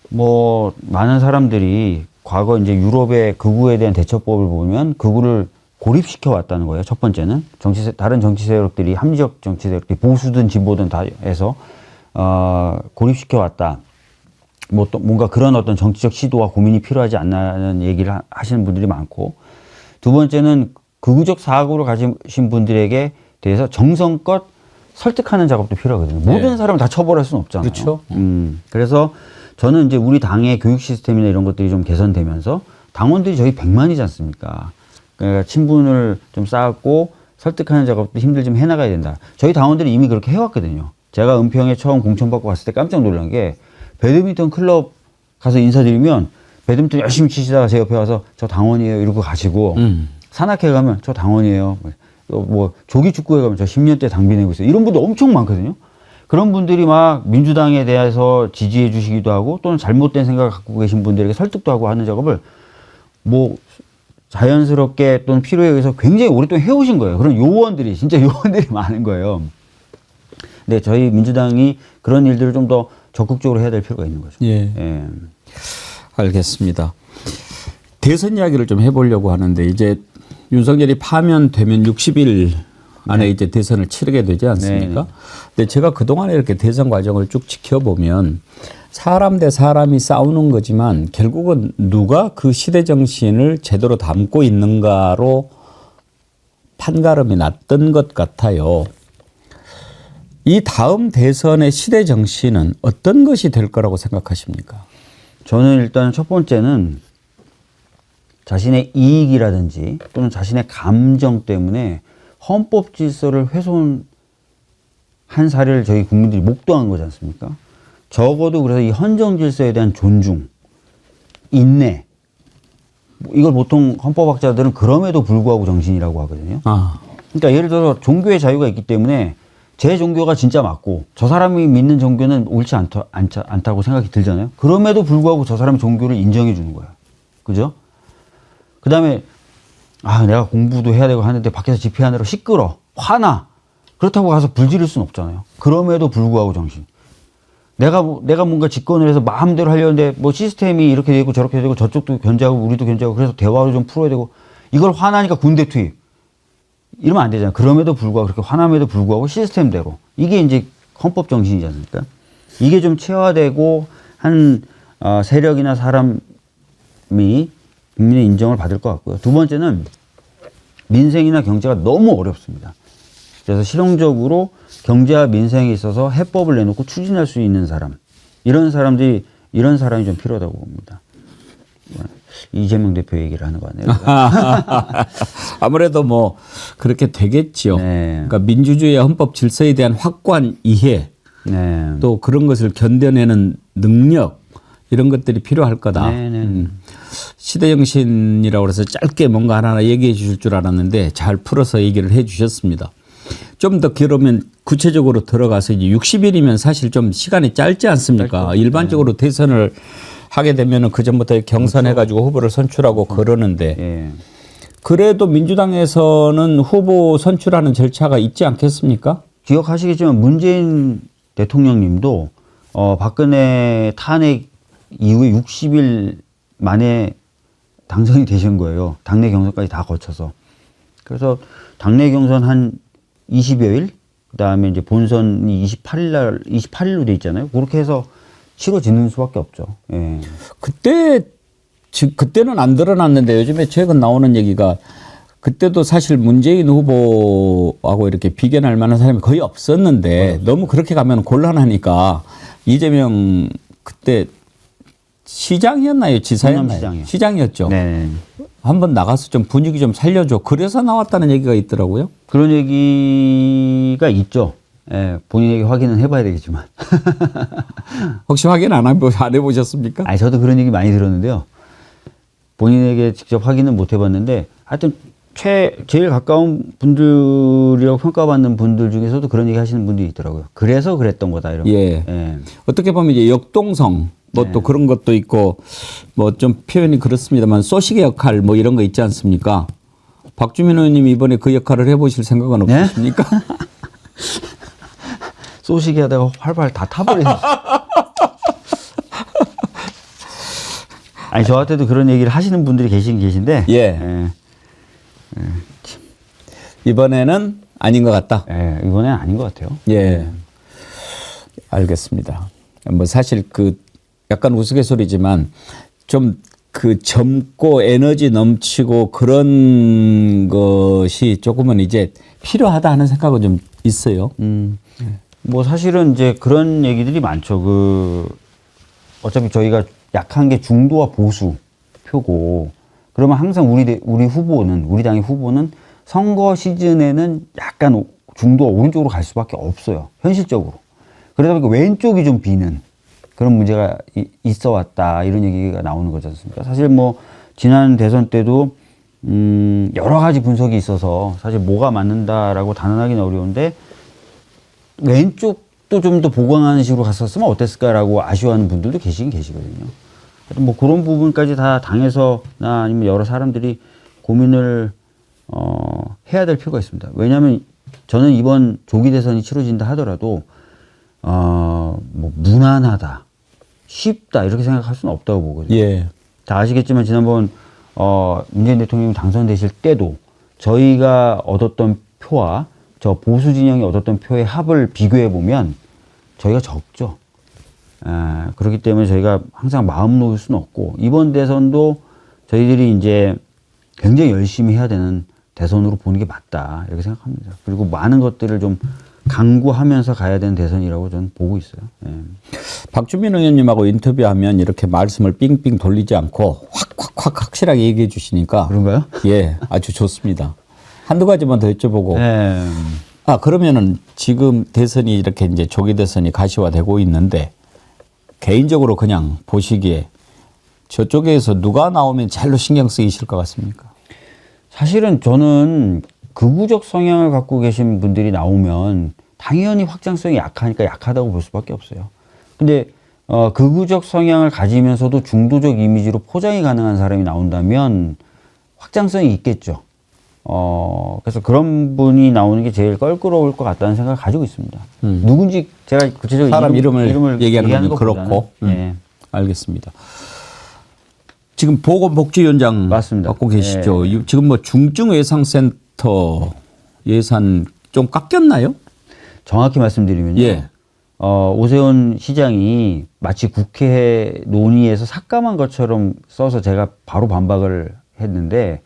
뭐 많은 사람들이 과거 이제 유럽의 극우에 대한 대처법을 보면 극우를 고립시켜 왔다는 거예요. 첫 번째는 다른 정치 세력들이 합리적 정치 세력들이 보수든 진보든 다 해서 고립시켜 왔다. 뭐 또 뭔가 그런 어떤 정치적 시도와 고민이 필요하지 않나는 얘기를 하시는 분들이 많고, 두 번째는 극우적 사고를 가지신 분들에게 대해서 정성껏 설득하는 작업도 필요하거든요. 모든 사람을 다 처벌할 수는 없잖아요. 그렇죠. 그래서 저는 이제 우리 당의 교육 시스템이나 이런 것들이 좀 개선되면서 당원들이 저희 100만이지 않습니까? 그러니까 친분을 좀 쌓고 설득하는 작업도 힘들지만 해나가야 된다. 저희 당원들이 이미 그렇게 해왔거든요. 제가 은평에 처음 공천받고 갔을 때 깜짝 놀란 게 배드민턴 클럽 가서 인사드리면 배드민턴 열심히 치시다가 제 옆에 와서 저 당원이에요 이러고 가시고 산악회 가면 저 당원이에요. 뭐 조기축구회 가면 저 10년째 당비 내고 있어요. 이런 분들 엄청 많거든요. 그런 분들이 막 민주당에 대해서 지지해 주시기도 하고 또는 잘못된 생각을 갖고 계신 분들에게 설득도 하고 하는 작업을 뭐 자연스럽게 또는 필요에 의해서 굉장히 오랫동안 해오신 거예요. 그런 요원들이 진짜 요원들이 많은 거예요. 근데 저희 민주당이 그런 일들을 좀 더 적극적으로 해야 될 필요가 있는 거죠. 예. 알겠습니다. 대선 이야기를 좀 해보려고 하는데 이제 윤석열이 파면되면 60일 안에 이제 대선을 치르게 되지 않습니까? 근데 제가 그동안에 이렇게 대선 과정을 쭉 지켜보면 사람 대 사람이 싸우는 거지만 결국은 누가 그 시대 정신을 제대로 담고 있는가로 판가름이 났던 것 같아요. 이 다음 대선의 시대 정신은 어떤 것이 될 거라고 생각하십니까? 저는 일단 첫 번째는 자신의 이익이라든지 또는 자신의 감정 때문에 헌법 질서를 훼손한 사례를 저희 국민들이 목도한 거지 않습니까? 적어도 그래서 이 헌정 질서에 대한 존중, 인내, 이걸 보통 헌법학자들은 그럼에도 불구하고 정신이라고 하거든요. 그러니까 예를 들어서 종교의 자유가 있기 때문에 제 종교가 진짜 맞고 저 사람이 믿는 종교는 옳지 않다고 생각이 들잖아요. 그럼에도 불구하고 저 사람의 종교를 인정해 주는 거예요. 그죠? 그 다음에 내가 공부도 해야 되고 하는데 밖에서 집회하느라 시끄러, 화나. 그렇다고 가서 불 지를 수는 없잖아요. 그럼에도 불구하고 정신. 내가 뭔가 집권을 해서 마음대로 하려는데 뭐 시스템이 이렇게 되고 저렇게 되고 저쪽도 견제하고 우리도 견제하고 그래서 대화로 좀 풀어야 되고 이걸 화나니까 군대 투입. 이러면 안 되잖아요. 그럼에도 불구하고 그렇게 화남에도 불구하고 시스템대로. 이게 이제 헌법 정신이지 않습니까? 이게 좀 체화되고 한 세력이나 사람이 국민의 인정을 받을 것 같고요. 두 번째는 민생이나 경제가 너무 어렵습니다. 그래서 실용적으로 경제와 민생에 있어서 해법을 내놓고 추진할 수 있는 사람. 이런 사람이 좀 필요하다고 봅니다. 이재명 대표 얘기를 하는 거 아니에요? 아무래도 뭐 그렇게 되겠지요. 그러니까 민주주의의 헌법 질서에 대한 확고한 이해, 또 그런 것을 견뎌내는 능력 이런 것들이 필요할 거다. 시대정신이라고 해서 짧게 뭔가 하나 얘기해 주실 줄 알았는데 잘 풀어서 얘기를 해 주셨습니다. 좀 더 그러면 구체적으로 들어가서 이제 60일이면 사실 좀 시간이 짧지 않습니까? 일반적으로 대선을 하게 되면은 그 전부터 경선해가지고 후보를 선출하고 그러는데 그래도 민주당에서는 후보 선출하는 절차가 있지 않겠습니까? 기억하시겠지만 문재인 대통령님도 박근혜 탄핵 이후에 60일 만에 당선이 되신 거예요. 당내 경선까지 다 거쳐서. 그래서 당내 경선 한 20여일, 그 다음에 이제 본선이 28일로 돼 있잖아요. 그렇게 해서 치러지는 수밖에 없죠. 그때는 안 드러났는데 요즘에 최근 나오는 얘기가 그때도 사실 문재인 후보하고 이렇게 비견할 만한 사람이 거의 없었는데 너무 그렇게 가면 곤란하니까 이재명 그때 시장이었나요? 지사였나요? 시장이었죠. 한번 나가서 좀 분위기 좀 살려줘. 그래서 나왔다는 얘기가 있더라고요. 그런 얘기가 있죠. 본인에게 확인은 해봐야 되겠지만. 혹시 확인 안 해보셨습니까? 저도 그런 얘기 많이 들었는데요. 본인에게 직접 확인은 못 해봤는데 하여튼 제일 가까운 분들이라고 평가받는 분들 중에서도 그런 얘기 하시는 분들이 있더라고요. 그래서 그랬던 거다 이런. 예. 예. 어떻게 보면 이제 역동성 뭐 또 그런 것도 있고 뭐 좀 표현이 그렇습니다만 소식의 역할 뭐 이런 거 있지 않습니까? 박주민 의원님 이번에 그 역할을 해보실 생각은 없으십니까? 소식이 하다가 활발 다 타버리셨어요. 아니 저한테도 그런 얘기를 하시는 분들이 계신데 예. 이번에는 아닌 것 같다. 예, 이번엔 아닌 것 같아요. 예. 알겠습니다. 뭐 사실 그 약간 우스갯소리지만 좀 그 젊고 에너지 넘치고 그런 것이 조금은 이제 필요하다 하는 생각은 좀 있어요. 뭐 사실은 이제 그런 얘기들이 많죠. 어차피 저희가 약한 게 중도와 보수 표고, 그러면 항상 우리 당의 후보는 선거 시즌에는 약간 중도와 오른쪽으로 갈 수밖에 없어요. 현실적으로. 그러다 보니까 왼쪽이 좀 비는 그런 문제가 있어 왔다. 이런 얘기가 나오는 거지 않습니까? 사실 뭐 지난 대선 때도 여러 가지 분석이 있어서 사실 뭐가 맞는다라고 단언하기는 어려운데 왼쪽도 좀 더 보강하는 식으로 갔었으면 어땠을까라고 아쉬워하는 분들도 계시거든요. 뭐 그런 부분까지 다 당에서나 아니면 여러 사람들이 고민을 해야 될 필요가 있습니다. 왜냐하면 저는 이번 조기 대선이 치러진다 하더라도 뭐 무난하다, 쉽다 이렇게 생각할 수는 없다고 보거든요. 예. 다 아시겠지만 지난번 문재인 대통령이 당선되실 때도 저희가 얻었던 표와 저 보수 진영이 얻었던 표의 합을 비교해 보면 저희가 적죠. 그렇기 때문에 저희가 항상 마음 놓을 수는 없고 이번 대선도 저희들이 이제 굉장히 열심히 해야 되는 대선으로 보는 게 맞다 이렇게 생각합니다. 그리고 많은 것들을 좀 강구하면서 가야 되는 대선이라고 저는 보고 있어요. 예. 박주민 의원님하고 인터뷰하면 이렇게 말씀을 삥삥 돌리지 않고 확 확실하게 얘기해 주시니까. 그런가요? 예, 아주 좋습니다. 한두 가지만 더 여쭤보고. 예. 그러면은 지금 대선이 이렇게 이제 조기 대선이 가시화되고 있는데 개인적으로 그냥 보시기에 저쪽에서 누가 나오면 제일로 신경 쓰이실 것 같습니까? 사실은 저는 극우적 성향을 갖고 계신 분들이 나오면 당연히 확장성이 약하니까 약하다고 볼 수밖에 없어요. 근데 극우적 성향을 가지면서도 중도적 이미지로 포장이 가능한 사람이 나온다면 확장성이 있겠죠. 그래서 그런 분이 나오는 게 제일 껄끄러울 것 같다는 생각을 가지고 있습니다. 누군지 제가 구체적으로 사람 이름을 얘기하는 건 것보다는, 그렇고. 예. 알겠습니다. 지금 보건복지위원장 맞습니다. 맡고 계시죠. 지금 뭐 중증외상센터 예산 좀 깎였나요? 정확히 말씀드리면요. 예. 오세훈 시장이 마치 국회 논의에서 삭감한 것처럼 써서 제가 바로 반박을 했는데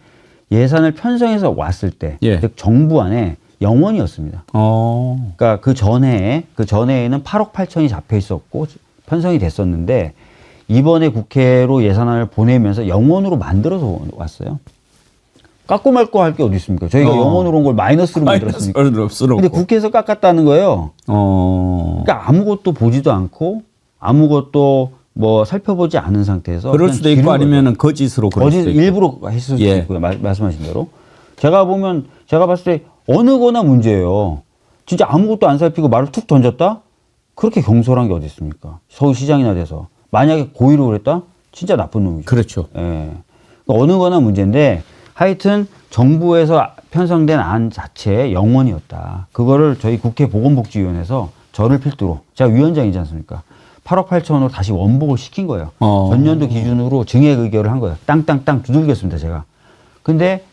예산을 편성해서 왔을 때, 즉 정부 안에 영원이었습니다. 그러니까 그 전에는 8억 8천이 잡혀 있었고 편성이 됐었는데 이번에 국회로 예산안을 보내면서 영원으로 만들어서 왔어요. 깎고 말고 할 게 어디 있습니까? 저희가 영원으로 온 걸 마이너스로 만들었으니까. 근데 국회에서 깎았다는 거예요. 그러니까 아무것도 보지도 않고 아무것도 뭐 살펴보지 않은 상태에서 그럴 수도 있고 아니면은 거짓으로 그럴 수도 있고. 일부러 했을 수도 있고요. 말씀하신 대로. 제가 봤을 때 어느 거나 문제예요. 진짜 아무것도 안 살피고 말을 툭 던졌다? 그렇게 경솔한 게 어디 있습니까? 서울시장이나 돼서. 만약에 고의로 그랬다? 진짜 나쁜 놈이죠. 그렇죠. 예. 어느 거나 문제인데 하여튼 정부에서 편성된 안 자체의 영원이었다. 그거를 저희 국회 보건복지위원회에서 저를 필두로, 제가 위원장이지 않습니까? 8억 8천으로 다시 원복을 시킨 거예요. 전년도 기준으로 증액 의결을 한 거예요. 땅땅땅 두들겼습니다, 제가. 근데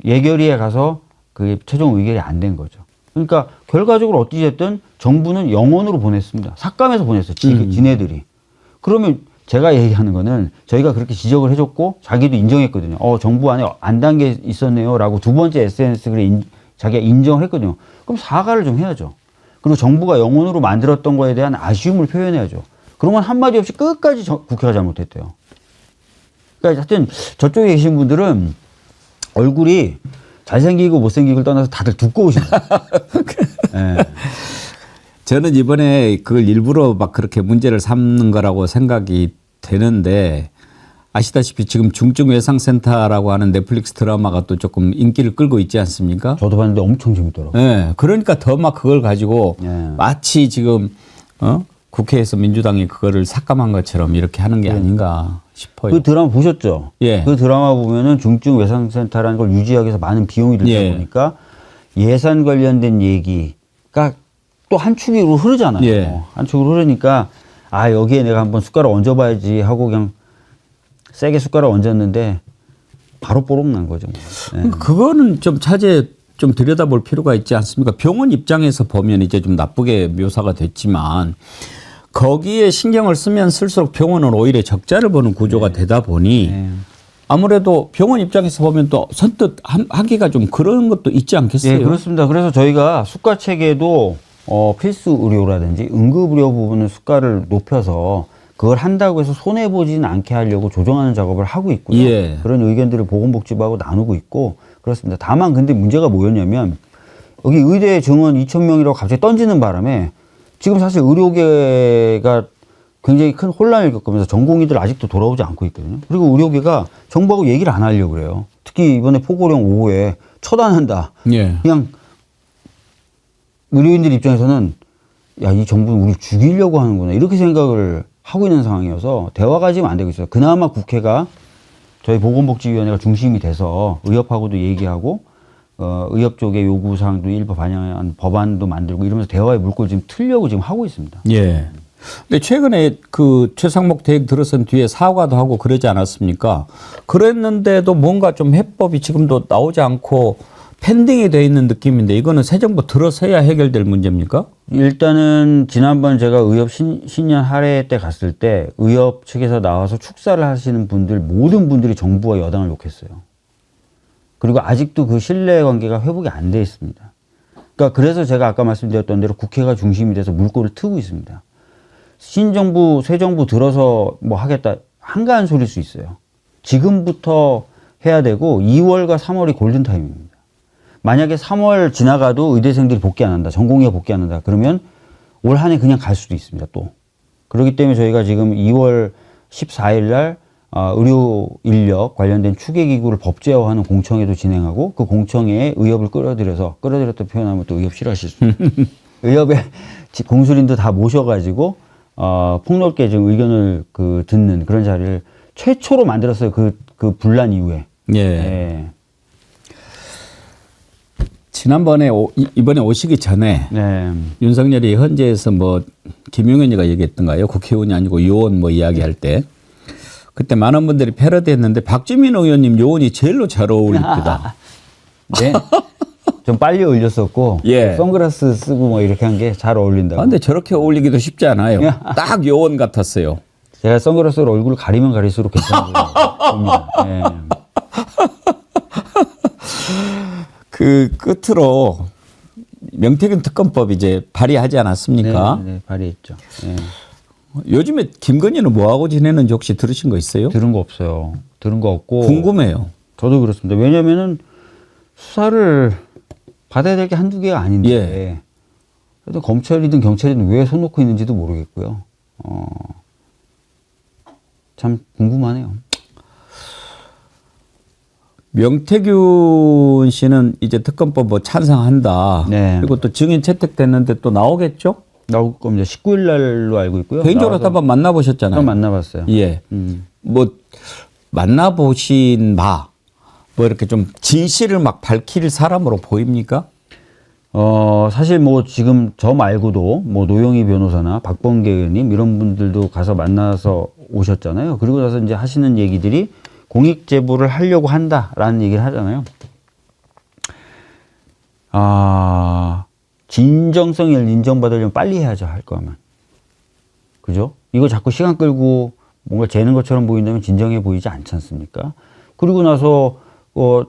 예결위에 가서 그게 최종 의결이 안 된 거죠. 그러니까 결과적으로 어찌됐든 정부는 영원으로 보냈습니다. 삭감해서 보냈어요, 지네들이. 그러면 제가 얘기하는 거는 저희가 그렇게 지적을 해줬고 자기도 인정했거든요. 정부 안에 안 단 게 있었네요 라고 두 번째 SNS 글에 자기가 인정을 했거든요. 그럼 사과를 좀 해야죠. 그리고 정부가 영원으로 만들었던 거에 대한 아쉬움을 표현해야죠. 그런 건 한마디 없이 끝까지 국회가 잘못했대요. 그러니까 하여튼 저쪽에 계신 분들은 얼굴이 잘생기고 못생기고를 떠나서 다들 두꺼우십니다. 네. 저는 이번에 그걸 일부러 막 그렇게 문제를 삼는 거라고 생각이 되는데 아시다시피 지금 중증외상센터라고 하는 넷플릭스 드라마가 또 조금 인기를 끌고 있지 않습니까? 저도 봤는데 엄청 재밌더라고요. 네, 그러니까 더 막 그걸 가지고 네. 마치 지금 국회에서 민주당이 그거를 삭감한 것처럼 이렇게 하는 게 아닌가 싶어요. 그 드라마 보셨죠? 예. 그 드라마 보면은 중증외상센터라는 걸 유지하기 위해서 많은 비용이 들다 예. 보니까 예산 관련된 얘기가 또 한 축으로 흐르잖아요. 예. 한 축으로 흐르니까 아 여기에 내가 한번 숟가락 얹어봐야지 하고 그냥 세게 숟가락 얹었는데 바로 뽀록 난 거죠. 네. 그거는 좀 차제 좀 들여다볼 필요가 있지 않습니까? 병원 입장에서 보면 이제 좀 나쁘게 묘사가 됐지만 거기에 신경을 쓰면 쓸수록 병원은 오히려 적자를 보는 구조가 되다 보니 아무래도 병원 입장에서 보면 또 선뜻 하기가 좀 그런 것도 있지 않겠어요? 네, 그렇습니다. 그래서 저희가 수가 체계도 필수 의료라든지 응급 의료 부분은 수가를 높여서 그걸 한다고 해서 손해보지는 않게 하려고 조정하는 작업을 하고 있고요. 예. 그런 의견들을 보건복지부하고 나누고 있고 그렇습니다. 다만 근데 문제가 뭐였냐면 여기 의대 정원 2,000명이라고 갑자기 던지는 바람에 지금 사실 의료계가 굉장히 큰 혼란을 겪으면서 전공의들 아직도 돌아오지 않고 있거든요. 그리고 의료계가 정부하고 얘기를 안 하려고 그래요. 특히 이번에 포고령 5호에 처단한다. 예. 그냥 의료인들 입장에서는 야, 이 정부는 우리 죽이려고 하는구나. 이렇게 생각을 하고 있는 상황이어서 대화가 지금 안 되고 있어요. 그나마 국회가 저희 보건복지위원회가 중심이 돼서 의협하고도 얘기하고 의협 쪽의 요구사항도 일부 반영한 법안도 만들고 이러면서 대화의 물꼬를 지금 틀려고 지금 하고 있습니다. 예. 근데 최근에 그 최상목 대행 들어선 뒤에 사과도 하고 그러지 않았습니까? 그랬는데도 뭔가 좀 해법이 지금도 나오지 않고 펜딩이 돼 있는 느낌인데 이거는 새 정부 들어서야 해결될 문제입니까? 일단은 지난번 제가 의협 신년 할애 때 갔을 때 의협 측에서 나와서 축사를 하시는 분들 모든 분들이 정부와 여당을 욕했어요. 그리고 아직도 그 신뢰관계가 회복이 안 돼 있습니다. 그러니까 그래서 제가 아까 말씀드렸던 대로 국회가 중심이 돼서 물꼬를 트고 있습니다. 신정부, 새 정부 들어서 뭐 하겠다 한가한 소리일 수 있어요. 지금부터 해야 되고 2월과 3월이 골든타임입니다. 만약에 3월 지나가도 의대생들이 복귀 안 한다. 전공의가 복귀 안 한다. 그러면 올 한 해 그냥 갈 수도 있습니다. 또. 그렇기 때문에 저희가 지금 2월 14일 날 의료 인력 관련된 추계기구를 법제화하는 공청회도 진행하고 그 공청회에 의협을 끌어들였다 표현하면 또 의협 싫어하실 수 있어요. 의협의 공술인도 다 모셔가지고 폭넓게 지금 의견을 듣는 그런 자리를 최초로 만들었어요. 그 분란 이후에. 예. 예. 지난번에 이번에 오시기 전에 네. 윤석열이 헌재에서 뭐 김용현이가 얘기했던가요? 국회의원이 아니고 요원 뭐 이야기할 때 그때 많은 분들이 패러디했는데 박주민 의원님 요원이 제일로 잘 어울립니다. 네. 좀 빨리 올렸었고 예. 선글라스 쓰고 뭐 이렇게 한 게 잘 어울린다고. 근데 저렇게 어울리기도 쉽지 않아요. 딱 요원 같았어요. 제가 선글라스로 얼굴을 가리면 가릴수록 괜찮은 겁니다. 예. 그 끝으로 명태균 특검법 이제 발의하지 않았습니까? 네, 발의했죠. 예. 요즘에 김건희는 뭐하고 지내는지 혹시 들으신 거 있어요? 들은 거 없어요. 들은 거 없고. 궁금해요. 저도 그렇습니다. 왜냐면은 수사를 받아야 될 게 한두 개가 아닌데. 그래도 검찰이든 경찰이든 왜 손 놓고 있는지도 모르겠고요. 참 궁금하네요. 명태균 씨는 이제 특검법 뭐 찬성한다. 네. 그리고 또 증인 채택됐는데 또 나오겠죠? 나올 겁니다. 19일 날로 알고 있고요. 개인적으로 한번 만나보셨잖아요. 한번 만나봤어요. 예. 뭐 만나보신 뭐 이렇게 좀 진실을 막 밝힐 사람으로 보입니까? 사실 뭐 지금 저 말고도 뭐 노영희 변호사나 박범계 의원님 이런 분들도 가서 만나서 오셨잖아요. 그리고 나서 이제 하시는 얘기들이 공익 제보를 하려고 한다라는 얘기를 하잖아요. 진정성을 인정받으려면 빨리 해야죠. 할 거면. 그죠? 이거 자꾸 시간 끌고 뭔가 재는 것처럼 보인다면 진정해 보이지 않지 않습니까? 그리고 나서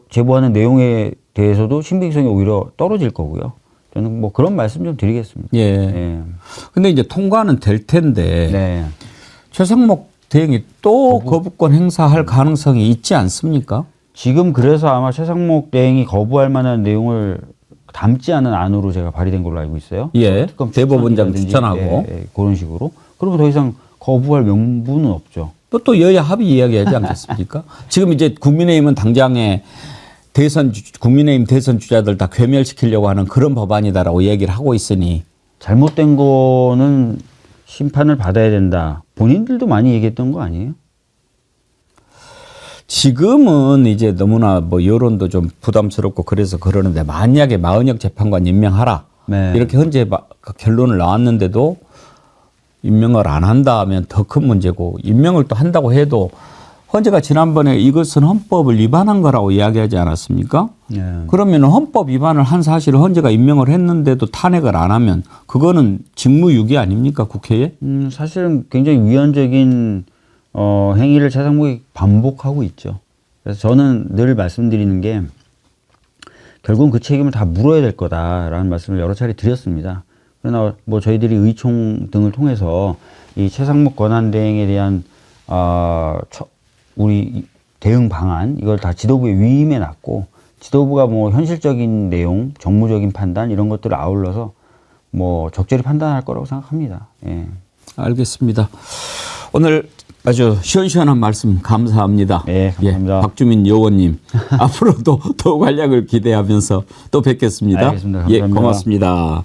제보하는 내용에 대해서도 신빙성이 오히려 떨어질 거고요. 저는 뭐 그런 말씀 좀 드리겠습니다. 예. 예. 근데 이제 통과는 될 텐데 네. 최상목 대행이 또 거부권 행사할 가능성이 있지 않습니까? 지금 그래서 아마 최상목 대행이 거부할 만한 내용을 담지 않은 안으로 제가 발의된 걸로 알고 있어요. 예. 대법원장 추천하고. 그런 식으로. 그리고 더 이상 거부할 명분은 없죠. 또 여야 합의 이야기하지 않겠습니까? 지금 이제 국민의힘은 당장에 국민의힘 대선 주자들 다 괴멸시키려고 하는 그런 법안이다라고 얘기를 하고 있으니 잘못된 거는 심판을 받아야 된다. 본인들도 많이 얘기했던 거 아니에요? 지금은 이제 너무나 뭐 여론도 좀 부담스럽고 그래서 그러는데 만약에 마은혁 재판관 임명하라. 네. 이렇게 현재 결론을 나왔는데도 임명을 안 한다 하면 더 큰 문제고 임명을 또 한다고 해도 헌재가 지난번에 이것은 헌법을 위반한 거라고 이야기하지 않았습니까? 네. 그러면 헌법 위반을 한 사실을 헌재가 임명을 했는데도 탄핵을 안 하면 그거는 직무유기 아닙니까 국회에? 사실은 굉장히 위헌적인 행위를 최상목이 반복하고 있죠. 그래서 저는 늘 말씀드리는 게 결국은 그 책임을 다 물어야 될 거다라는 말씀을 여러 차례 드렸습니다. 그러나 뭐 저희들이 의총 등을 통해서 이 최상목 권한대행에 대한 우리 대응 방안 이걸 다 지도부에 위임해 놨고 지도부가 뭐 현실적인 내용, 정무적인 판단 이런 것들을 아울러서 뭐 적절히 판단할 거라고 생각합니다. 예. 알겠습니다. 오늘 아주 시원시원한 말씀 감사합니다. 네, 감사합니다. 예, 박주민 여원님 앞으로도 더욱 활약을 기대하면서 또 뵙겠습니다. 알겠습니다. 감사합니다. 예, 고맙습니다.